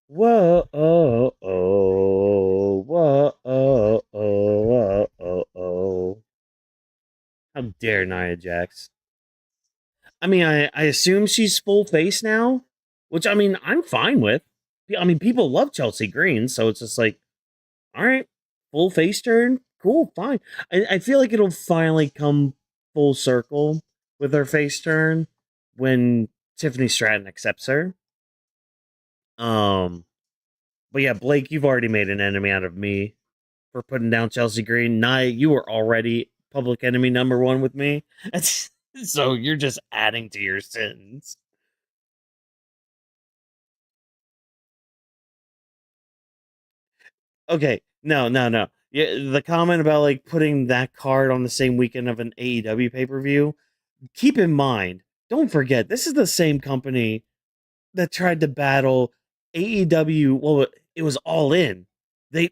Whoa, oh, oh, whoa, oh, oh, oh, oh. How dare Nia Jax? I mean, I assume she's full face now, which I mean, I'm fine with. I mean, people love Chelsea Green, so it's just like, all right, full face turn, cool, fine. I feel like it'll finally come full circle with her face turn when Tiffany Stratton accepts her. Um, but yeah, Blake, you've already made an enemy out of me for putting down Chelsea Green. Nia, you were already public enemy number one with me. So you're just adding to your sins. Okay, no, no, no. Yeah, the comment about like putting that card on the same weekend of an AEW pay per view. Keep in mind, don't forget, this is the same company that tried to battle AEW. Well, it was All In. They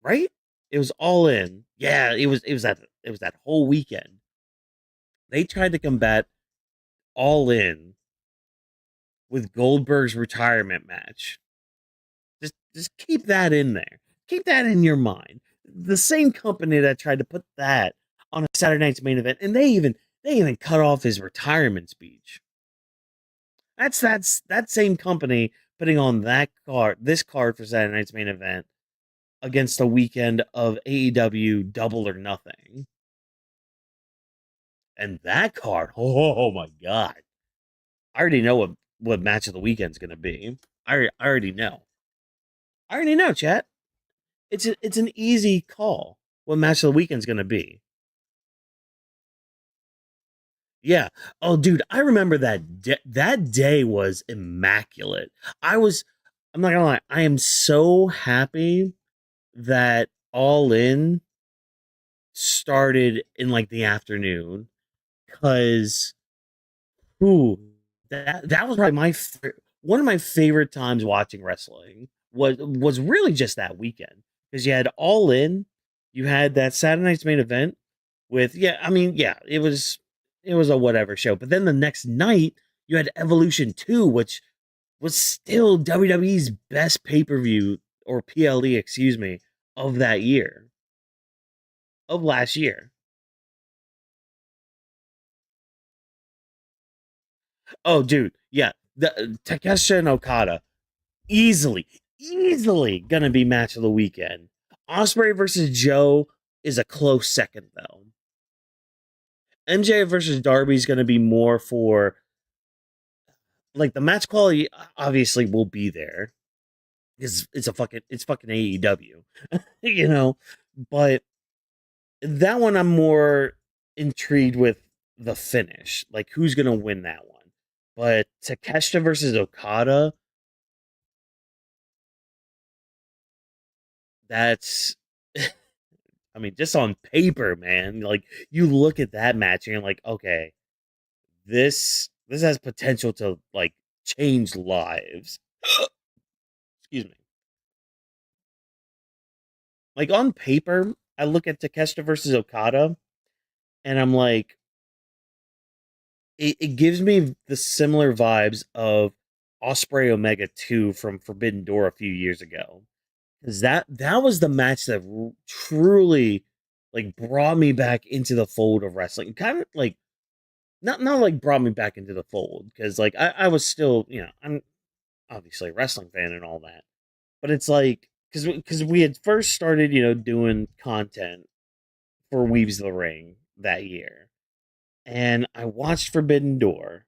right. It was All In. Yeah, it was that whole weekend. They tried to combat All In with Goldberg's retirement match. Just keep that in there. Keep that in your mind. The same company that tried to put that on a Saturday night's main event, and they even cut off his retirement speech. That's that same company putting on this card for Saturday night's main event against a weekend of AEW Double or Nothing. And that card, oh my god. I already know what match of the weekend's gonna be. I already know. I already know, chat. It's an easy call what match of the weekend's gonna be. Yeah. Oh, dude, I remember that day was immaculate. I'm not gonna lie, I am so happy that All In started in like the afternoon because who that was probably one of my favorite times watching wrestling was really just that weekend because you had All In, you had that Saturday night's main event with it was a whatever show, but then the next night you had Evolution 2, which was still WWE's best pay per view or PLE, excuse me, of that year of last year. Oh, dude, yeah, the Takeshita and Okada easily gonna be match of the weekend. Osprey versus Joe is a close second though. MJ versus Darby is gonna be more for like the match quality. Obviously, will be there because it's fucking AEW, you know. But that one, I'm more intrigued with the finish. Like, who's gonna win that one? But Takeshita versus Okada, that's I mean, just on paper, man, like you look at that match and you're like, okay, this has potential to like change lives. Excuse me. Like on paper, I look at Takeshita versus Okada and I'm like, it gives me the similar vibes of Osprey Omega 2 from Forbidden Door a few years ago. Because that was the match that truly like brought me back into the fold of wrestling. Kind of like not like brought me back into the fold because like I was still I'm obviously a wrestling fan and all that, but it's like because we had first started doing content for Weaves the Ring that year, and I watched Forbidden Door.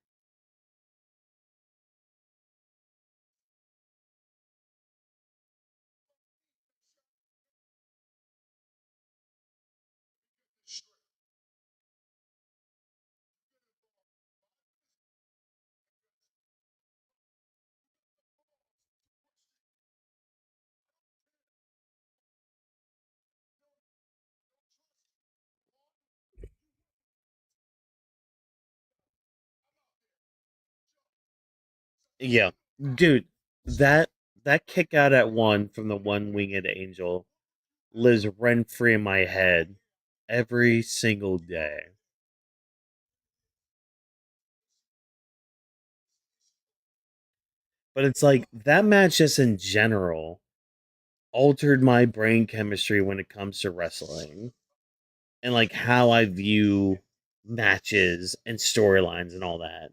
Yeah, dude, that that kick out at one from the one winged angel lives rent free in my head every single day. But it's like that match just in general altered my brain chemistry when it comes to wrestling and like how I view matches and storylines and all that.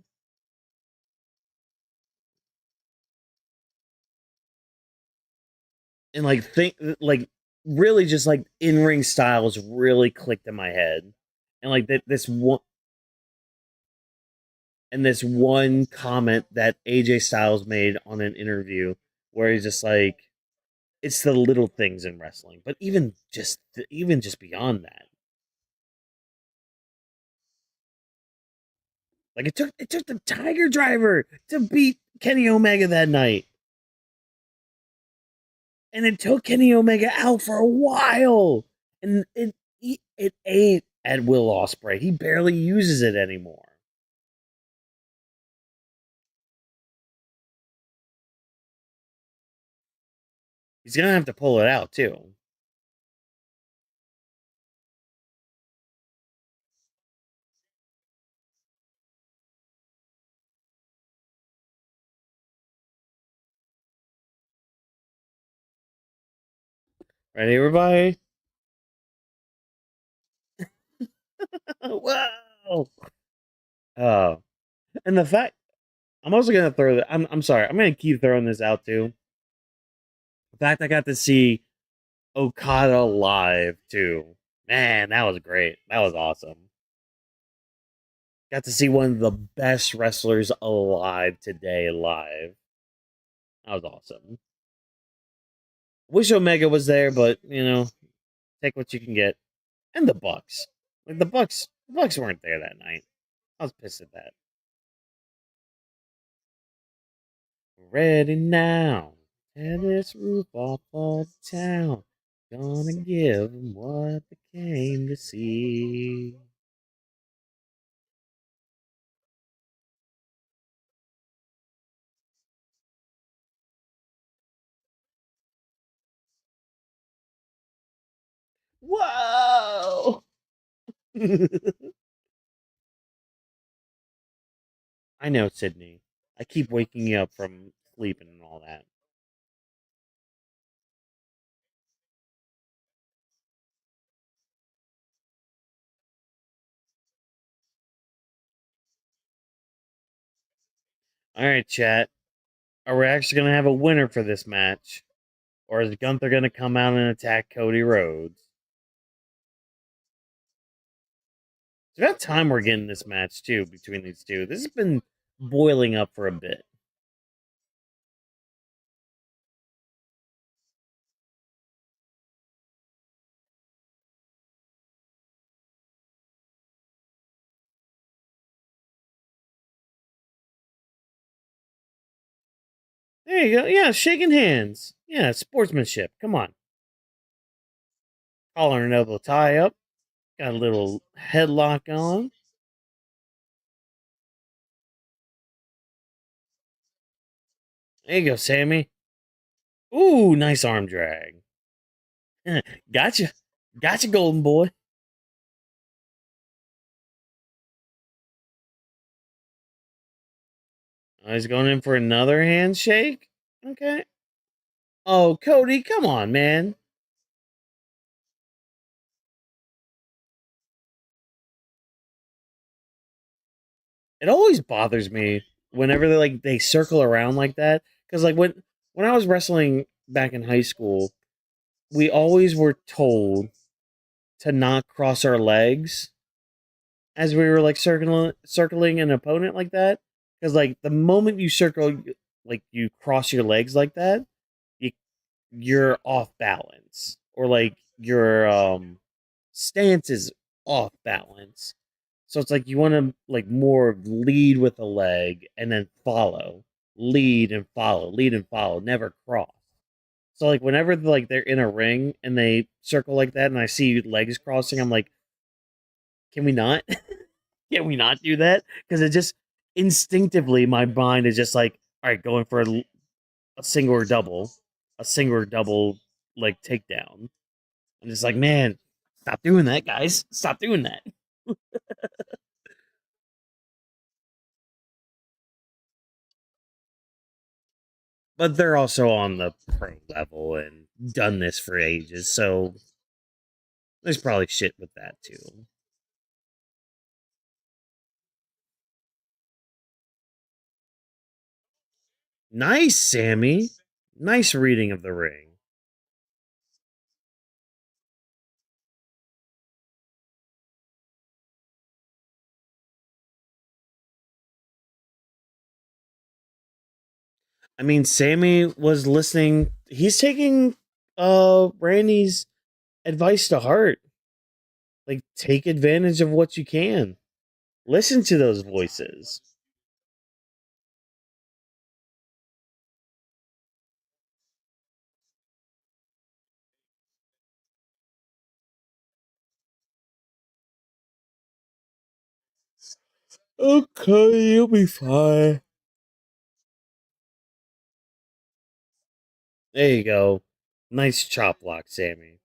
And like think like really just like in-ring styles really clicked in my head. And like this one comment that AJ Styles made on an interview where he's just like it's the little things in wrestling. But even just beyond that. Like it took the Tiger Driver to beat Kenny Omega that night. And it took Kenny Omega out for a while. And it ain't at Will Ospreay. He barely uses it anymore. He's gonna have to pull it out too. Right, everybody? Whoa! Oh, and the fact I'm also gonna throw that. I'm sorry. I'm gonna keep throwing this out too. The fact I got to see Okada live too. Man, that was great. That was awesome. Got to see one of the best wrestlers alive today live. That was awesome. Wish Omega was there, but take what you can get. And the Bucks. Like the Bucks weren't there that night. I was pissed at that. Ready now. Tear this roof off of the town. Gonna give 'em what they came to see. Whoa! I know, Sydney. I keep waking you up from sleeping and all that. All right, chat. Are we actually going to have a winner for this match? Or is Gunther going to come out and attack Cody Rhodes? It's about time we're getting this match, too, between these two. This has been boiling up for a bit. There you go. Yeah, shaking hands. Yeah, sportsmanship. Come on. Collar and elbow tie up. Got a little headlock on. There you go, Sammy. Ooh, nice arm drag. Gotcha. Gotcha, golden boy. Oh, he's going in for another handshake? Okay. Oh, Cody, come on, man. It always bothers me whenever they circle around like that. Because like when I was wrestling back in high school, we always were told to not cross our legs as we were like circling an opponent like that. Because like the moment you circle, like you cross your legs like that, you you're off balance, or like your stance is off balance. So it's like you want to like more lead with a leg and then follow, lead and follow, never cross. So like whenever like they're in a ring and they circle like that, and I see legs crossing, I'm like, can we not? Can we not do that? Because it just instinctively my mind is just like, all right, going for a a single or double like takedown. I'm just like, man, stop doing that, guys. Stop doing that. But they're also on the pro level and done this for ages, so there's probably shit with that too. Nice, Sammy. Nice reading of the ring. I mean, Sammy was listening. He's taking Randy's advice to heart. Like, take advantage of what you can. Listen to those voices. Okay, you'll be fine. There you go. Nice chop block, Sammy.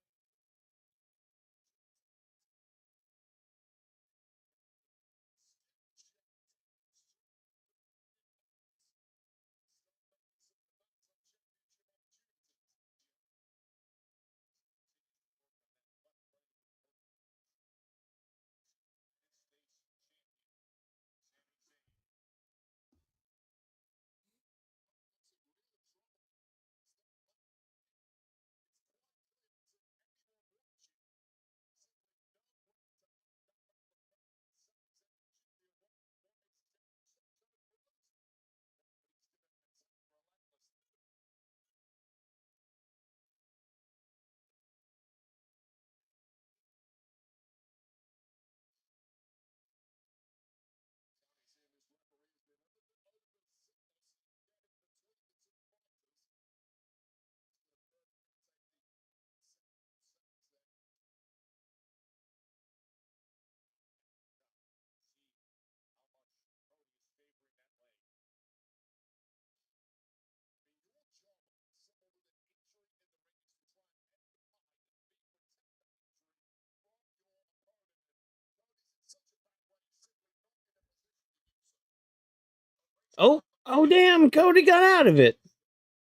Oh, damn! Cody got out of it.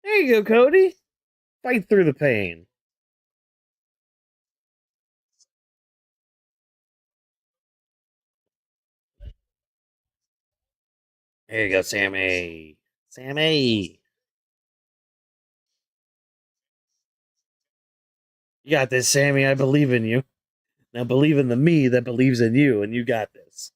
There you go, Cody. Fight through the pain. There you go, Sami. Sami. You got this, Sami. I believe in you. Now believe in the me that believes in you, and you got this.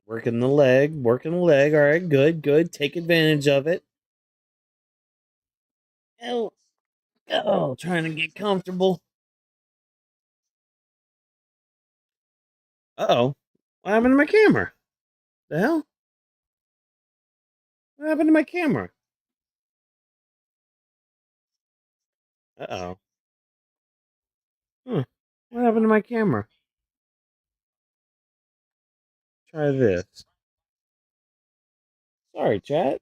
Working the leg, working the leg. All right, good, good. Take advantage of it. Oh, oh, trying to get comfortable. Uh-oh. What happened to my camera? The hell? What happened to my camera? Uh-oh. Huh. What happened to my camera? Try this. Sorry, chat.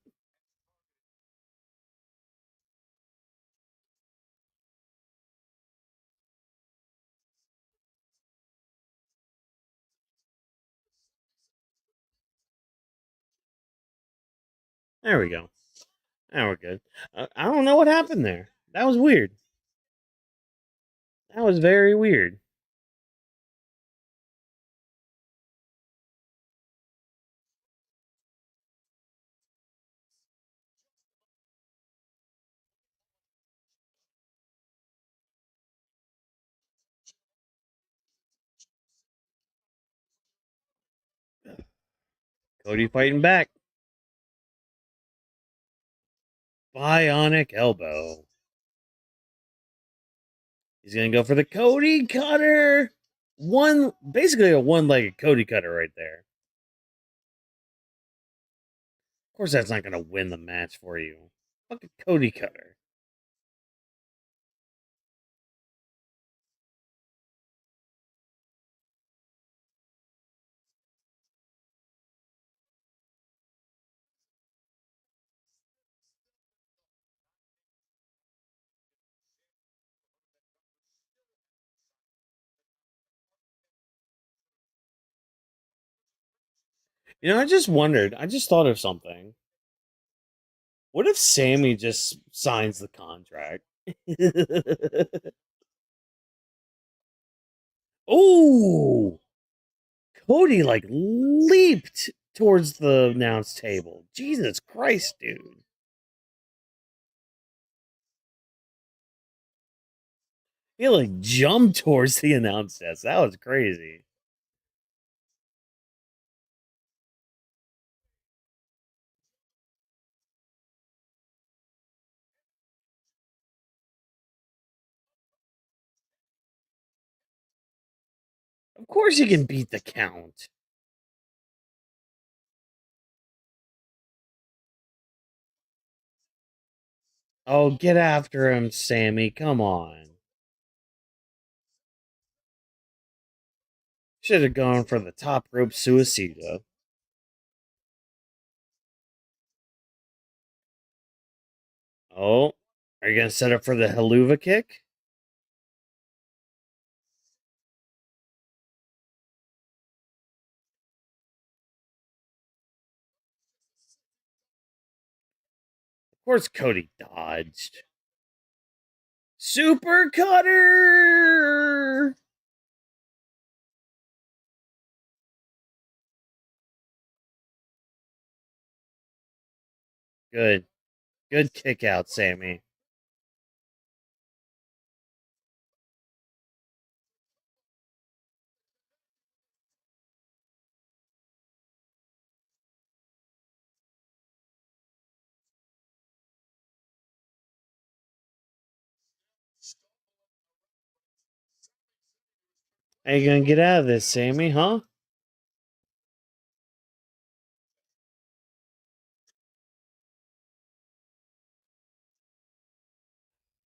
There we go. Now we're good. I don't know what happened there. That was weird. That was very weird. Cody fighting back. Bionic elbow. He's gonna go for the Cody cutter. Basically a one-legged Cody cutter right there. Of course, that's not gonna win the match for you. Fuck a Cody cutter. I just wondered. I just thought of something. What if Sami just signs the contract? Oh, Cody like leaped towards the announce table. Jesus Christ, dude. He like jumped towards the announce desk. That was crazy. Of course he can beat the count. Oh, get after him, Sami. Come on. Should have gone for the top rope suicida. Oh, are you going to set up for the haluva kick? Of course, Cody dodged. Super cutter! Good. Good kick out, Sami. How you going to get out of this, Sami, huh?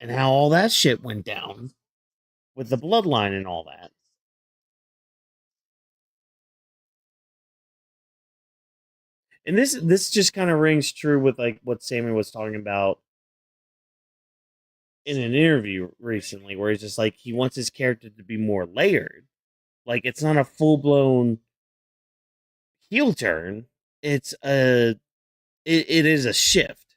and how all that shit went down with the bloodline and all that. And this just kind of rings true with like what Sami was talking about in an interview recently, where he's just like he wants his character to be more layered. Like it's not a full blown heel turn. It's it is a shift,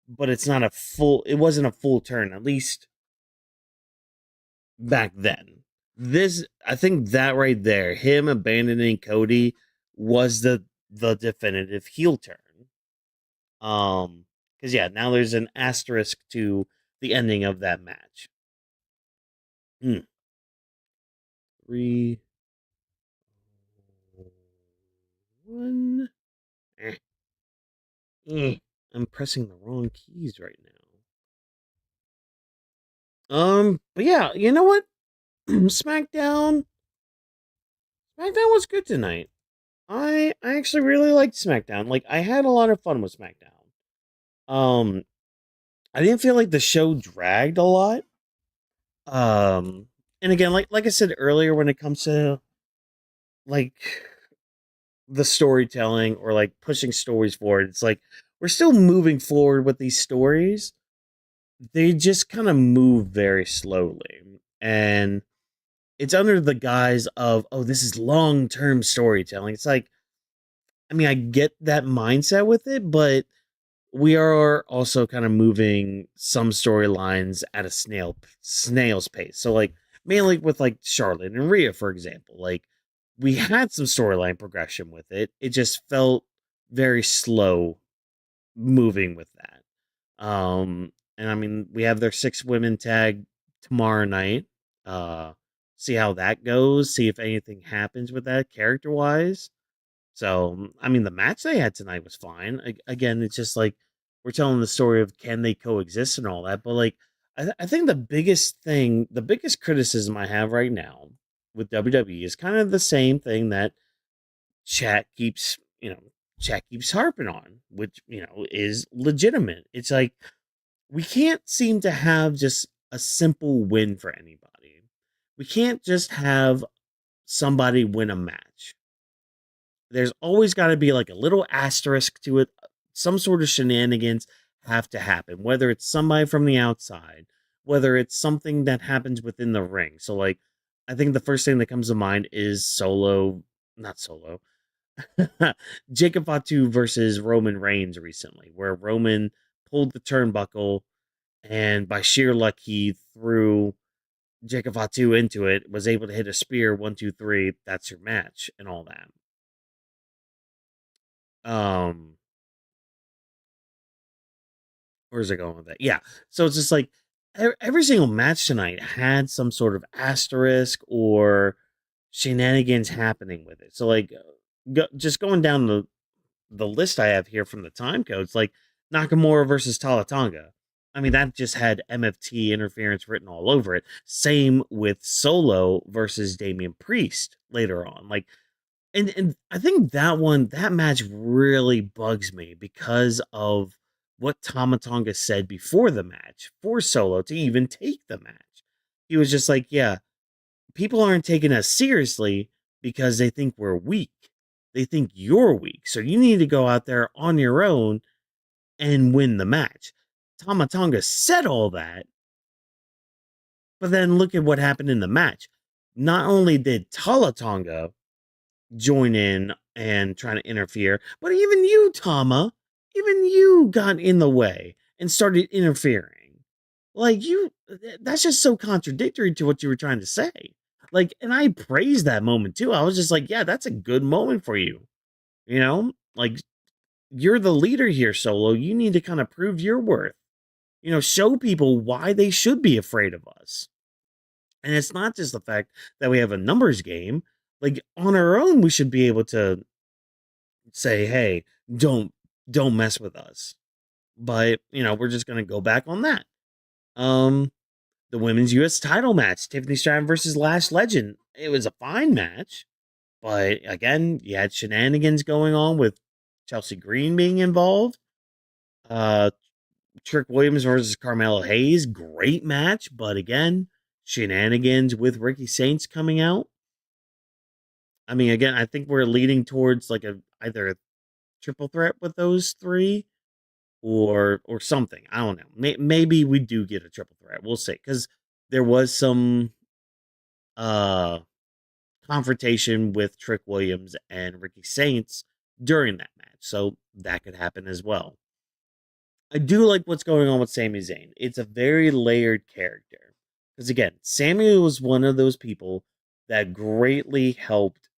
but it's not a full. It wasn't a full turn, at least back then. This I think that right there, him abandoning Cody was the definitive heel turn. Because yeah, now there's an asterisk to the ending of that match. 3, 1. Eh. I'm pressing the wrong keys right now. But yeah, you know what? SmackDown was good tonight. I actually really liked SmackDown. Like I had a lot of fun with SmackDown. Um, I didn't feel like the show dragged a lot. And again, like I said earlier, when it comes to like the storytelling or like pushing stories forward, it's like we're still moving forward with these stories. They just kind of move very slowly. And it's under the guise of, oh, this is long term storytelling. It's like, I mean, I get that mindset with it, but we are also kind of moving some storylines at a snail's pace. So like mainly with like Charlotte and Rhea, for example, like we had some storyline progression with it. It just felt very slow moving with that. And I mean, we have their 6 women tag tomorrow night. Uh, See how that goes. See if anything happens with that character wise. So, I mean, the match they had tonight was fine. Again, it's just like we're telling the story of can they coexist and all that. But like, I think the biggest criticism I have right now with WWE is kind of the same thing that chat keeps, chat keeps harping on, which is legitimate. It's like we can't seem to have just a simple win for anybody. We can't just have somebody win a match. There's always got to be like a little asterisk to it. Some sort of shenanigans have to happen, whether it's somebody from the outside, whether it's something that happens within the ring. So, like, I think the first thing that comes to mind is not Solo, Jacob Fatu versus Roman Reigns recently, where Roman pulled the turnbuckle and by sheer luck he threw Jacob Fatu into it, was able to hit a spear 1, 2, 3. That's your match and all that. Um, Where's it going with that? Yeah. So it's just like every single match tonight had some sort of asterisk or shenanigans happening with it. So like, just going down the list I have here from the time codes, like Nakamura versus Talla Tonga. I mean, that just had MFT interference written all over it. Same with Solo versus Damian Priest later on. Like, and I think that match really bugs me because of what Tama Tonga said before the match for Solo to even take the match. He was just like, yeah, people aren't taking us seriously because they think we're weak. They think you're weak. So you need to go out there on your own and win the match. Tama Tonga said all that, but then look at what happened in the match. Not only did Tala Tonga join in and trying to interfere, but even you, Tama, even you got in the way and started interfering. Like that's just so contradictory to what you were trying to say. Like, and I praised that moment too. I was just like, yeah, that's a good moment for you. Like you're the leader here, Solo. You need to kind of prove your worth. Show people why they should be afraid of us. And it's not just the fact that we have a numbers game. Like on our own, we should be able to say, "Hey, don't don't mess with us." But we're just gonna go back on that. Um, the women's U.S. title match, Tiffany Stratton versus Lash Legend. It was a fine match, but again, you had shenanigans going on with Chelsea Green being involved. Uh, Trick Williams versus Carmelo Hayes, great match, but again, shenanigans with Ricky Saints coming out. I mean, again, I think we're leading towards like either a triple threat with those three or something. I don't know. Maybe we do get a triple threat. We'll see, because there was some uh confrontation with Trick Williams and Ricky Saints during that match, so that could happen as well. I do like what's going on with Sami Zayn. It's a very layered character. Because again, Sami was one of those people that greatly helped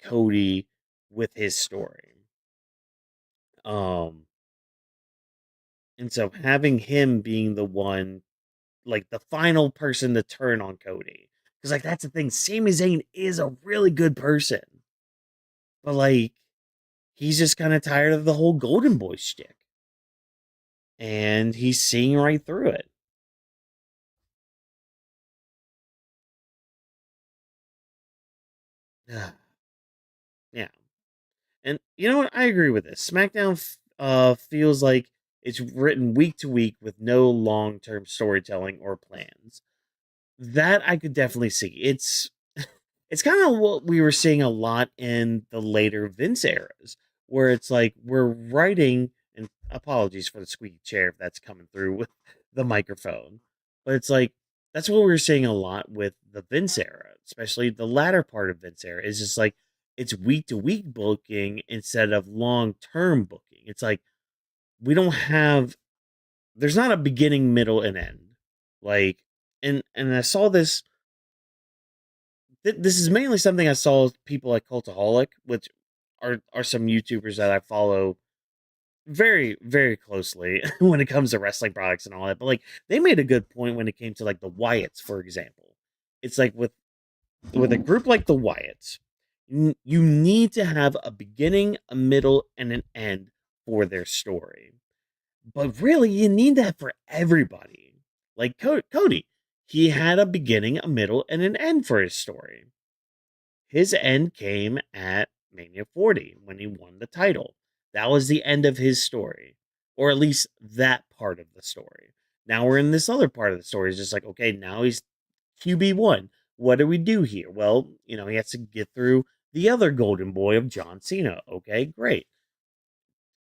Cody with his story. Um, and so having him being the one, like the final person to turn on Cody. Because like that's the thing, Sami Zayn is a really good person. But like he's just kind of tired of the whole Golden Boy shtick. And he's seeing right through it. Yeah. And you know what? I agree with this. SmackDown feels like it's written week to week with no long term storytelling or plans. That I could definitely see. It's kind of what we were seeing a lot in the later Vince eras, where it's like we're writing, and apologies for the squeaky chair if that's coming through with the microphone, but it's like that's what we were seeing a lot with the Vince era, especially the latter part of Vince era. Is just like it's week to week booking instead of long term booking. It's like we don't have there's not a beginning, middle, and end. Like, and I saw this this is mainly something I saw people like Cultaholic, which are some YouTubers that I follow very, very closely when it comes to wrestling products and all that. But like they made a good point when it came to like the Wyatts, for example. It's like with a group like the Wyatts, you need to have a beginning, a middle, and an end for their story. But really, you need that for everybody. Like Cody, he had a beginning, a middle, and an end for his story. His end came at Mania 40 when he won the title. That was the end of his story, or at least that part of the story. Now we're in this other part of the story. It's just like, okay, now he's QB1. What do we do here? Well, you know, he has to get through the other golden boy of John Cena. Okay, great.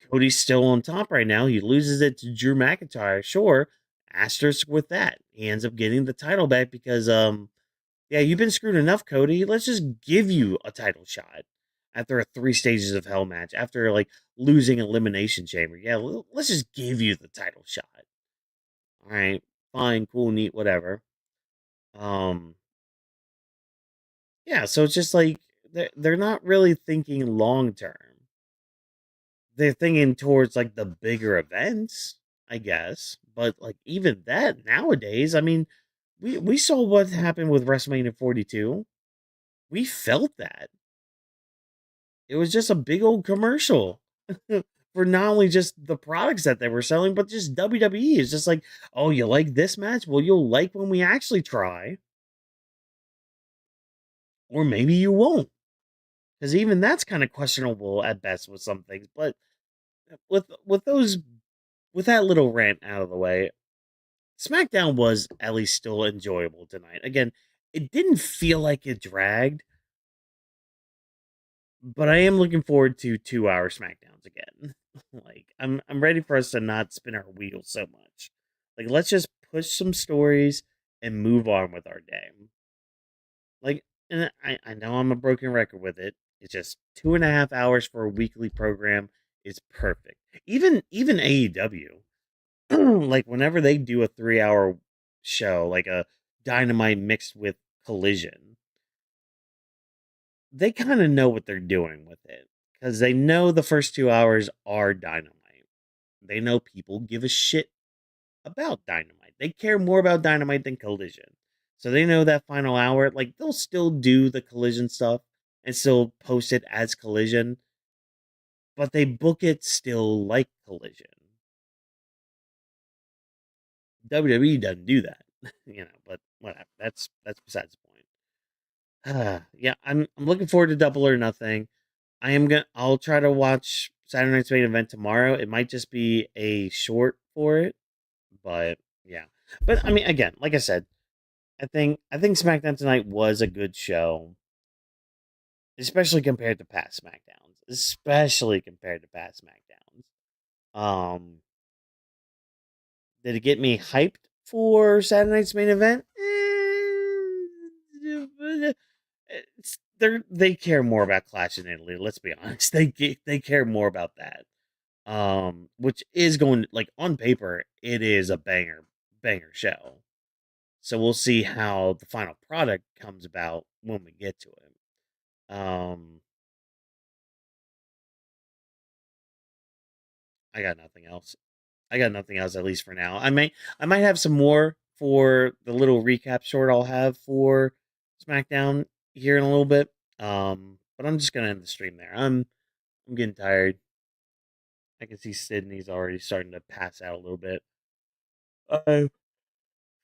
Cody's still on top right now. He loses it to Drew McIntyre. Sure, asterisk with that. He ends up getting the title back because yeah, you've been screwed enough, Cody. Let's just give you a title shot after a 3 stages of hell match, after like losing Elimination Chamber. Yeah, let's just give you the title shot. All right, fine, cool, neat, whatever. Um, yeah, so it's just like they're not really thinking long term. They're thinking towards like the bigger events, I guess. But like even that nowadays, I mean, we saw what happened with WrestleMania 42. We felt that. It was just a big old commercial for not only just the products that they were selling, but just WWE. It's just like, oh, you like this match? Well, you'll like when we actually try. Or maybe you won't. Because even that's kind of questionable at best with some things. But with that little rant out of the way, SmackDown was at least still enjoyable tonight. Again, it didn't feel like it dragged, but I am looking forward to 2 hour SmackDowns again. Like I'm ready for us to not spin our wheels so much. Like let's just push some stories and move on with our day. Like, and I know I'm a broken record with it. It's just 2.5 hours for a weekly program is perfect. Even AEW, like whenever they do a 3 hour show, like a Dynamite mixed with Collision, they kind of know what they're doing with it because they know the first 2 hours are Dynamite. They know people give a shit about Dynamite. They care more about Dynamite than Collision. So they know that final hour, like they'll still do the Collision stuff and still post it as Collision, but they book it still like Collision. WWE doesn't do that, but whatever. That's besides the point. Yeah, I'm looking forward to Double or Nothing. I'll try to watch Saturday Night's Main Event tomorrow. It might just be a short for it. But yeah, but I mean, again, like I said, I think SmackDown tonight was a good show, especially compared to past SmackDowns. Especially compared to past SmackDowns. Did it get me hyped for Saturday night's main event? They care more about Clash in Italy. Let's be honest. They care more about that. Which is going, like, on paper, it is a banger show. So we'll see how the final product comes about when we get to it. I got nothing else. I got nothing else, at least for now. I might have some more for the little recap short I'll have for SmackDown here in a little bit. But I'm just gonna end the stream there. I'm getting tired. I can see Sydney's already starting to pass out a little bit. I'm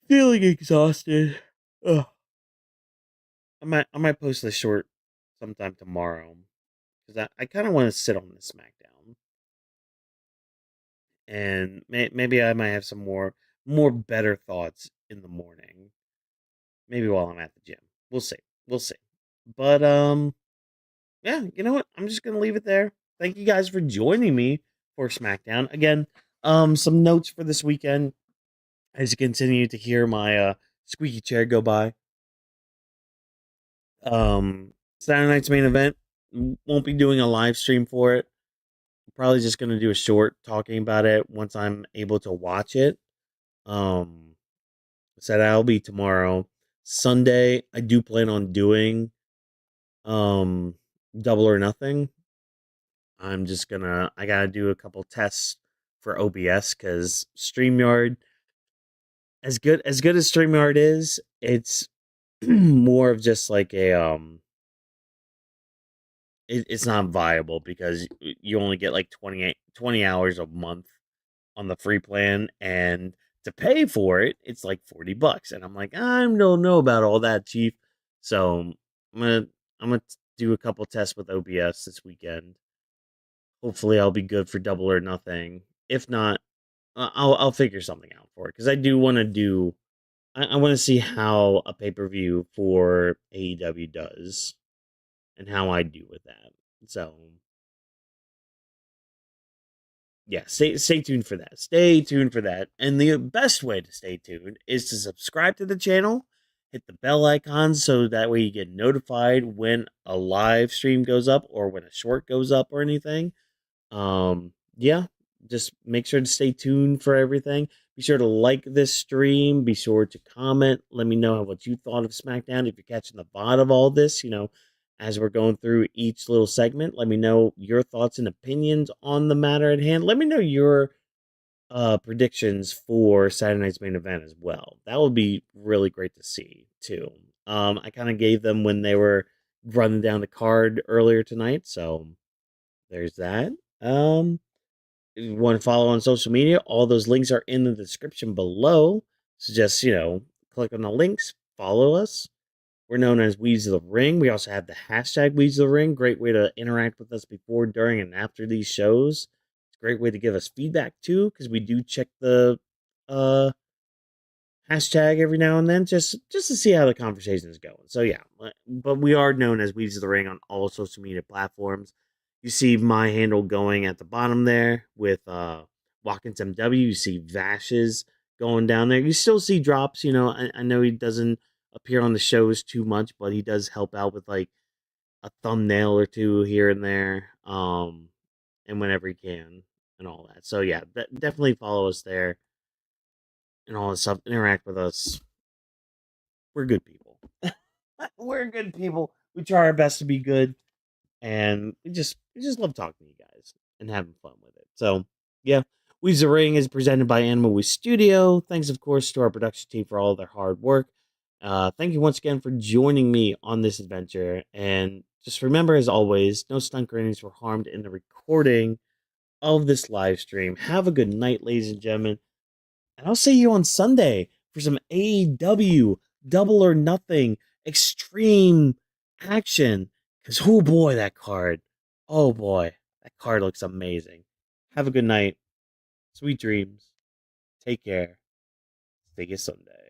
feeling exhausted. Ugh. I might post this short sometime tomorrow because I kind of want to sit on this SmackDown, and maybe I might have some more better thoughts in the morning. Maybe while I'm at the gym. We'll see. We'll see. But yeah, you know what? I'm just gonna leave it there. Thank you guys for joining me for SmackDown. Again, some notes for this weekend as you continue to hear my squeaky chair go by. Saturday night's main event. Won't be doing a live stream for it. Probably just gonna do a short talking about it once I'm able to watch it. Um so that'll be tomorrow. Sunday, I do plan on doing um double or nothing. I gotta do a couple tests for OBS because StreamYard, as good as StreamYard is, it's more of just like it's not viable because you only get like 20 hours a month on the free plan, and to pay for it, it's like $40. And I'm like, I don't know about all that, Chief. So I'm gonna do a couple tests with OBS this weekend. Hopefully, I'll be good for double or nothing. If not, I'll figure something out for it because I do want to do. I want to see how a pay per view for AEW does and how I do with that. So yeah, stay tuned for that. Stay tuned for that. And the best way to stay tuned is to subscribe to the channel, hit the bell icon so that way you get notified when a live stream goes up or when a short goes up or anything. Yeah, just make sure to stay tuned for everything. Be sure to like this stream. Be sure to comment. Let me know what you thought of SmackDown. If you're catching the bot of all this, as we're going through each little segment, let me know your thoughts and opinions on the matter at hand. Let me know your predictions for Saturday night's main event as well. That would be really great to see too. I kind of gave them when they were running down the card earlier tonight, so there's that. If you want to follow on social media, all those links are in the description below. So just, click on the links, follow us. We're known as Weeds of the Ring. We also have the hashtag Weeds of the Ring. Great way to interact with us before, during, and after these shows. It's a great way to give us feedback too, because we do check the uh, hashtag every now and then just to see how the conversation is going. So yeah, but we are known as Weeds of the Ring on all social media platforms. You see my handle going at the bottom there with Watkins MW. You see Vash's going down there. You still see drops. I know he doesn't appear on the shows too much, but he does help out with like a thumbnail or two here and there, and whenever he can and all that. So yeah, definitely follow us there and all this stuff. Interact with us. We're good people. We're good people. We try our best to be good, and we just love talking to you guys and having fun with it. So yeah, Weeds the Ring is presented by Animal We Studio. Thanks, of course, to our production team for all their hard work. Thank you once again for joining me on this adventure. And just remember, as always, no stunt grenades were harmed in the recording of this live stream. Have a good night, ladies and gentlemen. And I'll see you on Sunday for some AEW Double or Nothing Extreme action. Because, oh boy, that card. Oh boy, that card looks amazing. Have a good night. Sweet dreams. Take care. take you Sunday.